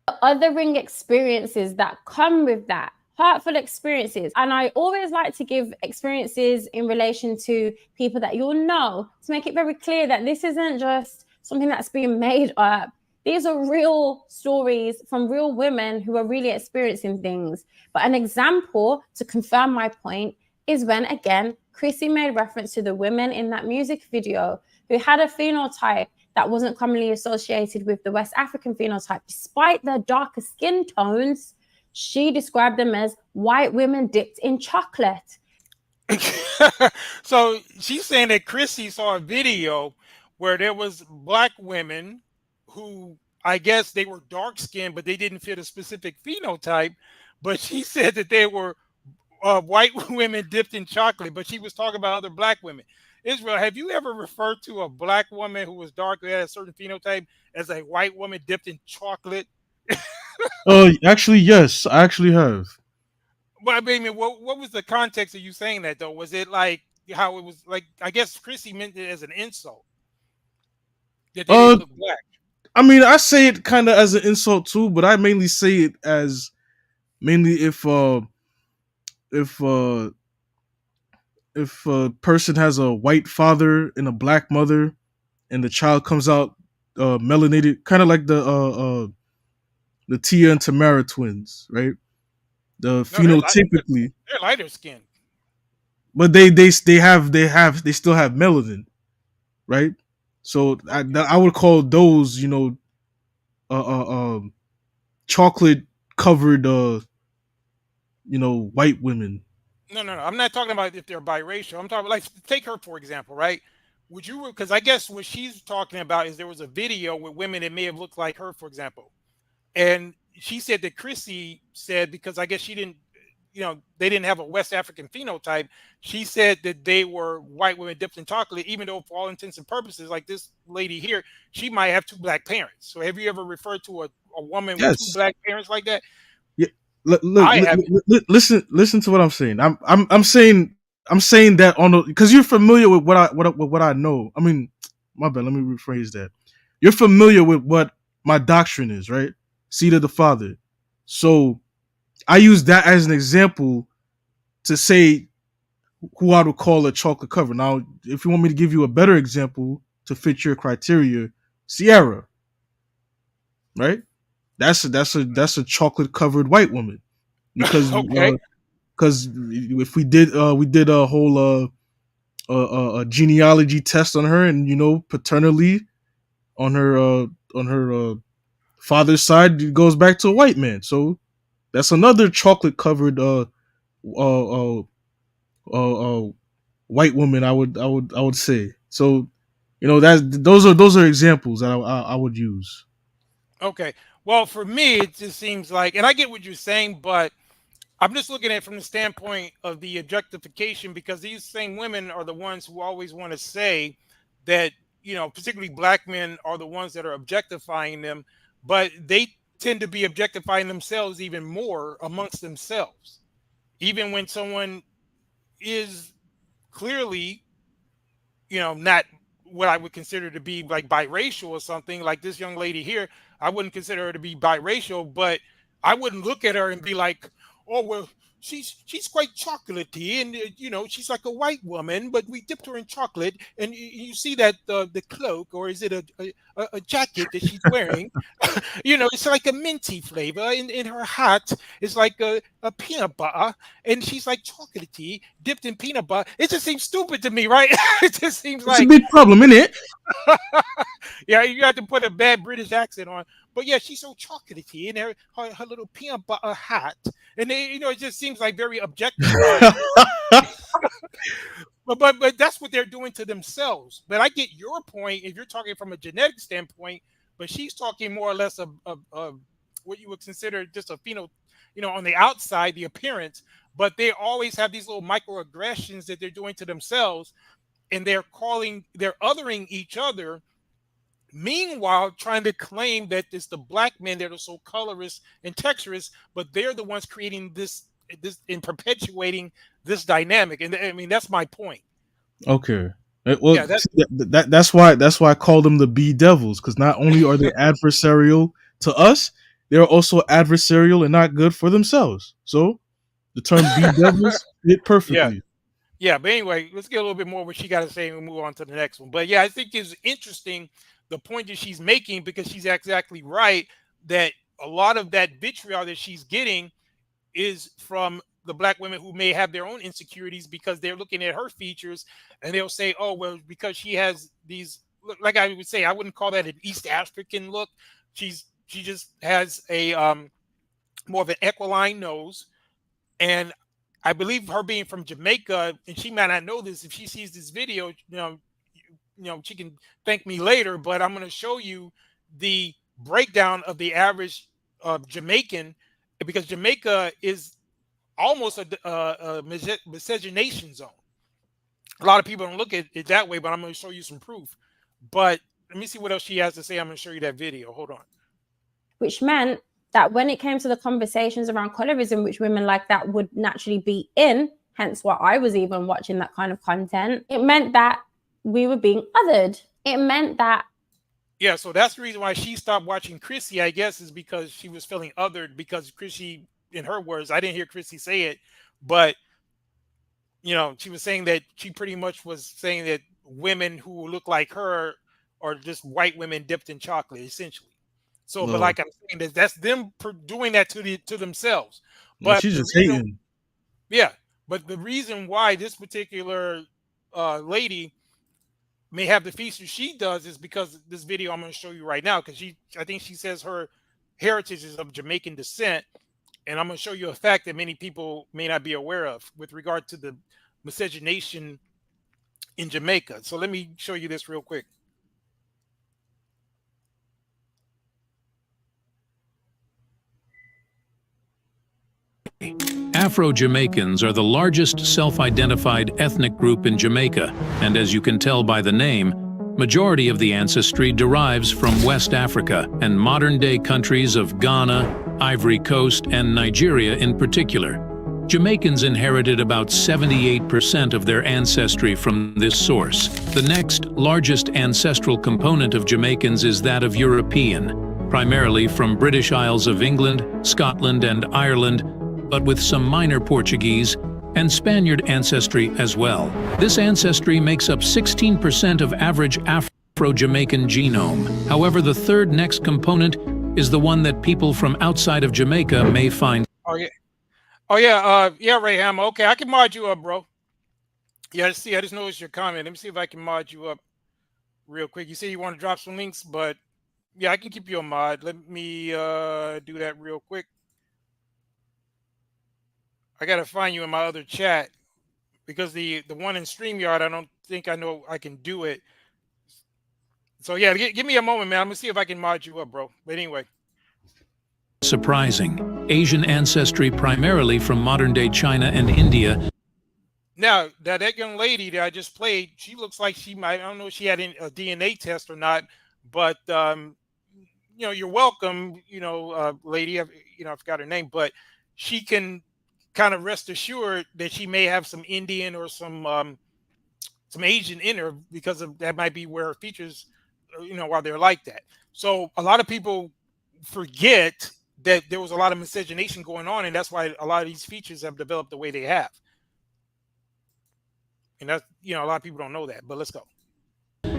Othering experiences that come with that, hurtful experiences. And I always like to give experiences in relation to people that you'll know, to make it very clear that this isn't just something that's being made up. These are real stories from real women who are really experiencing things. But an example to confirm my point is when, again, Chrissy made reference to the women in that music video who had a phenotype that wasn't commonly associated with the West African phenotype, despite their darker skin tones. She described them as white women dipped in chocolate. So she's saying that Chrissy saw a video where there was black women who, I guess they were dark skinned, but they didn't fit a specific phenotype. But she said that they were white women dipped in chocolate, but she was talking about other black women. Israel, have you ever referred to a black woman who was dark, who had a certain phenotype, as a white woman dipped in chocolate? Actually, yes, I actually have. Well, I mean, what was the context of you saying that though? Was it like how it was like? I guess Chrissy meant it as an insult that they Uh, didn't look black. I mean, I say it kind of as an insult too, but I mainly say it as mainly if uh if a person has a white father and a black mother, and the child comes out melanated, kind of like the Tia and Tamara twins, right? The No, they're phenotypically, they're lighter skinned. but they still have melanin, right? So I would call those, uh, uh um chocolate covered white women. No. I'm not talking about if they're biracial. I'm talking like take her for example, right? Would you? Because I guess what she's talking about is there was a video with women that may have looked like her, for example. And she said that Chrissy said, because I guess she didn't, they didn't have a West African phenotype. She said that they were white women dipped in chocolate, even though for all intents and purposes, like this lady here, she might have two black parents. So have you ever referred to a woman with two Yes. black parents like that? Yeah. I haven't. Listen to what I'm saying. I'm saying that on the, because you're familiar with what I know. I mean, my bad. Let me rephrase that. You're familiar with what my doctrine is, right? Seed of the Father. So I use that as an example to say who I would call a chocolate cover. Now, if you want me to give you a better example to fit your criteria, Sierra, right? That's a chocolate covered white woman because Okay. if we did a whole a genealogy test on her, and paternally on her father's side, it goes back to a white man. So that's another chocolate covered uh, uh, uh, white woman. I would say. So those are examples that I would use. Okay. Well, for me, it just seems like, and I get what you're saying, but I'm just looking at it from the standpoint of the objectification, because these same women are the ones who always want to say that, particularly black men are the ones that are objectifying them, but they tend to be objectifying themselves even more amongst themselves. Even when someone is clearly, not what I would consider to be like biracial or something, like this young lady here, I wouldn't consider her to be biracial, but I wouldn't look at her and be like, oh well, she's quite chocolatey, and she's like a white woman, but we dipped her in chocolate, and you see that the cloak, or is it a jacket that she's wearing? It's like a minty flavor in her hat. It's like a peanut butter, and she's like chocolatey, dipped in peanut butter. It just seems stupid to me, right? It just seems It's a like, big problem, isn't it? yeah, you have to put a bad British accent on. But yeah, she's so chocolatey in her little peanut butter hat, and it just seems like very objectifying. But that's what they're doing to themselves. But I get your point if you're talking from a genetic standpoint. But she's talking more or less of what you would consider just a on the outside, the appearance. But they always have these little microaggressions that they're doing to themselves, and they're othering each other. Meanwhile, trying to claim that it's the black men that are so colorist and texturous, but they're the ones creating this and perpetuating this dynamic. And I mean, that's my point. Okay. Well, Yeah, that's that's why I call them the B devils, because not only are they adversarial to us, they're also adversarial and not good for themselves. So the term B devils fit yeah. perfectly. Yeah, but anyway, let's get a little bit more what she got to say and we'll move on to the next one. But yeah, I think it's interesting the point that she's making, because she's exactly right that a lot of that vitriol that she's getting is from the black women who may have their own insecurities, because they're looking at her features and they'll say, oh, well, because she has these, like I would say, I wouldn't call that an East African look. She just has more of an equiline nose. And I believe her being from Jamaica, and she might not know this. If she sees this video, she can thank me later. But I'm going to show you the breakdown of the average Jamaican, because Jamaica is almost a miscegenation zone. A lot of people don't look at it that way, but I'm going to show you some proof. But let me see what else she has to say. I'm going to show you that video. Hold on. Which meant that when it came to the conversations around colorism, which women like that would naturally be in, hence why I was even watching that kind of content, it meant that we were being othered. It meant that. Yeah, so that's the reason why she stopped watching Chrissy, I guess, is because she was feeling othered, because Chrissy, in her words, I didn't hear Chrissy say it, but she was saying that she pretty much was saying that women who look like her are just white women dipped in chocolate, essentially. So, but like I'm saying, that's them doing that to themselves. But she's just hating. Yeah, but the reason why this particular lady may have the features she does is because this video I'm going to show you right now, because I think she says her heritage is of Jamaican descent, and I'm going to show you a fact that many people may not be aware of with regard to the miscegenation in Jamaica. So let me show you this real quick. Afro-Jamaicans are the largest self-identified ethnic group in Jamaica, and as you can tell by the name, majority of the ancestry derives from West Africa and modern-day countries of Ghana, Ivory Coast, and Nigeria in particular. Jamaicans inherited about 78% of their ancestry from this source. The next largest ancestral component of Jamaicans is that of European, primarily from British Isles of England, Scotland, and Ireland, but with some minor Portuguese and Spaniard ancestry as well. This ancestry makes up 16% of average Afro-Jamaican genome. However, the third next component is the one that people from outside of Jamaica may find. Yeah, Rayham. Okay, I can mod you up, bro. Yeah, I just noticed your comment. Let me see if I can mod you up real quick. You say you want to drop some links, but yeah, I can keep you a mod. Let me do that real quick. I gotta find you in my other chat, because the one in StreamYard, I don't think I know I can do it. So yeah, give me a moment, man. I'm gonna see if I can mod you up, bro. But anyway. Surprising. Asian ancestry primarily from modern-day China and India. Now, that young lady that I just played, she looks like she might, I don't know if she had a DNA test or not, but you're welcome, lady, I forgot her name, but she can kind of rest assured that she may have some Indian or some Asian in her, because of that might be where her features, why they're like that. So a lot of people forget that there was a lot of miscegenation going on, and that's why a lot of these features have developed the way they have. And that's, a lot of people don't know that, but let's go.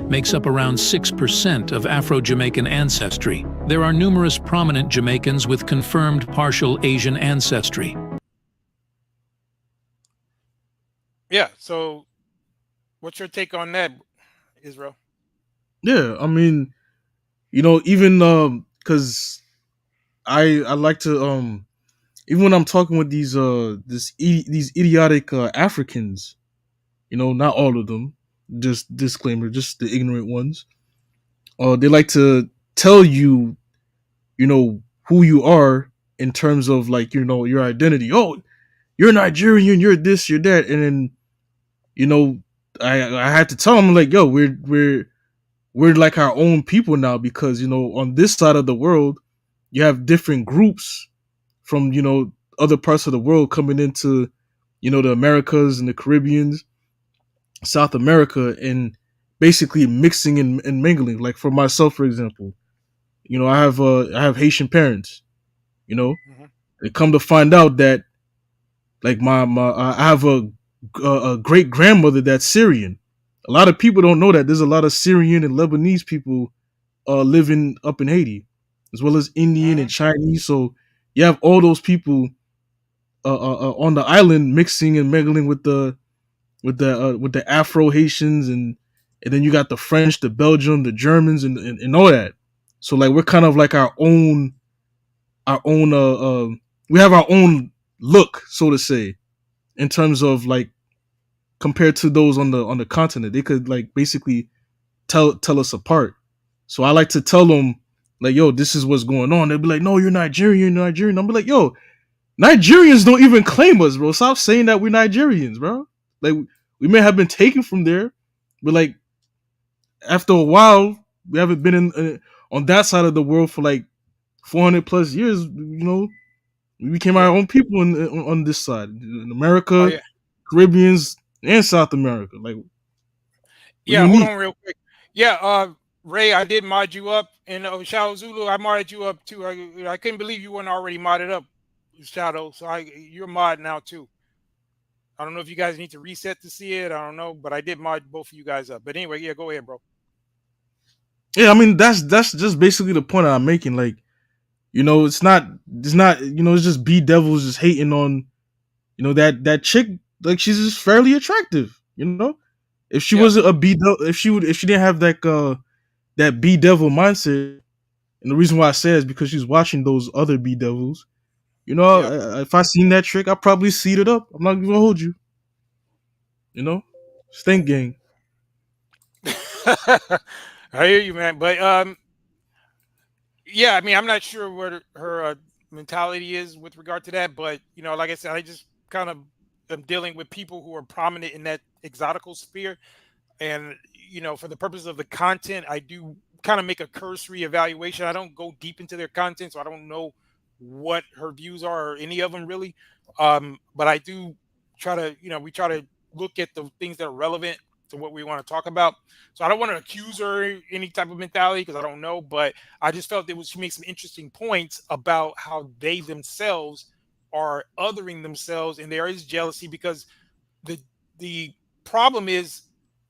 Makes up around 6% of Afro-Jamaican ancestry. There are numerous prominent Jamaicans with confirmed partial Asian ancestry. Yeah, so what's your take on that, Israel? Yeah, I mean, even because I like to even when I'm talking with these these idiotic Africans, not all of them, just disclaimer, just the ignorant ones. They like to tell you, who you are in terms of like, your identity. Oh, you're Nigerian, you're this, you're that, and then, I had to tell them, like, yo, we're like our own people now, because on this side of the world, you have different groups from other parts of the world coming into the Americas and the Caribbeans, South America, and basically mixing and mingling. Like for myself, for example, I have Haitian parents. They come to find out that like I have a great grandmother that's Syrian. A lot of people don't know that there's a lot of Syrian and Lebanese people living up in Haiti, as well as Indian and Chinese. So you have all those people on the island mixing and mingling with the Afro Haitians, and then you got the French, the Belgium, the Germans, and all that. So like we're kind of like our own we have our own look, so to say, in terms of like compared to those on the continent. They could like basically tell us apart. So I like to tell them like, yo, this is what's going on. They'll be like, no, you're Nigerian, you're Nigerian. I'm like, yo, Nigerians don't even claim us, bro. Stop saying that we're Nigerians, bro. Like we may have been taken from there, but like after a while, we haven't been in on that side of the world for like 400 plus years. You know, we became our own people on this side in Oh America, yeah. Caribbeans, and South America. Like we're Yeah, hold unique. on real quick. Yeah, Ray, I did mod you up, and Shadow Zulu, I modded you up too. I couldn't believe you weren't already modded up, Shadow. So you're mod now too. I don't know if you guys need to reset to see it. I don't know, but I did mod both of you guys up. But anyway, yeah, go ahead, bro. Yeah, I mean that's just basically the point I'm making. Like, you know, it's not you know, it's just B Devils just hating on, you know, that chick. Like she's just fairly attractive, you know. If she Yeah, wasn't a B devil, if she didn't have that B devil mindset, and the reason why I say is because she's watching those other B devils. You know, yeah. if I seen that trick, I probably seed it up. I'm not gonna hold you. You know, stink gang. I hear you, man. But yeah, I mean, I'm not sure what her mentality is with regard to that, but you know, like I said, I just kind of am dealing with people who are prominent in that exotical sphere, and you know, for the purpose of the content, I do kind of make a cursory evaluation. I don't go deep into their content, so I don't know what her views are or any of them really. But I do try to, you know, we try to look at the things that are relevant to what we want to talk about. So I don't want to accuse her any type of mentality because I don't know, but I just felt it was she makes some interesting points about how they themselves are othering themselves, and there is jealousy because the the problem is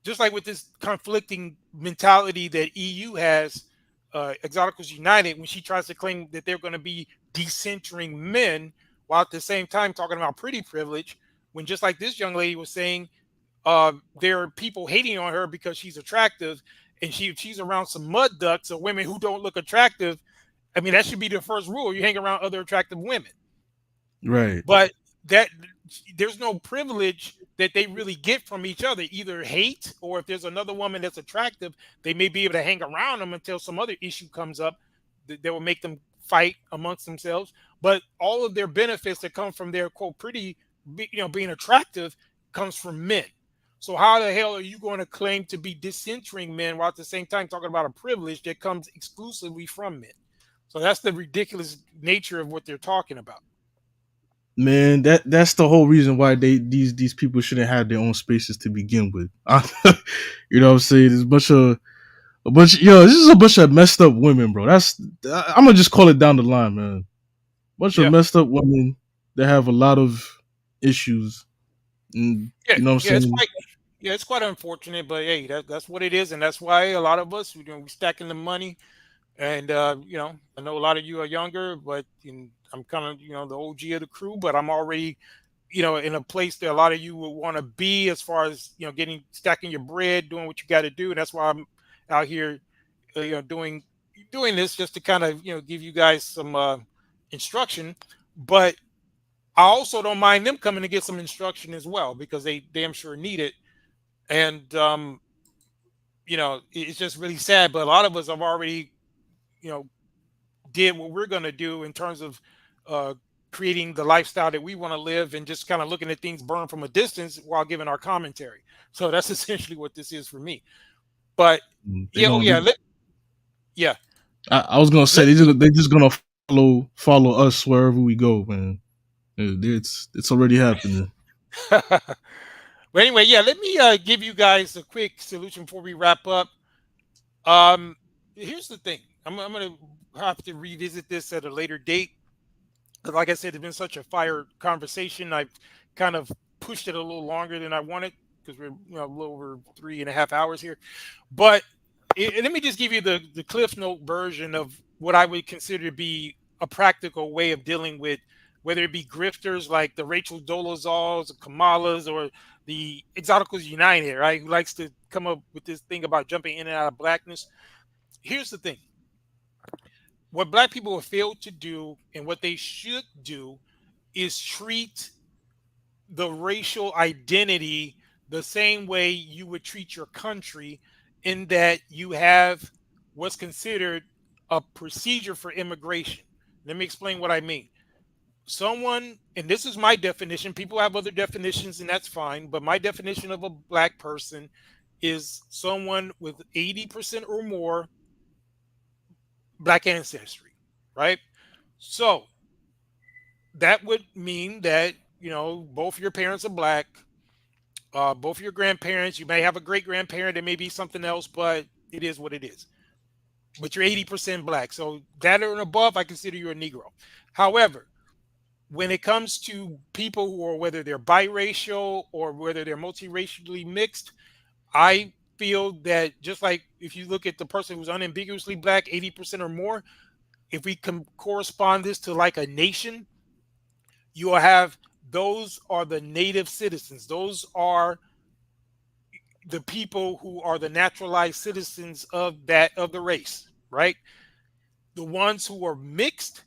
just like with this conflicting mentality that EU has, Exoticals United, when she tries to claim that they're going to be decentering men, while at the same time talking about pretty privilege, when just like this young lady was saying, there are people hating on her because she's attractive, and she's around some mud ducks or women who don't look attractive. I mean, that should be the first rule. You hang around other attractive women. Right. But that there's no privilege that they really get from each other, either hate or if there's another woman that's attractive, they may be able to hang around them until some other issue comes up that will make them fight amongst themselves. But all of their benefits that come from their quote pretty, you know, being attractive comes from men. So how the hell are you going to claim to be decentering men while at the same time talking about a privilege that comes exclusively from men? So that's the ridiculous nature of what they're talking about. Man, that's the whole reason why these people shouldn't have their own spaces to begin with. You know what I'm saying? There's this is a bunch of messed up women, bro. I'm gonna just call it down the line, man. Bunch of Yeah. messed up women that have a lot of issues. And, Yeah, you know what yeah, I'm saying? it's quite unfortunate, but hey, that's what it is, and that's why a lot of us, you know, we stacking the money, and you know, I know a lot of you are younger, but I'm kind of, you know, the OG of the crew, but I'm already, you know, in a place that a lot of you will want to be as far as, you know, stacking your bread, doing what you got to do, and that's why I'm out here, you know, doing this just to kind of, you know, give you guys some instruction, but I also don't mind them coming to get some instruction as well because they damn sure need it. And you know, it's just really sad. But a lot of us have already, you know, did what we're gonna do in terms of uh creating the lifestyle that we want to live and just kind of looking at things burn from a distance while giving our commentary. So that's essentially what this is for me. But They yeah, oh gonna yeah, be, yeah. I was gonna say they just gonna follow us wherever we go, man. It's already happening. But anyway, yeah, let me give you guys a quick solution before we wrap up. Here's the thing. I'm gonna have to revisit this at a later date. 'Cause like I said, it's been such a fire conversation. I've kind of pushed it a little longer than I wanted because we're, you know, a little over 3.5 hours here. But let me just give you the Cliff Note version of what I would consider to be a practical way of dealing with whether it be grifters like the Rachel Dolezals, the Kamalas, or the Exoticals United, right? Who likes to come up with this thing about jumping in and out of blackness. Here's the thing. what black people have failed to do and what they should do is treat the racial identity the same way you would treat your country, in that you have what's considered a procedure for immigration. Let me explain what I mean. Someone, and this is my definition, people have other definitions and that's fine, but my definition of a black person is someone with 80% or more black ancestry, right? So that would mean that, both your parents are black, both your grandparents, you may have a great grandparent, it may be something else, but it is what it is. But you're 80% black. So that or above, I consider you a Negro. However, when it comes to people who are, whether they're biracial or whether they're multiracially mixed, I feel that just like if you look at the person who's unambiguously black, 80% or more, if we can correspond this to like a nation, you will have, those are the native citizens. Those are the people who are the naturalized citizens of the race, right? The ones who are mixed,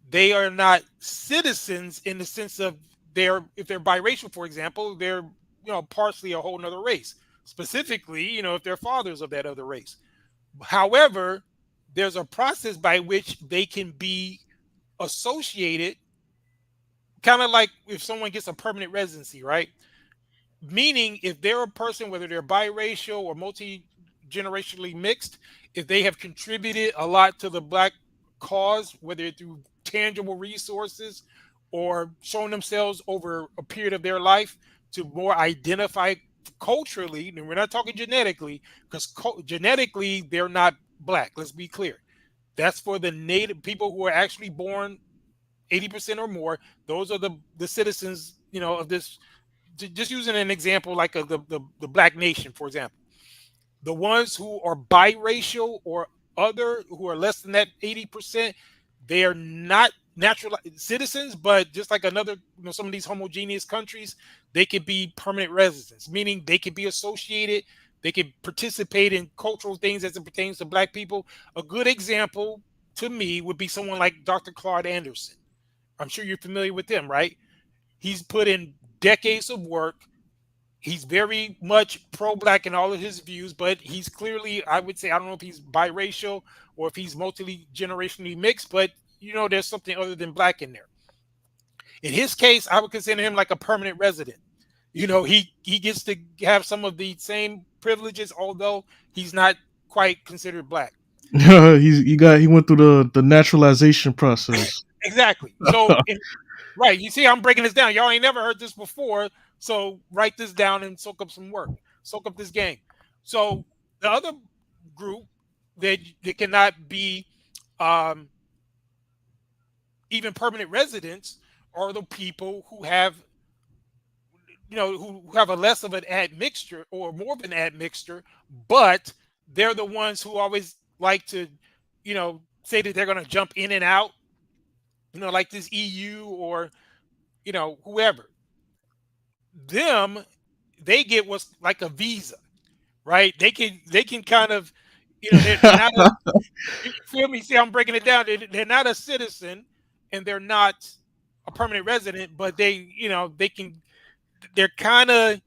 they are not citizens in the sense of if they're biracial, for example, they're partially a whole nother race. Specifically, if they're fathers of that other race. However, there's a process by which they can be associated, kind of like if someone gets a permanent residency, right? Meaning, if they're a person, whether they're biracial or multi-generationally mixed, if they have contributed a lot to the black cause, whether through tangible resources or showing themselves over a period of their life to more identify culturally, and we're not talking genetically, because genetically they're not black. Let's be clear. That's for the native people who are actually born 80% or more. Those are the citizens, of this. Just using an example like the black nation, for example. The ones who are biracial or other, who are less than that 80%, they are not natural citizens, but just like some of these homogeneous countries, they could be permanent residents, meaning they could be associated, they could participate in cultural things as it pertains to black people. A good example to me would be someone like Dr. Claude Anderson. I'm sure you're familiar with him, right? He's put in decades of work. He's very much pro-black in all of his views, but he's clearly, I would say, I don't know if he's biracial or if he's multi-generationally mixed, but there's something other than black in there. In his case, I would consider him like a permanent resident. He gets to have some of the same privileges, although he's not quite considered black. he went through the naturalization process. Exactly. So right, you see, I'm breaking this down. Y'all ain't never heard this before, so write this down and soak up some work. Soak up this game. So the other group that cannot be even permanent residents are the people who have, who have a less of an admixture or more of an admixture, but they're the ones who always like to, say that they're going to jump in and out, like this EU or, whoever. They get what's like a visa, right? They can kind of, they're not you feel me? See, I'm breaking it down. They're not a citizen and they're not a permanent resident, but they're kind of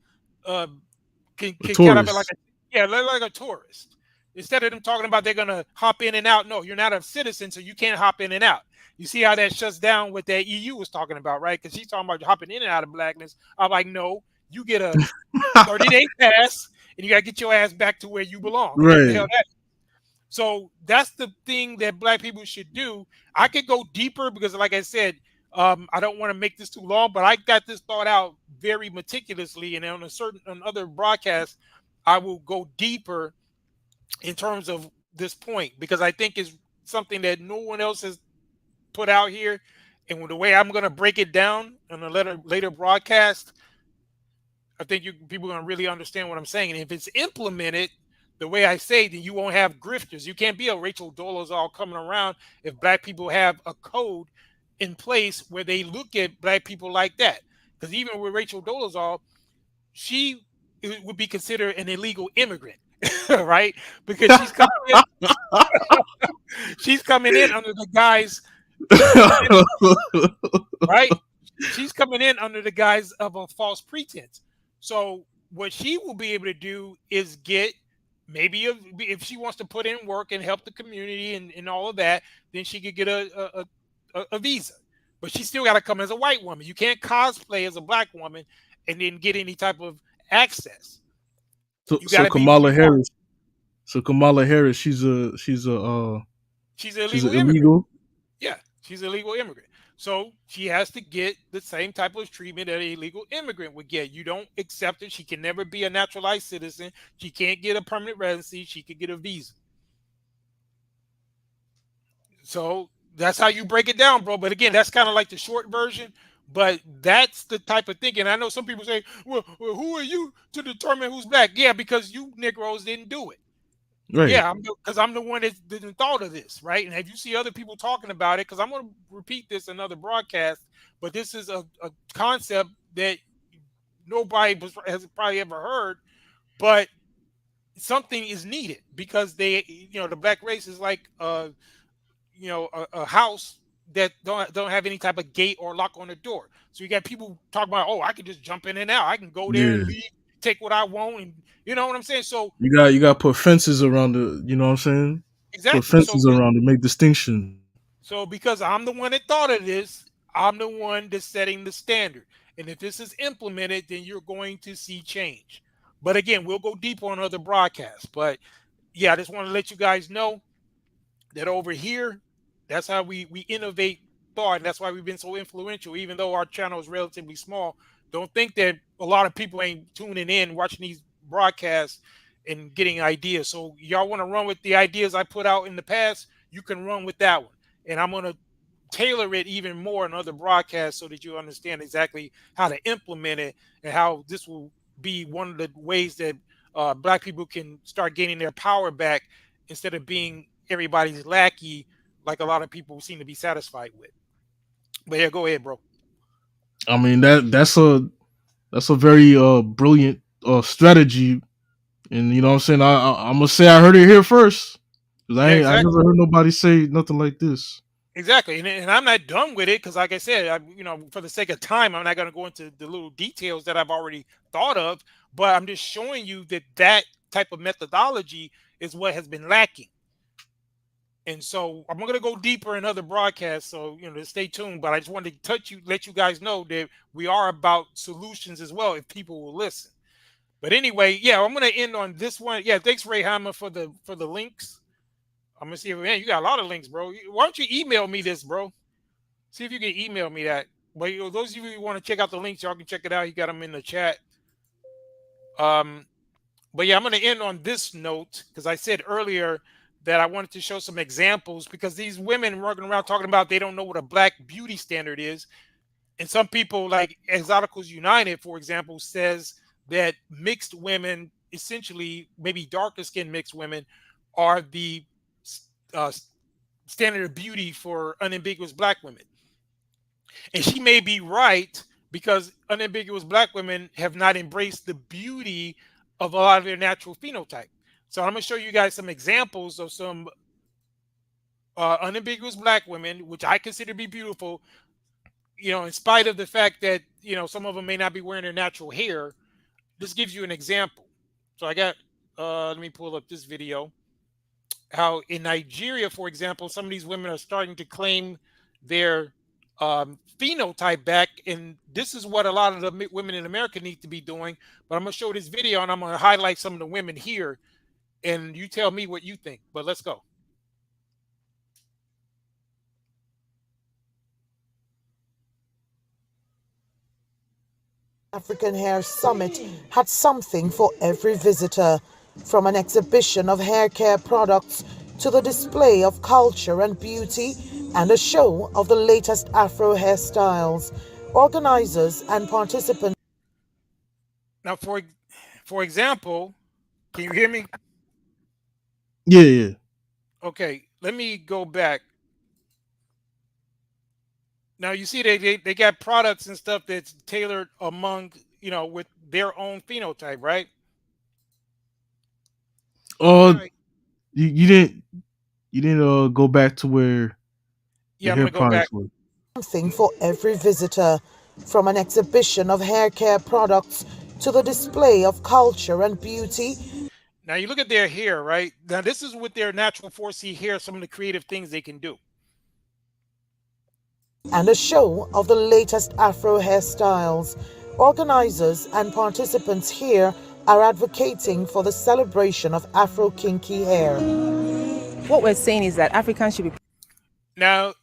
can kind of like like a tourist. Instead of them talking about they're gonna hop in and out, no, you're not a citizen, so you can't hop in and out. You see how that shuts down what that EU was talking about, right? Because she's talking about hopping in and out of blackness. I'm like, no, you get a 30-day pass, and you got to get your ass back to where you belong. Right. So that's the thing that black people should do. I could go deeper because, like I said, I don't want to make this too long, but I got this thought out very meticulously, and on other broadcasts, I will go deeper in terms of this point because I think it's something that no one else has put out here, and the way I'm going to break it down on a later broadcast, I think people are going to really understand what I'm saying. And if it's implemented the way I say, then you won't have grifters. You can't be a Rachel Dolezal coming around if black people have a code in place where they look at black people like that. Because even with Rachel Dolezal, she would be considered an illegal immigrant. right? Because she's coming in under the guise of an immigrant, right? She's coming in under the guise of a false pretense. So what she will be able to do is get maybe if she wants to put in work and help the community and all of that, then she could get a visa. But she still got to come as a white woman. You can't cosplay as a black woman and then get any type of access. So You got so to be who Kamala you are. Harris. So Kamala Harris, She's an she's an illegal immigrant. illegal. Yeah, she's an illegal immigrant. So she has to get the same type of treatment that an illegal immigrant would get. You don't accept it. She can never be a naturalized citizen. She can't get a permanent residency. She could get a visa. So that's how you break it down, bro. But again, that's kind of like the short version. But that's the type of thinking. I know some people say, well, who are you to determine who's black? Yeah, because you Negroes didn't do it. Right. Yeah, because I'm the one that didn't thought of this, right? And if you see other people talking about it, because I'm going to repeat this in another broadcast, but this is a concept that nobody has probably ever heard, but something is needed because the black race is like, a house that don't have any type of gate or lock on the door. So you got people talking about, oh, I can just jump in and out. I can go there Yeah. and leave, take what I want, and you know what I'm saying? So You got to put fences around the. You know what I'm saying? Put exactly. fences around to make distinction. So because I'm the one that thought of this, I'm the one that's setting the standard. And if this is implemented, then you're going to see change. But again, we'll go deeper on other broadcasts. But yeah, I just want to let you guys know that over here, that's how we innovate thought. And that's why we've been so influential, even though our channel is relatively small. Don't think that a lot of people ain't tuning in, watching these broadcasts and getting ideas. So y'all want to run with the ideas I put out in the past, you can run with that one. And I'm going to tailor it even more in other broadcasts so that you understand exactly how to implement it and how this will be one of the ways that black people can start gaining their power back instead of being everybody's lackey like a lot of people seem to be satisfied with. But yeah, go ahead, bro. I mean that's a very brilliant strategy, and you know what I'm saying. I'm gonna say I heard it here first because Yeah, I exactly. never heard nobody say nothing like this. Exactly, and I'm not done with it because, like I said, for the sake of time, I'm not going to go into the little details that I've already thought of. But I'm just showing you that type of methodology is what has been lacking. And so I'm going to go deeper in other broadcasts. So stay tuned. But I just wanted to let you guys know that we are about solutions as well if people will listen. But anyway, yeah, I'm going to end on this one. Yeah, thanks, Ray Hammer, for the links. I'm gonna see if man, you got a lot of links, bro. Why don't you email me this, bro? See if you can email me that. But those of you who want to check out the links, y'all can check it out. He got them in the chat. But yeah, I'm gonna end on this note because I said earlier that I wanted to show some examples because these women running around talking about they don't know what a black beauty standard is. And some people like Exoticals United, for example, says that mixed women, essentially maybe darker skinned mixed women, are the uh, standard of beauty for unambiguous black women. And she may be right because unambiguous black women have not embraced the beauty of a lot of their natural phenotype. So I'm going to show you guys some examples of some unambiguous black women, which I consider to be beautiful, in spite of the fact that, some of them may not be wearing their natural hair. This gives you an example. So I got, let me pull up this video. How in Nigeria, for example, some of these women are starting to claim their phenotype back, and this is what a lot of the women in America need to be doing. But I'm going to show this video, and I'm going to highlight some of the women here, and you tell me what you think. But let's go. African Hair Summit had something for every visitor, from an exhibition of hair care products to the display of culture and beauty and a show of the latest Afro hairstyles. Organizers and participants. Now, for example, can you hear me? Yeah. Okay, let me go back. Now you see they got products and stuff that's tailored among with their own phenotype, right? Oh, you didn't go back to where the Yeah, I'm hair gonna go back. products were. Something for every visitor, from an exhibition of hair care products to the display of culture and beauty. Now you look at their hair, right? Now this is with their natural 4C hair, some of the creative things they can do. And a show of the latest Afro hairstyles. Organizers and participants here are advocating for the celebration of Afro kinky hair. What we're saying is that Africans should be. Now,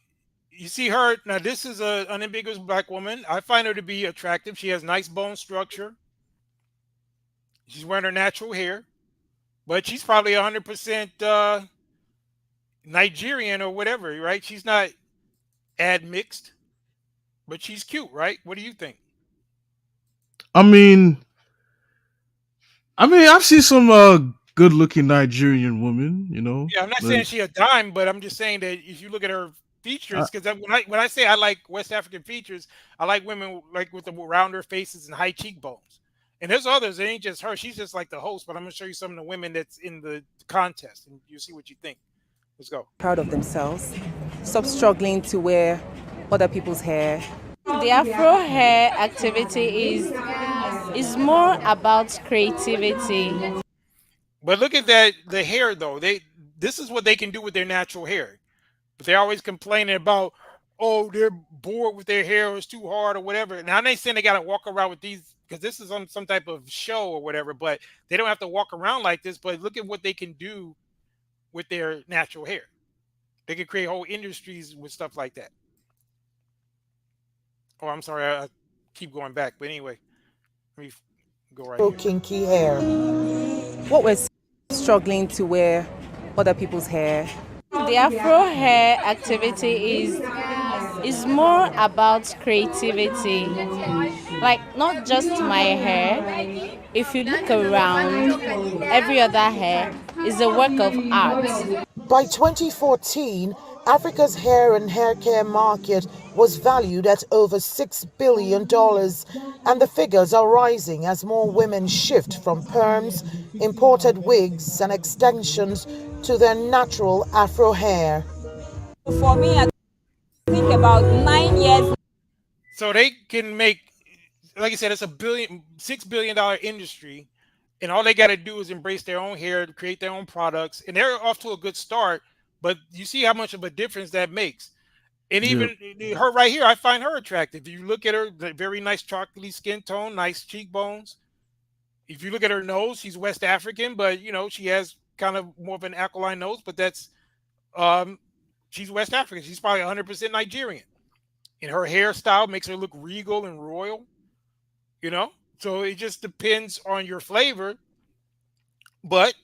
you see her. Now, this is an unambiguous black woman. I find her to be attractive. She has nice bone structure. She's wearing her natural hair, but she's probably 100% Nigerian or whatever, right? She's not admixed, but she's cute, right? What do you think? I mean, I've seen some good-looking Nigerian women, you know. Yeah, I'm not like, saying she a dime, but I'm just saying that if you look at her features, because when I say I like West African features, I like women like with the rounder faces and high cheekbones. And there's others. It ain't just her. She's just like the host. But I'm gonna show you some of the women that's in the contest, and you see what you think. Let's go. Proud of themselves. Stop struggling to wear other people's hair. The Afro hair activity is more about creativity. But look at that, the hair though. This is what they can do with their natural hair. But they're always complaining about, oh, they're bored with their hair, or it's too hard or whatever. Now I'm not saying they gotta walk around with these because this is on some type of show or whatever, but they don't have to walk around like this. But look at what they can do with their natural hair. They can create whole industries with stuff like that. Oh, I'm sorry, I keep going back. But anyway, let me go right here. Kinky hair. What we're struggling to wear other people's hair. The Afro hair activity is more about creativity. Like not just my hair. If you look around, every other hair is a work of art. By 2014, Africa's hair and hair care market was valued at over $6 billion, and the figures are rising as more women shift from perms, imported wigs, and extensions to their natural Afro hair. For me, I think about 9 years. So they can make, like I said, it's $6 billion industry, and all they got to do is embrace their own hair, create their own products, and they're off to a good start. But you see how much of a difference that makes. And even her right here, I find her attractive. If you look at her, very nice chocolatey skin tone, nice cheekbones. If you look at her nose, she's West African, but you know she has kind of more of an aquiline nose. But that's she's West African. She's probably 100% Nigerian. And her hairstyle makes her look regal and royal. You know, so it just depends on your flavor. But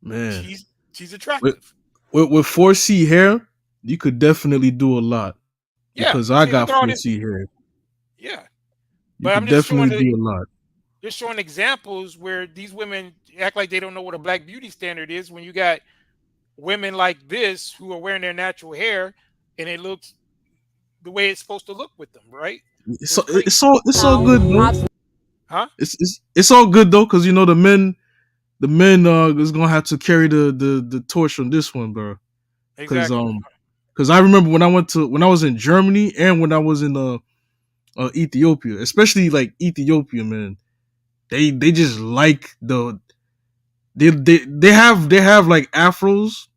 man, she's attractive. With 4C hair, you could definitely do a lot. Yeah, because I got 4C hair. Yeah, but I'm just definitely do a lot. Just showing examples where these women act like they don't know what a black beauty standard is. When you got women like this who are wearing their natural hair, and it looks the way it's supposed to look with them, right? It's all good though. Huh? It's all good though, because you know the men is gonna have to carry the torch on this one, bro. Exactly. Because I remember when I was in Germany and when I was in Ethiopia, especially like Ethiopia, man, they just like they have like afros,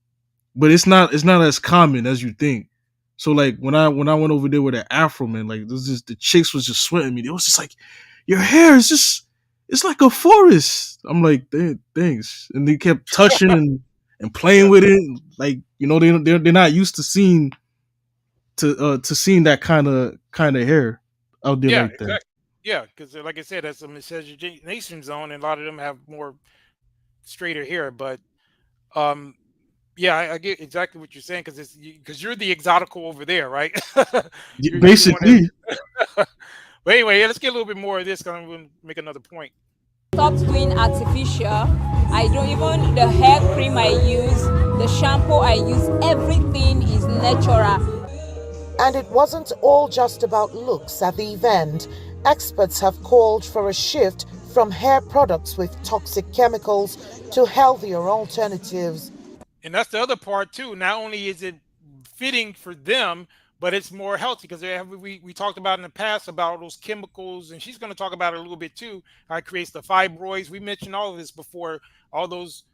but it's not as common as you think. So like when I went over there with an afro, man, like the chicks was just sweating me. They was just like, your hair is just, it's like a forest. I'm like, thanks. And they kept touching and playing with it. Like, you know, they're not used to seeing that kind of hair out there like that. Exactly. Yeah, because like I said, that's a miscegenation zone, and a lot of them have more straighter hair. But yeah, I get exactly what you're saying, because you're the exotical over there, right? Basically. But anyway, let's get a little bit more of this. I'm going to make another point. Stop doing artificial. I don't even, the hair cream I use, the shampoo I use, everything is natural. And it wasn't all just about looks at the event. Experts have called for a shift from hair products with toxic chemicals to healthier alternatives. And that's the other part too. Not only is it fitting for them, but it's more healthy because we talked about in the past about those chemicals, and she's going to talk about it a little bit too. How it creates the fibroids. We mentioned all of this before. All those,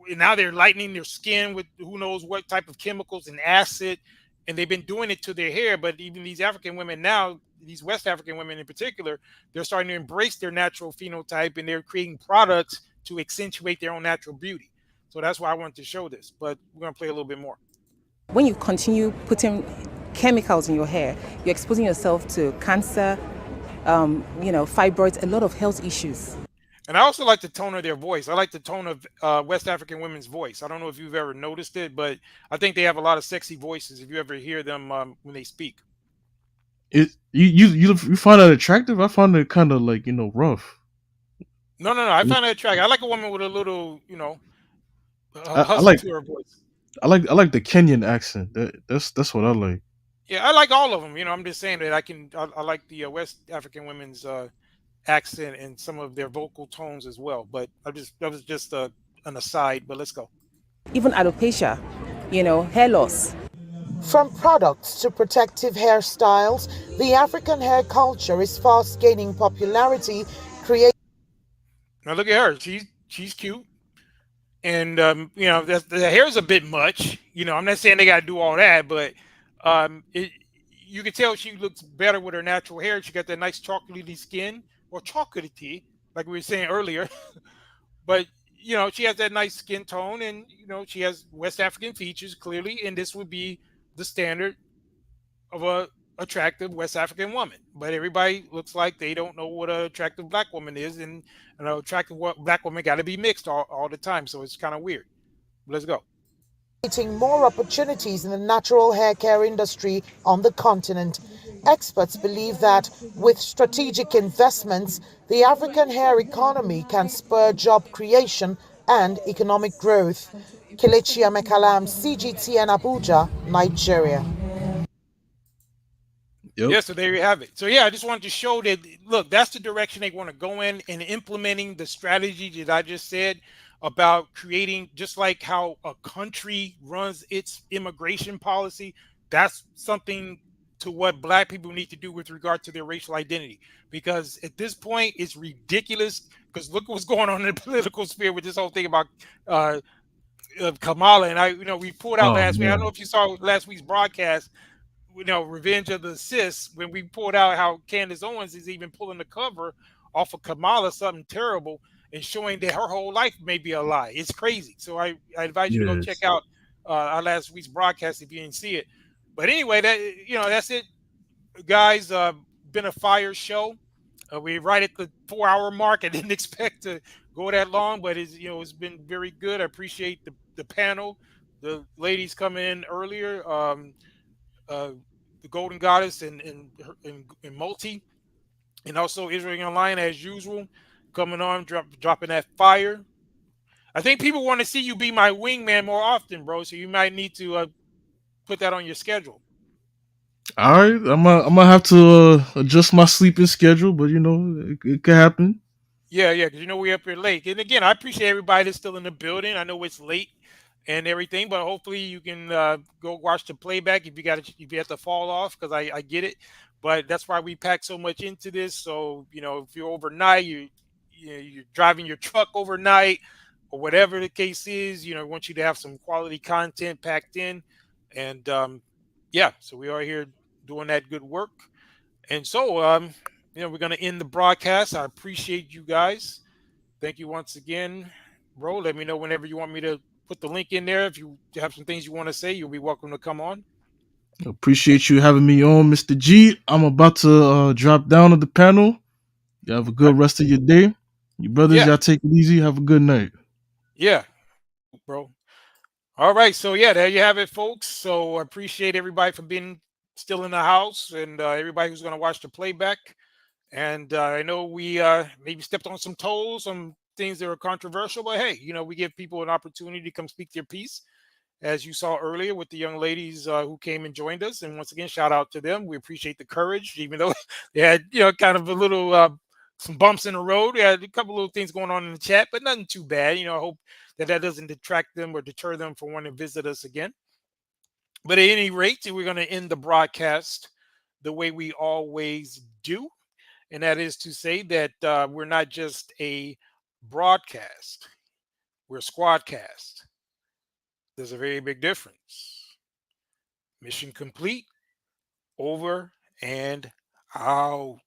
and now they're lightening their skin with who knows what type of chemicals and acid, and they've been doing it to their hair. But even these African women now, these West African women in particular, they're starting to embrace their natural phenotype, and they're creating products to accentuate their own natural beauty. So that's why I wanted to show this, but we're going to play a little bit more. When you continue putting chemicals in your hair, you're exposing yourself to cancer, fibroids, a lot of health issues. And I also like the tone of their voice. I like the tone of West African women's voice. I don't know if you've ever noticed it, but I think they have a lot of sexy voices if you ever hear them when they speak. You find that attractive? I find it kind of like, rough. No. I find it attractive. I like a woman with a little, I hustle like to her voice. I like the Kenyan accent. That's what I like. Yeah, I like all of them. I'm just saying that I like the West African women's accent and some of their vocal tones as well. But that was just an aside. But let's go. Even alopecia, hair loss. From products to protective hairstyles, the African hair culture is fast gaining popularity. Now look at her. She's cute. And the hair's a bit much. I'm not saying they got to do all that, but you can tell she looks better with her natural hair. She got that nice chocolatey skin, or chocolatey, like we were saying earlier. But she has that nice skin tone, and she has West African features clearly, and this would be the standard of a attractive West African woman. But everybody looks like they don't know what an attractive black woman is, and an attractive black woman got to be mixed all the time, so it's kind of weird. Let's go. Creating more opportunities in the natural hair care industry on the continent. Experts believe that with strategic investments, the African hair economy can spur job creation and economic growth. Kelechi Amekalam, CGTN Abuja, Nigeria. Yep. Yeah, so there you have it. So yeah, I just wanted to show that, look, that's the direction they want to go in implementing the strategy that I just said about creating, just like how a country runs its immigration policy. That's something to what black people need to do with regard to their racial identity. Because at this point, it's ridiculous, because look what's going on in the political sphere with this whole thing about Kamala. And we pulled out last week. I don't know if you saw last week's broadcast, Revenge of the Sis, when we pulled out how Candace Owens is even pulling the cover off of Kamala, something terrible, and showing that her whole life may be a lie. It's crazy. So I invite you to go check out our last week's broadcast if you didn't see it. But anyway, that's it, guys. Been a fire show. We're right at the 4-hour mark. I didn't expect to go that long, but it's been very good. I appreciate the panel, the ladies coming in earlier. The Golden Goddess and Multi, and also Israel Online as usual, coming on, dropping that fire. I think people want to see you be my wingman more often, bro. So you might need to put that on your schedule. All right, I'm gonna have to adjust my sleeping schedule, but it could happen. Yeah, because we're up here late. And again, I appreciate everybody that's still in the building. I know it's late and everything, but hopefully you can go watch the playback if you have to fall off, because I get it. But that's why we pack so much into this. So if you're overnight, you're driving your truck overnight, or whatever the case is, I want you to have some quality content packed in. And so we are here doing that good work. And so we're going to end the broadcast. I appreciate you guys. Thank you once again, bro. Let me know whenever you want me to put the link in there. If you have some things you want to say, you'll be welcome to come on. Appreciate you having me on, Mr. G. I'm about to drop down to the panel. You have a good rest of your day. You brothers, y'all take it easy. Have a good night. Yeah, bro. All right. So there you have it, folks. So I appreciate everybody for being still in the house, and everybody who's going to watch the playback. And I know we maybe stepped on some toes, some things that are controversial, but hey, we give people an opportunity to come speak their piece, as you saw earlier with the young ladies who came and joined us. And once again, shout out to them. We appreciate the courage, even though they had kind of a little some bumps in the road. We had a couple little things going on in the chat, but nothing too bad. I hope that doesn't detract them or deter them from wanting to visit us again. But at any rate, we're going to end the broadcast the way we always do. And that is to say that we're not just a broadcast, we're a squadcast. There's a very big difference. Mission complete, over and out.